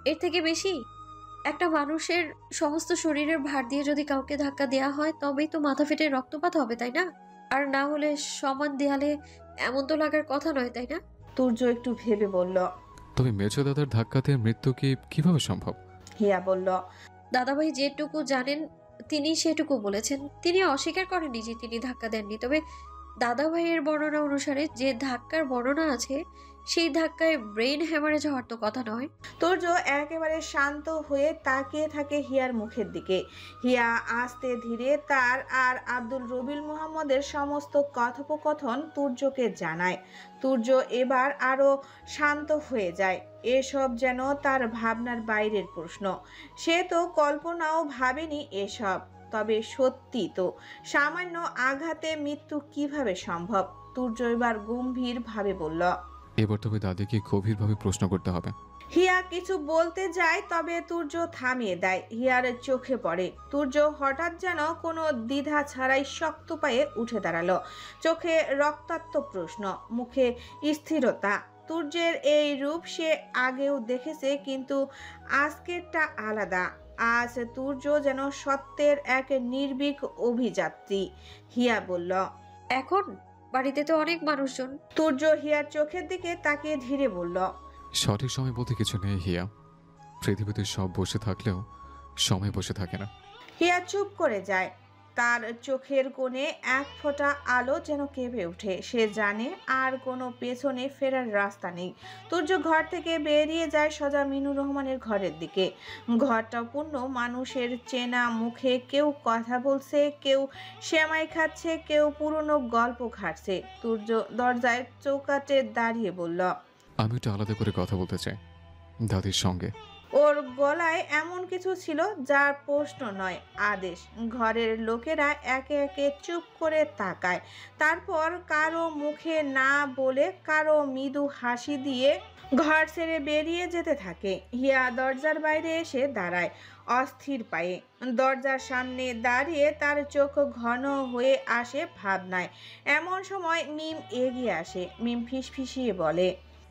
এর থেকে বেশি? একটা মানুষের সমস্ত শরীরের ভার দিয়ে যদি কাউকে ধাক্কা দেওয়া হয় তবেই তো মাথা ফেটে রক্তপাত হবে, তাই না? আর না হলে সমান দেয়ালে এমন তো লাগার কথা নয়, তাই না? তুর্য একটু ভেবে বলল, তবে মেছো দাদার ধাক্কাতে মৃত্যু কি কিভাবে সম্ভব? হিয়া বলল, দাদাভাই যেটুকু জানেন তিনি সেটুকু বলেছেন। তিনি অস্বীকার করেননি যে তিনি ধাক্কা দেননি, তবে দাদাভাইয়ের বর্ণনা অনুসারে যে ধাক্কার বর্ণনা আছে সেই ধাক্কায় ব্রেন হ্যামারেজ হওয়ার তো কথা নয়। তুর্য একেবারে শান্ত হয়ে তাকিয়ে থাকে হিয়ার মুখের দিকে। হিয়া আস্তে ধীরে তার আর আব্দুল রবিল মুহাম্মদের সমস্ত কথোপকথন তুর্যকে জানায়। তুর্য এবার আরো শান্ত হয়ে যায়। এসব যেন তার ভাবনার বাইরের প্রশ্ন। সে তো কল্পনাও ভাবেনি এসব। তবে সত্যি তো, সামান্য আঘাতে মৃত্যু কিভাবে সম্ভব? তুর্য এবার গম্ভীর ভাবে বলল, এবার তবে দাদিকে গভীরভাবে প্রশ্ন করতে হবে। হিয়া কিছু বলতে যায়, তবে তুর্য থামিয়ে দেয়। হিয়ার চোখে পড়ে। তুর্য হঠাৎ যেন কোনো দ্বিধা ছাড়াই শক্ত পায়ে উঠে দাঁড়ালো। চোখে রক্তাক্ত প্রশ্ন, মুখে স্থিরতা। তুর্যের এই রূপ সে আগেও দেখেছে, কিন্তু আজকেরটা আলাদা। আজ তুর্য যেন সত্যের এক নির্ভীক অভিযাত্রী। হিয়া বলল, এখন বাড়িতে তো অনেক মানুষজন। তুর্য হিয়ার চোখের দিকে তাকিয়ে ধীরে বলল, সঠিক সময় বলতে কিছু নেই হিয়া, পৃথিবীতে সব বসে থাকলেও সময় বসে থাকে না। হিয়া চুপ করে যায়। তার চোখের কোণে এক ফোঁটা আলো যেন কেঁপে ওঠে। সে জানে আর কোনো পেছনে ফেরার রাস্তা নেই। তুর্য ঘর থেকে বেরিয়ে যায় সোজা মিনুর রহমানের ঘরের দিকে। ঘরটা পূর্ণ মানুষের চেনা মুখে। কেউ কথা বলছে, কেউ সেমাই খাচ্ছে, কেউ পুরনো গল্প ঘাটছে। তুর্য দরজায় চৌকাঠে দাঁড়িয়ে বলল, আমি একটু আলাদা করে কথা বলতে চাই দাদির সঙ্গে। ওর গলায় এমন কিছু ছিল যার প্রশ্ন নয়, আদেশ। ঘরের লোকেরা একে একে চুপ করে তাকায়। তারপর কারো মুখে না বলে কারো মৃদু হাসি দিয়ে ঘর ছেড়ে বেরিয়ে যেতে থাকে। হিয়া দরজার বাইরে এসে দাঁড়ায় অস্থির পায়ে। দরজার সামনে দাঁড়িয়ে তার চোখ ঘন হয়ে আসে ভাবনায়। এমন সময় মিম এগিয়ে আসে। মিম ফিসফিসিয়ে বলে,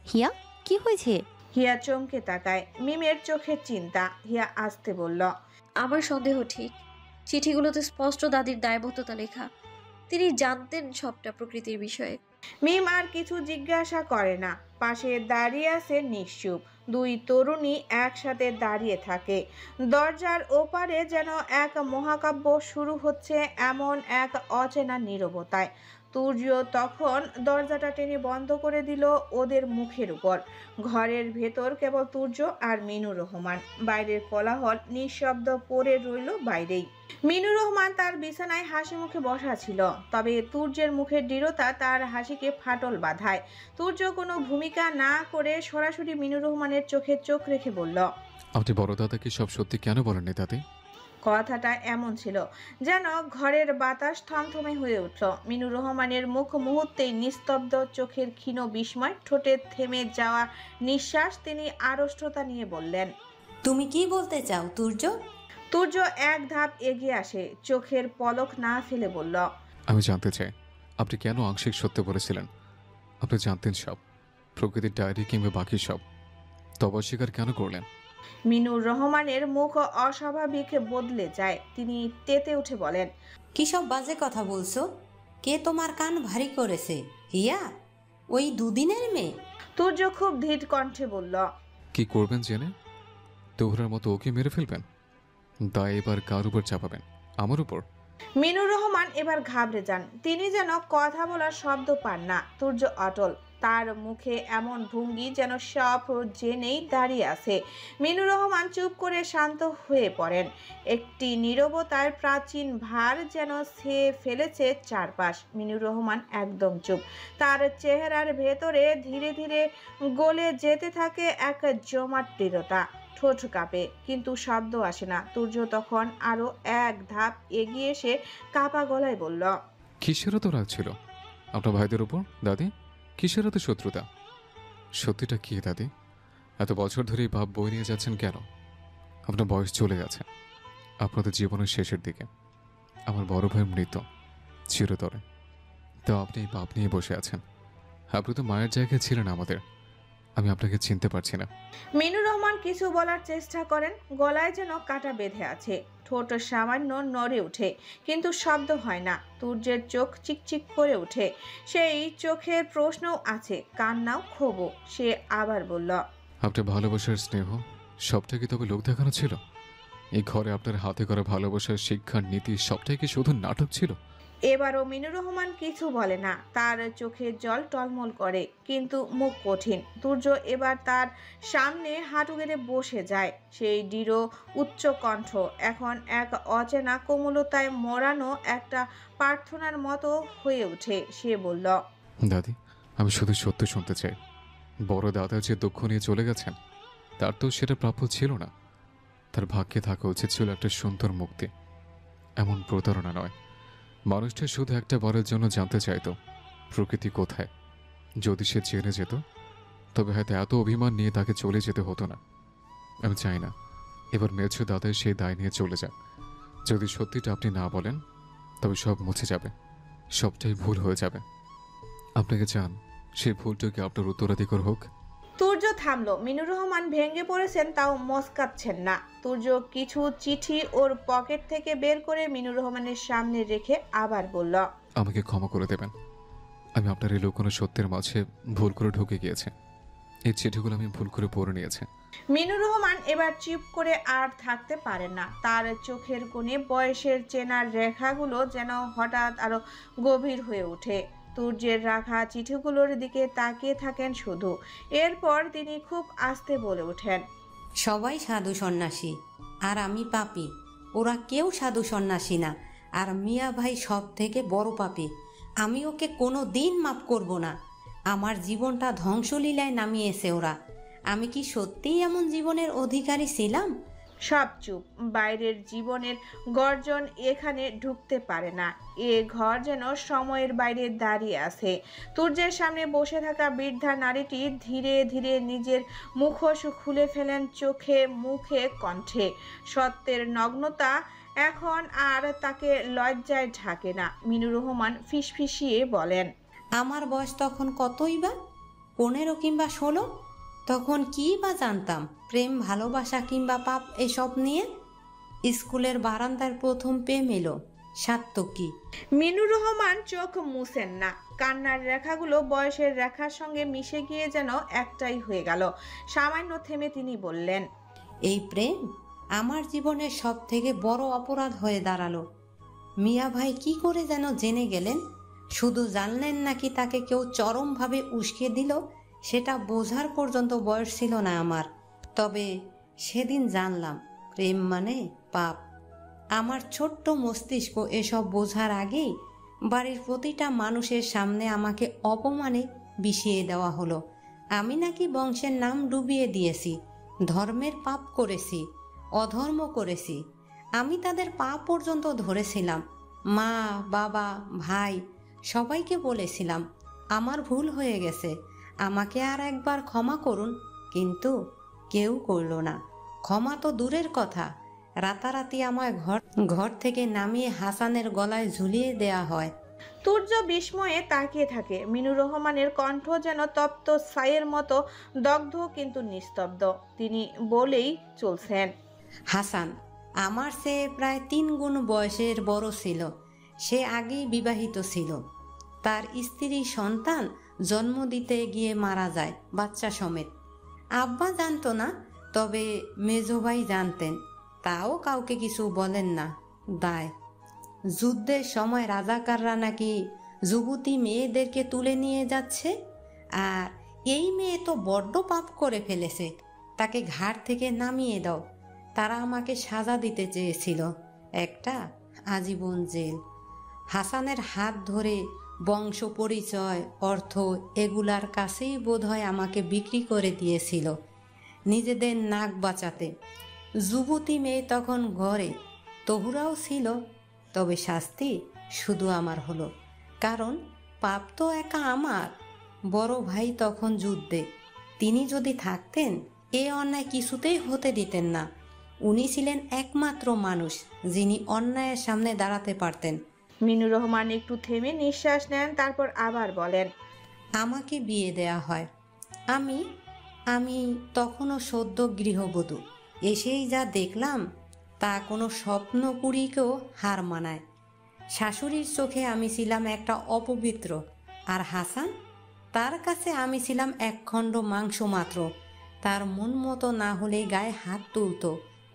হিয়া, কি হয়েছে? হিয়া চমকে তাকায়। মিমের চোখের চিন্তা। হিয়া আস্তে বলল, আমার সন্দেহ ঠিক। চিঠিগুলোতে স্পষ্ট দাদির দায়বদ্ধতা লেখা। তিনি জানতেন সবটা প্রকৃতির বিষয়ে। মিম আর কিছু জিজ্ঞাসা করে না। পাশে দাঁড়িয়ে আছে নিশ্চুপ দুই তরুণী, একসাথে দাঁড়িয়ে থাকে। দরজার ওপারে যেন এক মহাকাব্য শুরু হচ্ছে, এমন এক অচেনা নীরবতায়। তুর্য তখন দরজাটা টেনে বন্ধ করে দিল ওদের মুখের উপর। ঘরের ভেতর কেবল তুর্য আর মিনুর রহমান। বাইরের কোলাহল নিঃশব্দ পড়ে রইল বাইরেই। মিনুর রহমান তার বিছানায় হাসি মুখে বসা ছিল, তবে তুর্যের মুখের দৃঢ়তা তার হাসিকে ফাটল বাঁধায়। তুর্য কোনো ভূমিকা না করে সরাসরি মিনুর রহমানের চোখে চোখ রেখে বলল, আপনি বড় দাদাকে সব সত্যি কেন বলেননি দাদি? কথাটা এমন ছিল যেন ঘরের বাতাস থমথমে হয়ে উঠল। মিনুর রহমানের মুখ মুহূর্তেই নিস্তব্ধ, চোখের ক্ষীণ বিস্ময়, ঠোঁটে থেমে যাওয়া নিঃশ্বাস। তিনি আড়ষ্টতা নিয়ে বললেন, তুমি কি বলতে চাও তুর্য? তুর্য এক ধাপ এগিয়ে আসে, চোখের পলক না ফেলে বলল, আমি জানতে চাই আপনি কেন আংশিক সত্য বলেছিলেন। আপনি জানতেন সব, প্রকৃতির ডায়েরি কিংবা বাকি সব, তবে অস্বীকার কেন করলেন? মিনুর রহমানের মুখ অস্বাভাবিক বদলে যায়। তিনি তেতে উঠে বলেন, কি সব বাজে কথা বলছো? কে তোমার কান ভারী করেছে? হিয়া, ওই দুদিনের মেয়ে? তুর্য খুব ধীর কণ্ঠে বলল, কি করবেন জেনে? তোহরার মতো ওকে মেরে ফেলবেন? দায় এবার কার উপর চাপাবেন? আমার উপর? মিনুর রহমান এবার ঘাবড়ে যান। তিনি যেন কথা বলার শব্দ পান না। তুর্য অটল, তার মুখে এমন ভঙ্গি যেন সব জেনেই দাঁড়িয়ে আছে। মিনুর রহমান চুপ করে শান্ত হয়ে পড়েন। একটি নীরবতার প্রাচীন ভার যেন ছেয়ে ফেলেছে চারপাশ। মিনুর রহমান একদম চুপ। তার চেহারার ভেতরে ধীরে ধীরে গলে যেতে থাকে এক জমাট দৃঢ়তা। ঠোঁট কাঁপে, কিন্তু শব্দ আসে না। তুর্য তখন আরো এক ধাপ এগিয়ে এসে কাঁপা গলায় বলল, কিসের তো রাগ ছিল আপনার ভাইদের উপর দাদি? কিসের তো শত্রুতা? সত্যিটা কি দাদি? এত বছর ধরে এই ভাব বই নিয়ে যাচ্ছেন কেন? আপনার বয়স চলে গেছে, আপনাদের জীবনের শেষের দিকে। আমার বড় ভাই মৃত চিরতরে, তো আপনি এই ভাব নিয়ে বসে আছেন। আপনি তো মায়ের জায়গায় ছিলেন আমাদের। আমি আপনাকে চিনতে পারছি না। মিনুর রহমান কিছু বলার চেষ্টা করেন, গলায় যেন কাটা বেঁধে আছে। ঠোঁট সামান্য নড়ে ওঠে, কিন্তু শব্দ হয় না। তুর্যের চোখ চিকচিক করে ওঠে। সেই চোখের প্রশ্নও আছে, কান্নাও ক্ষোভও। সে আবার বলল, আপনার ভালোবাসার স্নেহ সবটা কি তবে লোক দেখানো ছিল? এই ঘরে আপনার হাতে করা ভালোবাসার শিক্ষার নীতি সবটাই কি শুধু নাটক ছিল? এবারও মিনুর রহমান কিছু বলে না। তার চোখের জল টলমল করে, কিন্তু মুখ কঠিন। তুর্য এবার তার সামনে হাঁটু গেড়ে বসে যায়। সেই দৃঢ় উচ্চ কণ্ঠ এখন এক অচেনা কোমলতায় মোড়ানো একটা প্রার্থনার মতো হয়ে ওঠে। সে বলল, দাদি, আমি শুধু সত্য শুনতে চাই। বড় দাদা যে দুঃখ নিয়ে চলে গেছেন, তার তো সেটা প্রাপ্য ছিল না। তার ভাগ্যে থাকা উচিত ছিল একটা সুন্দর মুক্তি, এমন প্রতারণা নয়। মানুষটা শুধু একটা বারের জন্য জানতে চাইতো প্রকৃতি কোথায়। যদি সে জেনে যেত, তবে হয়তো এত অভিমান নিয়ে তাকে চলে যেতে হতো না। আমি চাই না এবার মেছো দাদাই সেই দায় নিয়ে চলে যাক। যদি সত্যিটা আপনি না বলেন, তবে সব মুছে যাবে, সবটাই ভুল হয়ে যাবে। আপনাকে চান সেই ভুলটাকে আপনার উত্তরাধিকার হোক? তুর্য থামলো। মিনুর রহমান ভেঙে পড়েছেন, তাও মস্কাচ্ছেন না। তুর্য কিছু চিঠি ওর পকেট থেকে বের করে মিনুর রহমানের সামনে রেখে আবার বলল, আমাকে ক্ষমা করে দেবেন। আমি আপনার এই লুকোনো সত্যের মাঝে ভুল করে ঢুকে গিয়েছে। এই চিঠিগুলো আমি ভুল করে পড়ে নিয়েছি। মিনুর রহমান এবার চুপ করে আর থাকতে পারেন না। তার চোখের কোণে বয়সের চেনার রেখাগুলো যেন হঠাৎ আরো গভীর হয়ে ওঠে। তুর্যের রাখা চিঠিগুলোর দিকে তাকিয়ে থাকেন শুধু। এরপর তিনি খুব আস্তে বলে ওঠেন, সবাই সাধু সন্ন্যাসী আর আমি পাপী। ওরা কেউ সাধু সন্ন্যাসী না, আর মিয়া ভাই সব থেকে বড় পাপী। আমি ওকে কোনো দিন মাফ করব না। আমার জীবনটা ধ্বংসলীলায় নামিয়েছে ওরা। আমি কি সত্যিই এমন জীবনের অধিকারী ছিলাম? সব চুপ। বাইরের জীবনের গর্জন এখানে ঢুকতে পারে না। এ ঘর যেন সময়ের বাইরে দাঁড়িয়ে আছে। তুর্যের সামনে বসে থাকা বৃদ্ধা নারীটি ধীরে ধীরে নিজের মুখোশ খুলে ফেলেন, চোখে, মুখে, কণ্ঠে। সত্যের নগ্নতা এখন আর তাকে লজ্জায় ঢাকে না। মিনুর রহমান ফিসফিসিয়ে বলেন, আমার বয়স তখন কতই বা? 15 কিংবা 16? তখন কি বা জানতাম প্রেম, ভালোবাসা কিংবা পাপ এসব নিয়ে। স্কুলের বারান্দার প্রথম প্রেম এলো, সাত্তকী। মিনুর রহমান চোখ মুছেন না। কান্নার রেখাগুলো বয়সের রেখার সঙ্গে মিশে গিয়ে যেন একটাই হয়ে গেল। সামান্য থেমে তিনি বললেন, এই প্রেম আমার জীবনের সব থেকে বড় অপরাধ হয়ে দাঁড়ালো। মিয়া ভাই কি করে যেন জেনে গেলেন? শুধু জানলেন নাকি তাকে কেউ চরমভাবে উস্কে দিল, সেটা বোঝার পর্যন্ত বয়স ছিল না আমার। তবে সেদিন জানলাম প্রেম মানে পাপ। আমার ছোট্ট মস্তিষ্ক এসব বোঝার আগেই বাড়ির প্রতিটা মানুষের সামনে আমাকে অপমানে বিষিয়ে দেওয়া হলো। আমি নাকি বংশের নাম ডুবিয়ে দিয়েছি, ধর্মের পাপ করেছি, অধর্ম করেছি। আমি তাদের পা পর্যন্ত ধরেছিলাম। মা, বাবা, ভাই সবাইকে বলেছিলাম আমার ভুল হয়ে গেছে, আমাকে আর একবার ক্ষমা করুন। কিন্তু কেউ করল না। ক্ষমা তো দূরের কথা, রাতারাতি আমায় ঘর থেকে নামিয়ে হাসানের গলায় ঝুলিয়ে দেয়া হয়। তুর্য বিস্ময়ে তাকিয়ে থাকে। মিনুর রহমানের কণ্ঠ যেন তপ্ত ছাইয়ের মতো দগ্ধ কিন্তু নিস্তব্ধ। তিনি বলেই চলছেন, হাসান আমার চেয়ে প্রায় 3 গুণ বয়সের বড় ছিল। সে আগেই বিবাহিত ছিল। তার স্ত্রী সন্তান জন্ম দিতে গিয়ে মারা যায় বাচ্চা সমেত। আব্বা জানতো না, তবে মেজো ভাই জানতেন। তাও কাউকে কিছু বলেন না, দায়। যুদ্ধের সময় রাজাকাররা নাকি যুবতী মেয়েদেরকে তুলে নিয়ে যাচ্ছে, আর এই মেয়ে তো বড্ড পাপ করে ফেলেছে, তাকে ঘাট থেকে নামিয়ে দাও। তারা আমাকে সাজা দিতে চেয়েছিল, একটা আজীবন জেল। হাসানের হাত ধরে বংশ পরিচয়, অর্থ এগুলার কাছেই বোধহয় আমাকে বিক্রি করে দিয়েছিল নিজেদের নাক বাঁচাতে। যুবতী মেয়ে তখন ঘরে, তহুরাও ছিল। তবে শাস্তি শুধু আমার হলো, কারণ পাপ তো একা আমার। বড় ভাই তখন যুদ্ধে, তিনি যদি থাকতেন এ অন্যায় কিছুতেই হতে দিতেন না। উনি ছিলেন একমাত্র মানুষ যিনি অন্যায়ের সামনে দাঁড়াতে পারতেন। মিনুর রহমান একটু থেমে নিঃশ্বাস নেন, তারপর আবার বলেন, আমাকে বিয়ে দেয়া হয়। আমি তখনও সদ্য গৃহবধূ। এসেই যা দেখলাম তা কোনো স্বপ্নপুরীকেও হার মানায়। শাশুড়ির চোখে আমি ছিলাম একটা অপবিত্র, আর হাসান, তার কাছে আমি ছিলাম একখণ্ড মাংস মাত্র। তার মন মতো না হলেই গায়ে হাত তুলতো,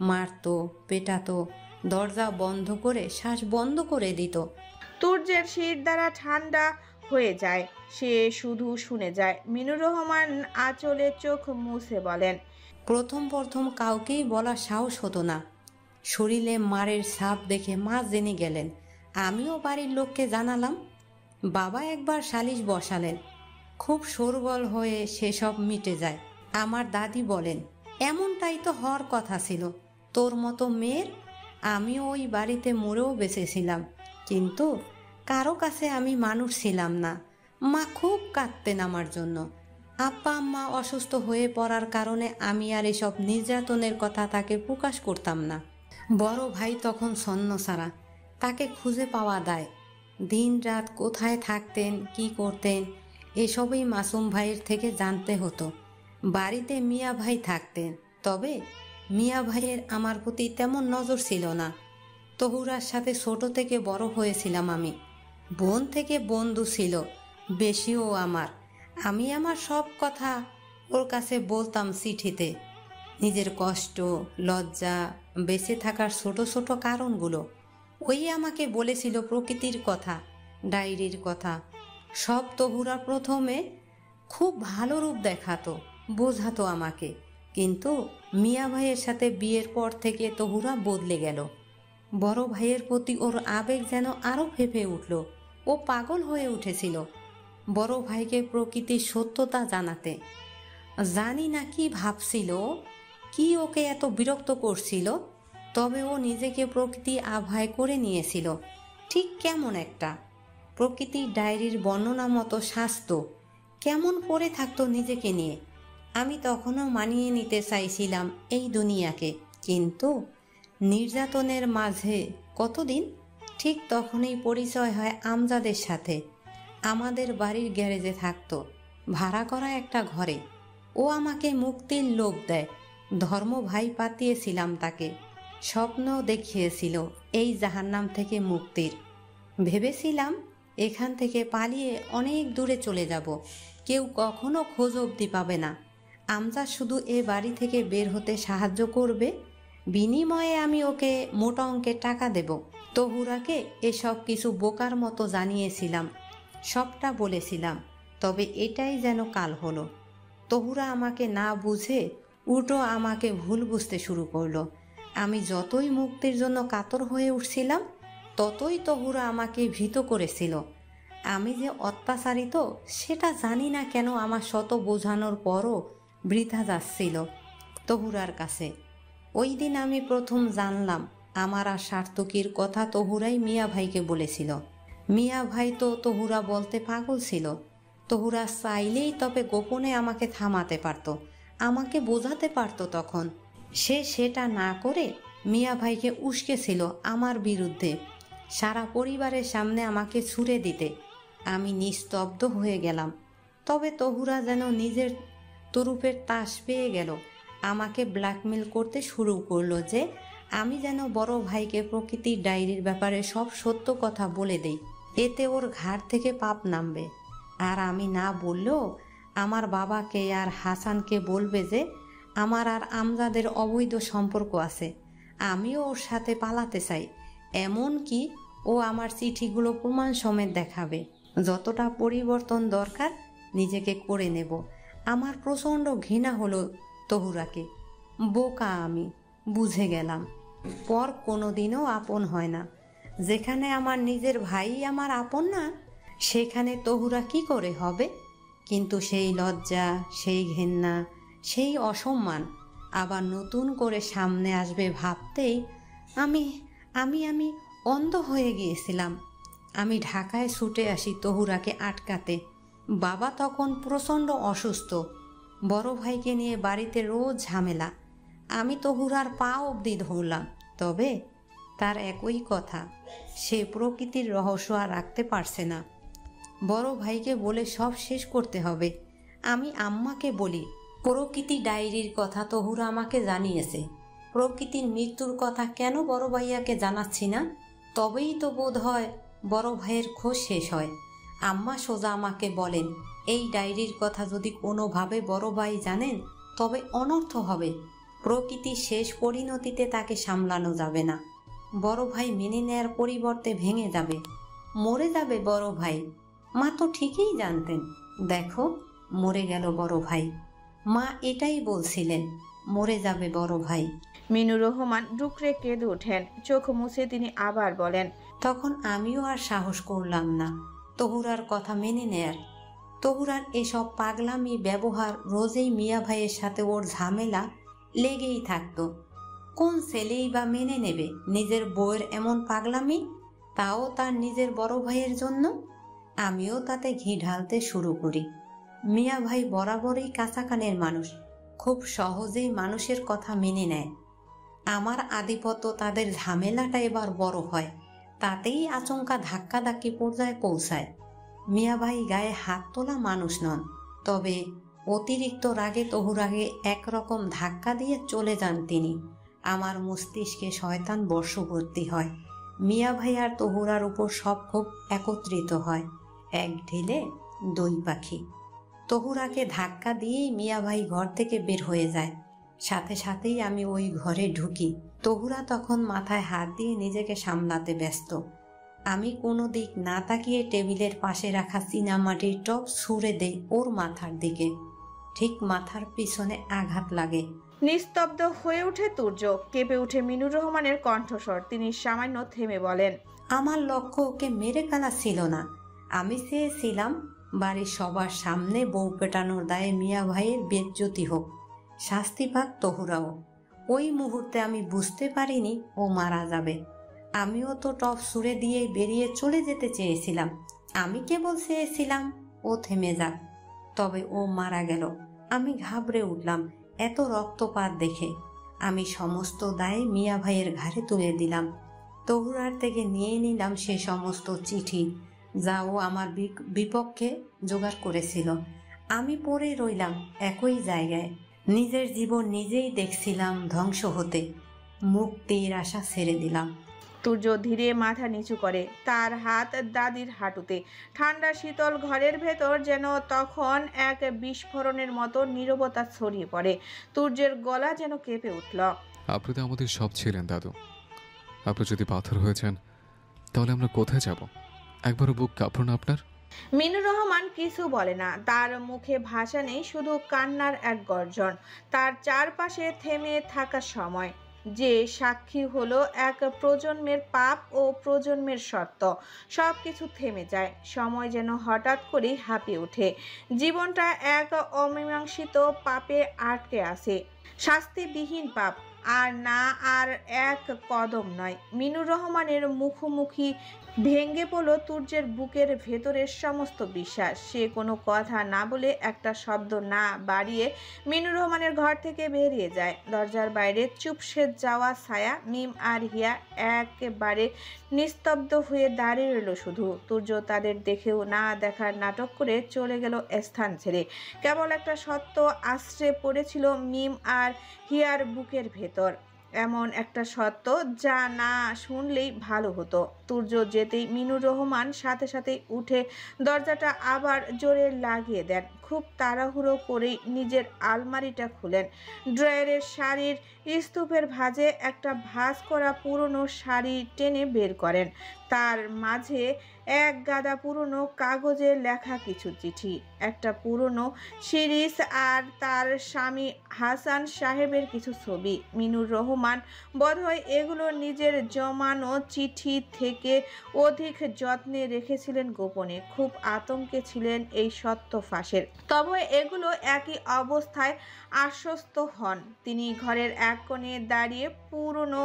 মারতো, পেটাতো, দরজা বন্ধ করে শ্বাস বন্ধ করে দিত। তুর্যের শির দ্বারা ঠান্ডা হয়ে যায়, সে শুধু শুনে যায়। মিনুর রহমান আঁচলে চোখ মুছে বলেন, প্রথম কাউকেই বলার সাহস হতো না। শরীরে মারের ছাপ দেখে মা জেনে গেলেন, আমিও বাড়ির লোককে জানালাম। বাবা একবার সালিশ বসালেন, খুব শোরগোল হয়ে সেসব মিটে যায়। আমার দাদি বলেন, এমনটাই তো হওয়ার কথা ছিল, তোর মতো মেয়ের। আমিও ওই বাড়িতে মরেও বেঁচেছিলাম, কিন্তু কারো কাছে আমি মানুষ ছিলাম না। মা খুব কাঁদতেন আমার জন্য। আব্বা আম্মা অসুস্থ হয়ে পড়ার কারণে আমি আর এসব নির্যাতনের কথা তাকে প্রকাশ করতাম না। বড় ভাই তখন ছন্নছাড়া, তাকে খুঁজে পাওয়া দায়। দিন রাত কোথায় থাকতেন, কি করতেন, এসবই মাসুম ভাইয়ের থেকে জানতে হতো। বাড়িতে মিয়া ভাই থাকতেন, তবে মিয়া ভাইয়ের আমার প্রতি তেমন নজর ছিল না। তহুরার সাথে ছোট থেকে বড় হয়েছিলাম আমি। বোন থেকে বন্ধু ছিল বেশিও আমার। আমি আমার সব কথা ওর কাছে বলতাম চিঠিতে, নিজের কষ্ট, লজ্জা, বেঁচে থাকার ছোট ছোট কারণগুলো। ওই আমাকে বলেছিল প্রকৃতির কথা, ডায়েরির কথা। সব তহুরা প্রথমে খুব ভালো রূপ দেখাতো, বোঝাতো আমাকে। কিন্তু মিয়া ভাইয়ের সাথে বিয়ের পর থেকে তহুরা বদলে গেল। বড় ভাইয়ের প্রতি ওর আবেগ যেন আরও ফেঁপে উঠল। ও পাগল হয়ে উঠেছিল বড় ভাইকে প্রকৃতির সত্যতা জানাতে। জানি না কি ভাবছিল, কি ওকে এত বিরক্ত করছিল, তবে ও নিজেকে প্রকৃতি আভায় করে নিয়েছিল। ঠিক কেমন একটা প্রকৃতির ডায়েরির বর্ণনা মতো স্বাস্থ্য কেমন পড়ে থাকতো নিজেকে নিয়ে। আমি তখনও মানিয়ে নিতে চাইছিলাম এই দুনিয়াকে, কিন্তু নির্যাতনের মাঝে কতদিন। ঠিক তখনই পরিচয় হয় আমজাদের সাথে। আমাদের বাড়ির গ্যারেজে থাকতো, ভাড়া করা একটা ঘরে। ও আমাকে মুক্তির লোভ দেয়। ধর্ম ভাই পাতিয়েছিলাম তাকে, স্বপ্ন দেখিয়েছিল এই জাহান্নাম থেকে মুক্তির। ভেবেছিলাম এখান থেকে পালিয়ে অনেক দূরে চলে যাব, কেউ কখনো খোঁজ অবধি পাবে না। আমজাদ শুধু এ বাড়ি থেকে বের হতে সাহায্য করবে, বিনিময়ে আমি ওকে মোটা অঙ্কের টাকা দেব। তহুরাকে এসব কিছু বোকার মতো জানিয়েছিলাম, সবটা বলেছিলাম, তবে এটাই যেন কাল হলো। তহুরা আমাকে না বুঝে উল্টো আমাকে ভুল বুঝতে শুরু করলো। আমি যতই মুক্তির জন্য কাতর হয়ে উঠছিলাম, ততই তহুরা আমাকে ভীত করেছিল। আমি যে অত্যাচারিত সেটা জানি না কেন আমার শত বোঝানোর পরও বৃথা যাচ্ছিল তহুরার কাছে। ওই দিন আমি প্রথম জানলাম আমার আর সার্থকীর কথা তহুরাই মিয়া ভাইকে বলেছিল। মিয়া ভাই তো তহুরা বলতে পাগল ছিল। তহুরা চাইলেই তবে গোপনে আমাকে থামাতে পারত, আমাকে বোঝাতে পারত। তখন সে সেটা না করে মিয়া ভাইকে উস্কেছিল আমার বিরুদ্ধে, সারা পরিবারের সামনে আমাকে ছুঁড়ে দিতে। আমি নিস্তব্ধ হয়ে গেলাম। তবে তহুরা যেন নিজের তরুপের তাস পেয়ে গেল, আমাকে ব্ল্যাকমেল করতে শুরু করলো যে আমি যেন বড় ভাইকে প্রকৃতির ডায়েরির ব্যাপারে সব সত্য কথা বলে দেই, এতে ওর ঘাড় থেকে পাপ নামবে। আর আমি না বললেও আমার বাবাকে আর হাসানকে বলবে যে আমার আর আমজাদের অবৈধ সম্পর্ক আছে, আমিও ওর সাথে পালাতে চাই। এমন কি ও আমার চিঠিগুলো প্রমাণ সমেত দেখাবে। যতটা পরিবর্তন দরকার নিজেকে করে নেব। আমার প্রচণ্ড ঘৃণা হলো তহুরাকে। বোকা আমি, বুঝে গেলাম পর কোনোদিনও আপন হয় না। যেখানে আমার নিজের ভাই আমার আপন না, সেখানে তহুরা কি করে হবে? কিন্তু সেই লজ্জা, সেই ঘেন্না, সেই অসম্মান আবার নতুন করে সামনে আসবে ভাবতেই আমি আমি আমি অন্ধ হয়ে গিয়েছিলাম। আমি ঢাকায় ছুটে আসি তহুরাকে আটকাতে। বাবা তখন প্রচণ্ড অসুস্থ, বড় ভাইকে নিয়ে বাড়িতে রোজ ঝামেলা। আমি তহুরার পা অবধি ধরলাম, তবে তার একই কথা, সে প্রকৃতির রহস্য আর রাখতে পারছে না। বড় ভাইকে বলে সব শেষ করতে হবে। আমি আম্মাকে বলি প্রকৃতি ডায়েরির কথা তহুরা আমাকে জানিয়েছে, প্রকৃতির মৃত্যুর কথা কেন বড় ভাইয়াকে জানাচ্ছি না? তবেই তো বোধ হয় বড় ভাইয়ের খোঁজ শেষ হয়। আম্মা সোজা আমাকে বলেন এই ডায়েরির কথা যদি কোনোভাবে বড় ভাই জানেন তবে অনর্থ হবে, প্রকৃতির শেষ পরিণতিতে তাকে সামলানো যাবে না। বড় ভাই মেনে নেয়ার পরিবর্তে ভেঙে যাবে, মরে যাবে বড় ভাই। মা তো ঠিকই জানতেন, দেখো মরে গেল বড় ভাই। মা এটাই বলছিলেন, মরে যাবে বড় ভাই। মিনুর রহমান ডুকরে কেঁদে ওঠেন। চোখ মুছে তিনি আবার বলেন, তখন আমিও আর সাহস করলাম না তহুরার কথা মেনে নেয়ার। তহুরার এসব পাগলামি ব্যবহার রোজেই মিয়া ভাইয়ের সাথে ওর ঝামেলা লেগেই থাকতো। কোন ছেলেই বা মেনে নেবে নিজের বউয়ের এমন পাগলামি, তাও তার নিজের বড় ভাইয়ের জন্য? আমিও তাতে ঘি ঢালতে শুরু করি। মিয়া ভাই বরাবরই কাঁচাকানের মানুষ, খুব সহজেই মানুষের কথা মেনে নেয়। আমার আধিপত্য তাদের ঝামেলাটা এবার বড় হয়, তাতেই আচমকা ধাক্কাধাক্কি পর্যায়ে পৌঁছায়। মিয়া ভাই গায়ে হাত তোলা মানুষ নন, তবে অতিরিক্ত রাগে তহুরাকে একরকম ধাক্কা দিয়ে চলে যান তিনি। আমার মস্তিষ্কে শয়তান বর্ষবর্তী হয়। মিয়া ভাই আর তহুরার উপর সব ক্ষোভ একত্রিত হয়, এক ঢিলে দই পাখি। তহুরাকে ধাক্কা দিয়েই মিয়া ভাই ঘর থেকে বের হয়ে যায়, সাথে সাথেই আমি ওই ঘরে ঢুকি। তহুরা তখন মাথায় হাত দিয়ে নিজেকে সামলাতে ব্যস্ত। আমি কোনো দিক না তাকিয়ে টেবিলের পাশে রাখা চীনামাটির টপ ছুঁড়ে দেই ওর মাথার দিকে। ঠিক মাথার পিছনে আঘাত লাগে। নিস্তব্ধ হয়ে ওঠে তুর্য। কেঁপে উঠে মিনুর রহমানের কণ্ঠস্বর। তিনি সামান্য থেমে বলেন, আমার লক্ষ্য ওকে মেরে ফেলা ছিল না। আমি চেয়েছিলাম বাড়ির সবার সামনে বউ পেটানোর দায়ে মিয়া ভাইয়ের বেজ্জতি হোক, শাস্তি পাক তহুরাও। ওই মুহূর্তে আমি বুঝতে পারিনি ও মারা যাবে। আমিও তো টপ ছুঁড়ে দিয়ে বেরিয়ে চলে যেতে চেয়েছিলাম। আমি কেবল চেয়েছিলাম ও থেমে যাক, তবে ও মারা গেল। আমি ঘাবড়ে উঠলাম এত রক্তপাত দেখে। আমি সমস্ত দায় মিয়া ভাইয়ের ঘাড়ে তুলে দিলাম। তহুরার থেকে নিয়ে নিলাম সে সমস্ত চিঠি যা ও আমার বিপক্ষে জোগাড় করেছিল। আমি পড়ে রইলাম একই জায়গায়। নিজের জীবন নিজেই দেখছিলাম ধ্বংস হতে। মুক্তির আশা ছেড়ে দিলাম। তুর্য ধীরে মাথা নিচু করে, তার হাত দাদির হাঁটুতে। ঠান্ডা শীতল ঘরের ভেতর যেন তখন এক বিস্ফোরণের মতো নীরবতা ছড়িয়ে পড়ে। তুর্যের গলা যেন কেঁপে উঠল। আপনি তো আমাদের সব ছিলেন দাদু। আপনি যদি পাথর হয়েছেন তাহলে আমরা কোথায় যাব? একবারও বুক কাঁপলো না আপনার? মিনুর রহমান কিছু বলে না, তার মুখে ভাষা নেই, শুধু কান্নার এক গর্জন। তার চারপাশে থেমে থাকা সময় যে সাক্ষী হলো এক প্রজন্মের পাপ ও প্রজন্মের সত্য। সব কিছু থেমে যায়, সময় যেন হঠাৎ করেই হাঁপিয়ে ওঠে। জীবনটা এক অমীমাংসিত পাপে আটকে আছে, শাস্তিবিহীন পাপ। আর না, আর এক কদম নয়। মিনুর রহমানের মুখোমুখি ভেঙে পড়ল তুর্যের বুকের ভেতরের সমস্ত বিশ্বাস। সে কোনো কথা না বলে, একটা শব্দ না বাড়িয়ে মিনুর রহমানের ঘর থেকে বেরিয়ে যায়। দরজার বাইরে চুপসে যাওয়া ছায়া, মিম আর হিয়া একেবারে নিস্তব্ধ হয়ে দাঁড়িয়ে রইল শুধু। তুর্য তাদের দেখেও না দেখার নাটক করে চলে গেল স্থান ছেড়ে। কেবল একটা সত্য আশ্রে পড়েছিল মিম আর হিয়ার বুকের ভেতর, এমন একটা সত্য যা না শুনলেই ভালো হতো। তুর্য যেতেই মিনুর রহমান সাথে সাথে উঠে দরজাটা আবার জোরে লাগিয়ে দেন। খুব তাড়াহুড়ো করেই নিজের আলমারিটা খুলেন। ড্রয়ারের শাড়ির স্তূপের ভাঁজে একটা ভাঁজ করা পুরনো শাড়ি টেনে বের করেন। তার মাঝে এক গাদা পুরনো কাগজে লেখা কিছু চিঠি, একটা পুরনো সিরিজ আর তার স্বামী হাসান সাহেবের কিছু ছবি। মিনুর রহমান বোধহয় এগুলো নিজের জমানো চিঠি থেকে অধিক যত্নে রেখেছিলেন গোপনে। খুব আতঙ্কে ছিলেন এই সত্য ফাঁসের। তবে এগুলো একই অবস্থায় আশ্বস্ত হন। তিনি ঘরের এক কোণে দাঁড়িয়ে পুরনো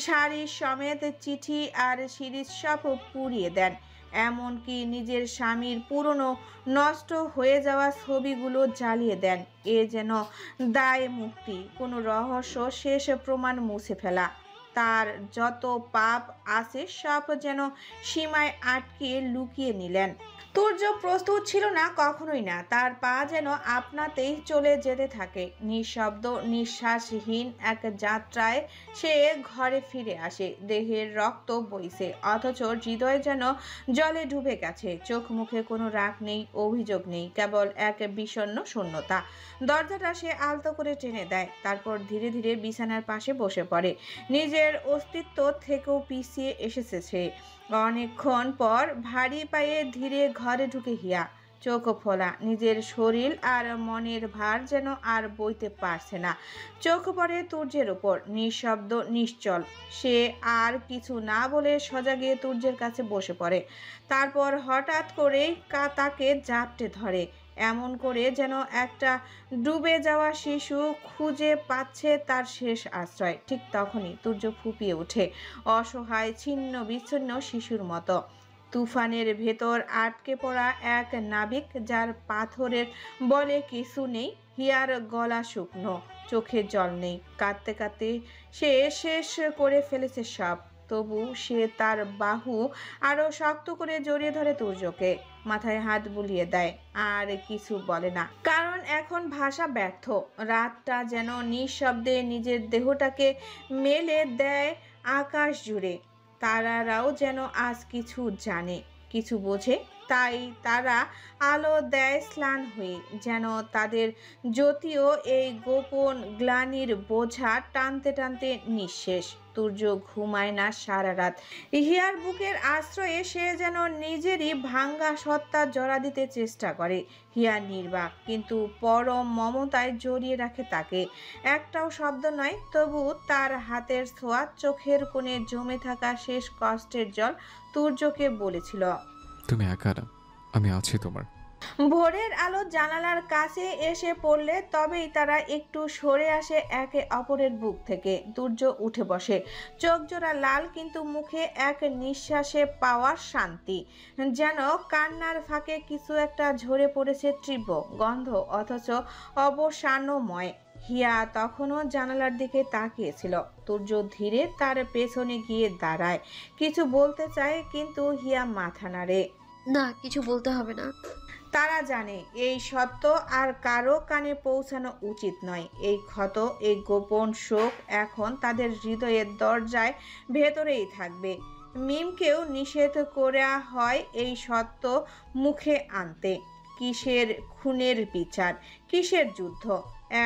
শাড়ি সমেত চিঠি আর সিরিজ সব পুড়িয়ে দেন। এমনকি নিজের স্বামীর পুরনো নষ্ট হয়ে যাওয়া ছবিগুলো জ্বালিয়ে দেন। এ যেন দায় মুক্তি, কোনো রহস্য শেষ প্রমাণ মুছে ফেলা। তার যত পাপ আছে সব যেন সীমায় আটকে লুকিয়ে নিলেন। তুর্য প্রস্তুত ছিল না, কখনোই না। তার পা যেন আপনাতেই চলে যেতে থাকে। নিঃশব্দ নিঃশ্বাসহীন এক যাত্রায় সে ঘরে ফিরে আসে। দেহের রক্ত বইছে, অথচ হৃদয় যেন জলে ডুবে গেছে। চোখ মুখে কোনো রাগ নেই, অভিযোগ নেই, কেবল এক বিষণ্ণ শূন্যতা। দরজাটা সে আলতো করে টেনে দেয়, তারপর ধীরে ধীরে বিছানার পাশে বসে পড়ে। নিজের অস্তিত্ব থেকেও পিছিয়ে এসেছে সে। অনেকক্ষণ পর ভারী পায়ে ধীরে ঘরে ঢুকে হিয়া। চোখ ফোলা, নিজের শরীর আর মনের ভার যেন আর বইতে পারছে না। চোখ পড়ে তুর্যের উপর, নিঃশব্দ নিশ্চল। সে আর কিছু না বলে সোজা গিয়ে তুর্যের কাছে বসে পড়ে। তারপর হঠাৎ করেই তাকে জাপটে ধরে, এমন করে যেন একটা ডুবে যাওয়া শিশু খুঁজে পাচ্ছে তার শেষ আশ্রয়। ঠিক তখনই তুর্য ফুঁপিয়ে ওঠে, অসহায় ছিন্ন বিচ্ছিন্ন শিশুর মতো। তুফানের ভেতর আটকে পড়া এক নাবিক, যার পাথরের বলে কিছু নেই। হিয়ার গলা শুকনো, চোখে জল নেই। কাঁদতে কাঁদতে সে শেষ করে ফেলেছে সব। তবু সে তার বাহু আরো শক্ত করে জড়িয়ে ধরে তুর্যকে, মাথায় হাত বুলিয়ে দেয়, আর কিছু বলে না। কারণ এখন ভাষা ব্যর্থ। রাতটা যেন নিঃশব্দে নিজের দেহটাকে মেলে দেয় আকাশ জুড়ে। তারারাও যেন আজ কিছু জানে, কিছু বোঝে, তাই তারা আলো দেয় স্নান হয়ে, যেন তাদের জ্যোতিও এই গোপন গ্লানির বোঝা টানতে টানতে নিঃশেষ। তুর্য ঘুমায় না সারা রাত। হিয়ার বুকের আশ্রয়ে সে যেন নিজেরই ভাঙ্গা সত্তা জড়া দিতে চেষ্টা করে। হিয়া নির্বাক, কিন্তু পরম মমতায় জড়িয়ে রাখে তাকে। একটাও শব্দ নয়, তবু তার হাতের ছোঁয়া, চোখের কোণে জমে থাকা শেষ কষ্টের জল তুর্যকে বলেছিল, তুমি একা না, আমি আছি তোমার। ভোরের আলো জানালার কাছে এসে পড়লে তবেই তারা একটু সরে আসে একে অপরের বুক থেকে। তুর্য উঠে বসে, চোখ জোড়া লাল, কিন্তু মুখে এক নিঃশ্বাসে পাওয়ার শান্তি। যেন কান্নার ফাঁকে কিছু একটা ঝরে পড়েছে তীব্র গন্ধ, অথচ অবসানময়। হিয়া তখনও জানালার দিকে তাকিয়েছিল। তুর্য ধীরে তার পেছনে গিয়ে দাঁড়ায়, কিছু বলতে চায়, কিন্তু হিয়া মাথা নাড়ে। না, কিছু বলতে হবে না। তারা জানে এই সত্য আর কারো কানে পৌঁছানো উচিত নয়। এই ক্ষত, এই গোপন শোক এখন তাদের হৃদয়ের দরজায় ভেতরেই থাকবে। মিমকেও নিষেধ করা হয় এই সত্য মুখে আনতে। কিসের খুনের বিচার, কিসের যুদ্ধ,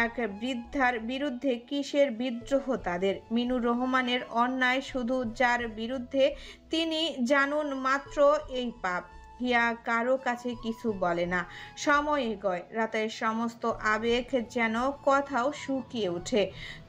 এক বৃদ্ধার বিরুদ্ধে কিসের বিদ্রোহ তাদের? মিনুর রহমানের অন্যায় শুধু যার বিরুদ্ধে তিনি জানুন মাত্র এই পাপ। হিয়া কারো কাছে কিছু বলে না। সময় এগোয়, রাতের সমস্ত আবেগ যেন কথাও শুকিয়ে ওঠে।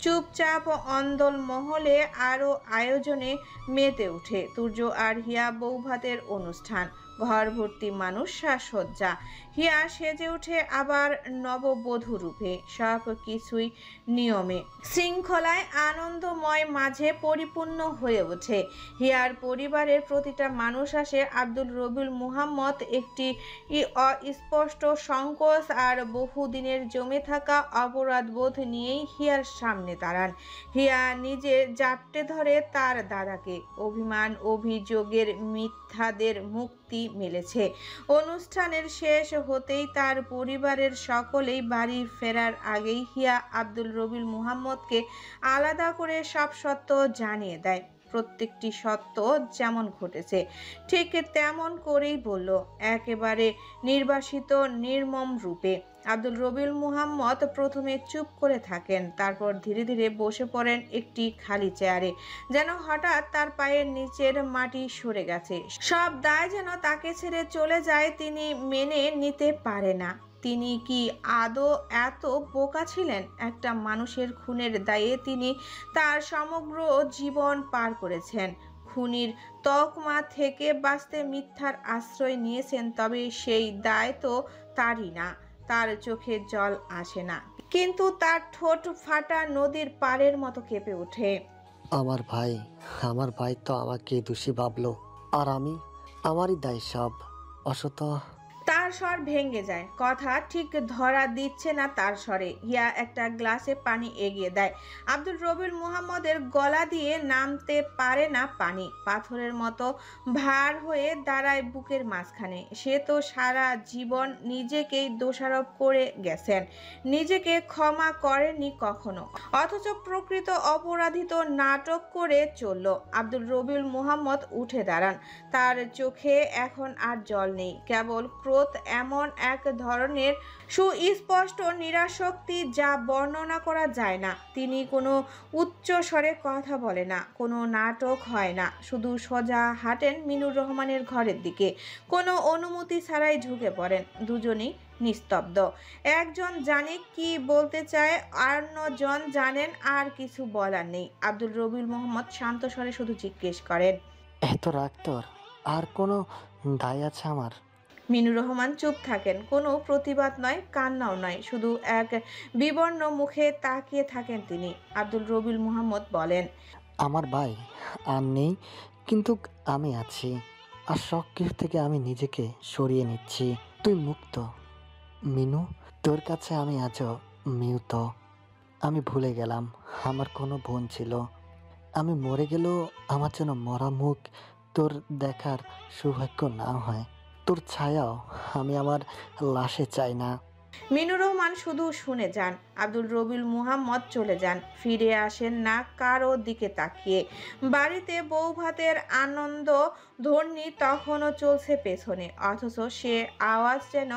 চুপচাপ অন্দল মহলে আরও আয়োজনে মেতে ওঠে। তুর্য আর হিয়া বৌভাতের অনুষ্ঠান, ঘর ভর্তি মানুষ, সাজসজ্জা। হিয়া সেজে ওঠে আবার নববধূ রূপে। সব কিছুই নিয়মে, শৃঙ্খলায়, আনন্দময় মাঝে পরিপূর্ণ হয়ে ওঠে। হিয়ার পরিবারের প্রতিটা মানুষ আসে। আব্দুল রবিউল মুহাম্মদ একটি অস্পষ্ট সংকোচ আর বহুদিনের জমে থাকা অপরাধবোধ নিয়েই হিয়ার সামনে দাঁড়ান। হিয়া নিজে জাপটে ধরে তার দাদাকে। অভিমান, অভিযোগের মিথ্যাদের মুক্তি মিলেছে। অনুষ্ঠানের শেষ হতেই তার পরিবারের সকলেই বাড়ি ফেরার আগেই হিয়া আব্দুল রবিউল মুহাম্মদকে আলাদা করে সব সত্য জানিয়ে দেয়। প্রত্যেকটি সত্য যেমন ঘটেছে ঠিক তেমন করেই বলল, একেবারে নির্বাসিত নির্মম রূপে। আব্দুল রবিউল মুহাম্মদ প্রথমে চুপ করে থাকেন, তারপর ধীরে ধীরে বসে পড়েন একটি খালি চেয়ারে। যেন হঠাৎ তার পায়ের নিচের মাটি সরে গেছে। সব দায় যেন তাকে ছেড়ে চলে যায়, তিনি মেনে নিতে পারে না। তিনি কি আদৌ এত বোকা ছিলেন? একটা মানুষের খুনের দায়ে তিনি তার সমগ্র জীবন পার করেছেন। খুনির তকমা থেকে বাঁচতে মিথ্যার আশ্রয় নিয়েছেন, তবে সেই দায় তো তারই না। তার চোখে জল আসে না, কিন্তু তার ঠোঁট ফাটা নদীর পাড়ের মতো কেঁপে ওঠে। আমার ভাই তো আমাকে দোষী ভাবলো, আর আমারই দায় সব। অসত। তার স্বর ভেঙে যায়, কথা ঠিক ধরা দিচ্ছে না তার স্বরে। হিয়া একটা গ্লাসে পানি এগিয়ে দেয়। আব্দুল রবিউল মুহাম্মদের গলা দিয়ে নামতে পারে না পানি। পাথরের মতো ভার হয়ে দাঁড়ায় বুকের মাঝখানে। সে তো সারা জীবন নিজেকেই দোষারোপ করে গেছেন, নিজেকে ক্ষমা করেনি কখনো। অথচ প্রকৃত অপরাধী তো নাটক করে চলল। আব্দুল রবিউল মুহাম্মদ উঠে দাঁড়ান। তার চোখে এখন আর জল নেই, কেবল ক্রোধ। এমন এক ধরনের সুস্পষ্ট নিরাসক্তি যা বর্ণনা করা যায় না। তিনি কোনো উচ্চ স্বরে কথা বলে না, কোনো নাটক হয় না, শুধু সোজা হাঁটেন মিনুর রহমানের ঘরের দিকে। কোনো অনুমতি ছাড়াই ঢুকে পড়েন। দুজনেই নিস্তব্ধ। একজন জানে কি বলতে চায়, অন্যজন জানেন আর কিছু বলার নেই। আব্দুল রবিউল মুহাম্মদ শান্ত স্বরে শুধু জিজ্ঞেস করেন, এত রাগ তোর? আর কোনো দায় আছে আমার? মিনুর রহমান চুপ থাকেন। কোনো প্রতিবাদ নয়, কান্নাও নয়, শুধু এক বিবর্ণ মুখে তাকিয়ে থাকেন তিনি। আব্দুল রবিউল মুহাম্মদ বলেন, আমার ভাই আর নেই, কিন্তু আমি আছি। আর সব কিছু থেকে আমি নিজেকে সরিয়ে নিচ্ছি। তুই মুক্ত মিনু, তোর কাছে আমি আজও মিউত। আমি ভুলে গেলাম আমার কোনো বোন ছিল। আমি মরে গেলেও আমার যেন মরা মুখ তোর দেখার সৌভাগ্য না হয়। তোর ছায়াও আমি আমার লাশে চাই না। মিনুর রহমান শুধু শুনে যান। আব্দুল রবিউল মুহাম্মদ চলে যান, ফিরে আসেন না কারো দিকে তাকিয়ে। বাড়িতে বউ ভাতের আনন্দ ধ্বনি তখনও চলছে পেছনে, অথচ সে আওয়াজ যেন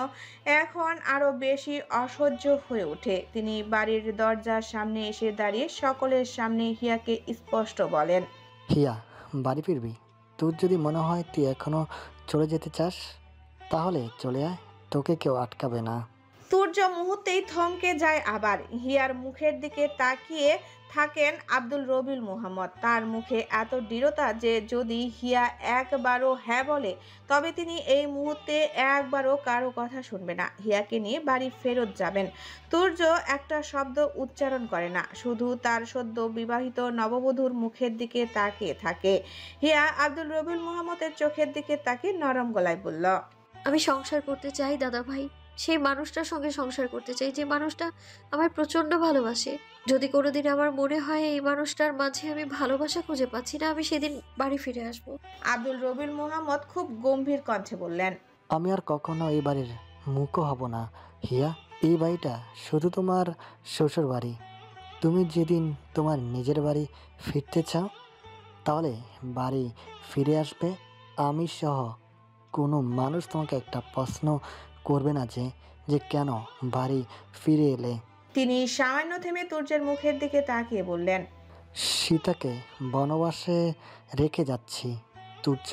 এখন আরো বেশি অসহ্য হয়ে ওঠে। তিনি বাড়ির দরজার সামনে এসে দাঁড়িয়ে সকলের সামনে হিয়াকে স্পষ্ট বলেন, হিয়া, বাড়ি ফিরবি? তোর যদি মনে হয় তুই এখনো চলে যেতে চাস, তাহলে চলে আয়, তোকে কেউ আটকাবে না। সূর্য মুহূর্তেই থমকে যায়। আবার হিয়ার মুখের দিকে তাকিয়ে থাকেন আব্দুল রবিউল মুহাম্মদ। তার মুখে এত দৃঢ়তা যে যদি হিয়া একবারও হ্যাঁ বলে, তবে তিনি এই মুহূর্তে একবারও কারো কথা শুনবে না। হিয়াকে নিয়ে বাড়ি ফেরত যাবেন। সূর্য একটা শব্দ উচ্চারণ করে না, শুধু তার সদ্য বিবাহিত নববধূর মুখের দিকে তাকিয়ে থাকে। হিয়া আব্দুল রবিউল মুহাম্মদের চোখের দিকে তাকিয়ে নরম গলায় বলল, আমি সংসার করতে চাই দাদা ভাই, সেই মানুষটার সঙ্গে সংসার করতে চাই যে মানুষটা আমায় প্রচন্ড ভালোবাসে। যদি কোনোদিন আমার মনে হয় এই মানুষটার মাঝে আমি ভালোবাসা খুঁজে পাচ্ছি না, আমি সেদিন বাড়ি ফিরে আসবো। আব্দুল রবিউল মুহাম্মদ খুব গম্ভীর কণ্ঠে বললেন, আমি আর কখনো এই বাড়ির মুখও হব না। হিয়া, এই বাড়িটা শুধু তোমার শ্বশুর বাড়ি। তুমি যেদিন তোমার নিজের বাড়ি ফিরতে চাও, তাহলে বাড়ি ফিরে আসবে। আমি সহ কোনো মানুষ তোমাকে একটা প্রশ্ন করবে না যে যে কেন বাড়ি ফিরে এলে। তিনি সামান্য থেমে তুর্যের মুখের দিকে তাকিয়ে বললেন, সীতাকে বনবাসে রেখে যাচ্ছি তুর্য।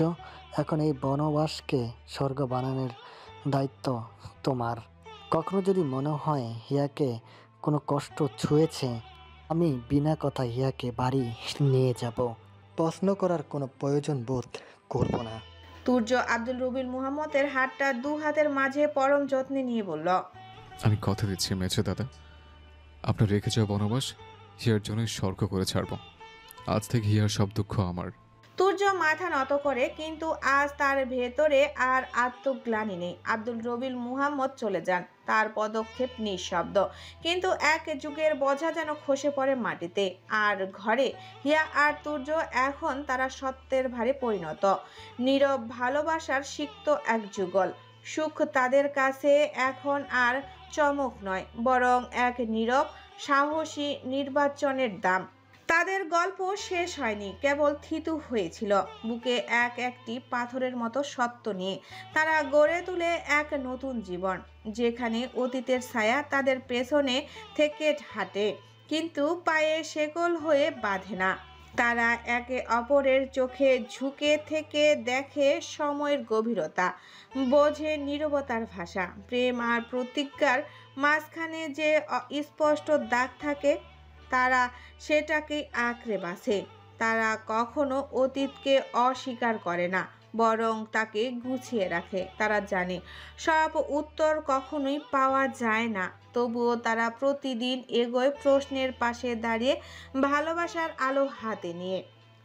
এখন এই বনবাসকে স্বর্গ বানানোর দায়িত্ব তোমার। কখনো যদি মনে হয় হিয়াকে কোনো কষ্ট ছুঁয়েছে, আমি বিনা কথা হিয়াকে বাড়ি নিয়ে যাব। প্রশ্ন করার কোনো প্রয়োজন বোধ করব না। তুর্য আব্দুল রবিল মুহাম্মদের হাতটা দু হাতের মাঝে পরম যত্নে নিয়ে বলল, আমি কথা দিচ্ছি মেছে দাদা, আপনার রেখে যাওয়া বনবাস হিয়ার জন্যই স্বর্গ করে ছাড়ব। আজ থেকে হিয়ার সব দুঃখ আমার। তুর্য মাথা নত করে, কিন্তু আজ তার ভেতরে আর আত্মগ্লানি নেই। আব্দুল রবিল মুহাম্মদ চলে যান, তার পদক্ষেপ নিঃশব্দ, কিন্তু এক যুগের বোঝা যেন খসে পড়ে মাটিতে। আর ঘরে হিয়া আর তুর্য এখন তারা সত্যের ভারে পরিণত, নীরব ভালোবাসার সিক্ত এক যুগল। সুখ তাদের কাছে এখন আর চমক নয়, বরং এক নীরব সাহসী নির্বাচনের দাম। তাদের গল্প শেষ হয়নি, কেবল থিতু হয়েছিল বুকে একটি পাথরের মতো সত্য নিয়ে। তারা গড়ে তুলে এক নতুন জীবন, যেখানে অতীতের ছায়া তাদের পেছনে থেকে হাঁটে, কিন্তু পায়ে শেকল হয়ে বাঁধে না। তারা একে অপরের চোখে ঝুঁকে থেকে দেখে সময়ের গভীরতা, বোঝে নীরবতার ভাষা। প্রেম আর প্রতিজ্ঞার মাঝখানে যে স্পষ্ট দাগ থাকে, তারা সেটাকে আঁকড়ে বাঁচে। তারা কখনো অতীতকে অস্বীকার করে না, বরং তাকে গুছিয়ে রাখে। তারা জানে সব উত্তর কখনোই পাওয়া যায় না, তবুও তারা প্রতিদিন এগোয় প্রশ্নের পাশে দাঁড়িয়ে, ভালোবাসার আলো হাতে নিয়ে।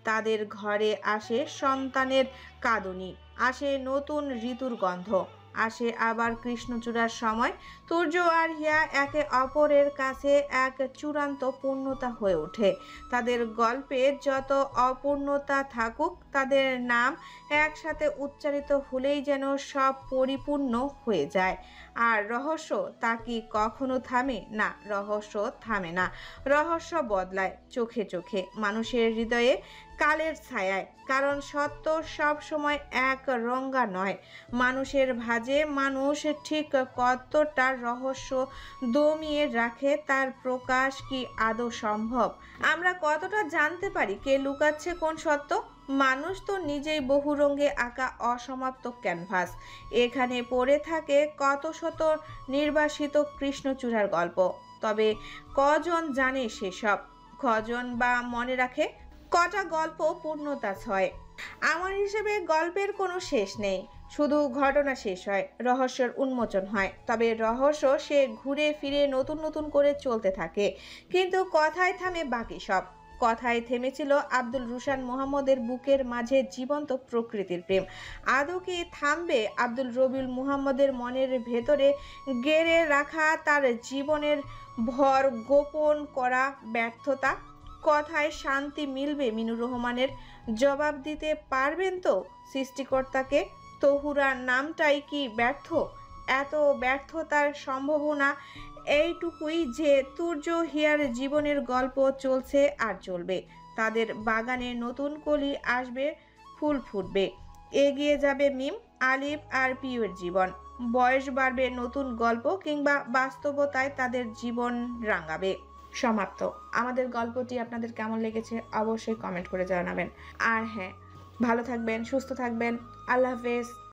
তাদের ঘরে আসে সন্তানের কাঁদুনি, আসে নতুন ঋতুর গন্ধ, আসে আবার কৃষ্ণচূড়ার সময়। তুর্য আর হিয়া একে অপরের কাছে এক চূড়ান্ত পূর্ণতা হয়ে ওঠে। তাদের গল্পে যত অপূর্ণতা থাকুক, তাদের নাম একসাথে উচ্চারিত হলেই যেন সব পরিপূর্ণ হয়ে যায়। আর রহস্য, তা কি কখনো থামে? না, রহস্য থামে না। রহস্য বদলায় চোখে চোখে, মানুষের হৃদয়ে, কালের ছায়ায়। কারণ সত্য সব সময় এক রঙা নয়। মানুষের ভাঁজে মানুষ ঠিক কতটা রহস্য দমিয়ে রাখে, তার প্রকাশ কি আদৌ সম্ভব? আমরা কতটা জানতে পারি কে লুকাচ্ছে কোন সত্য? মানুষ তো নিজেই বহু রঙে আঁকা অসমাপ্ত ক্যানভাস। এখানে পড়ে থাকে কত শত নির্বাসিত কৃষ্ণচূড়ার গল্প। তবে কজন জানে সেসব? কজন বা মনে রাখে? কটা গল্প পূর্ণতা ছয়? আমার হিসেবে গল্পের কোনো শেষ নেই, শুধু ঘটনা শেষ হয়, রহস্যের উন্মোচন হয়। তবে রহস্য সে ঘুরে ফিরে নতুন নতুন করে চলতে থাকে, কিন্তু কথায় থামে বাকি সব। কথায় থেমেছিল আব্দুল রুশান মুহাম্মদের বুকের মাঝে জীবন্ত প্রকৃতির প্রেম। আদৌ কি থামবে আব্দুল রবিউল মুহাম্মদের মনের ভেতরে গেড়ে রাখা তার জীবনের ভর গোপন করা ব্যর্থতা? কথায় শান্তি মিলবে মিনুর রহমানের? জবাব দিতে পারবেন তো সৃষ্টিকর্তাকে? তহুরা নামটাই কি ব্যর্থ? এত ব্যর্থতার সম্ভাবনা এইটুকুই যে তুর্য হিয়ার জীবনের গল্প চলছে আর চলবে। তাদের বাগানে নতুন কলি আসবে, ফুল ফুটবে, এগিয়ে যাবে মিম, আলিফ আর পিউয়ের জীবন। বয়স বাড়বে, নতুন গল্প কিংবা বাস্তবতায় তাদের জীবন রাঙাবে। সমাপ্ত। আমাদের গল্পটি আপনাদের কেমন লেগেছে অবশ্যই কমেন্ট করে জানাবেন। আর হ্যাঁ, ভালো থাকবেন, সুস্থ থাকবেন। আল্লাহ হাফেজ।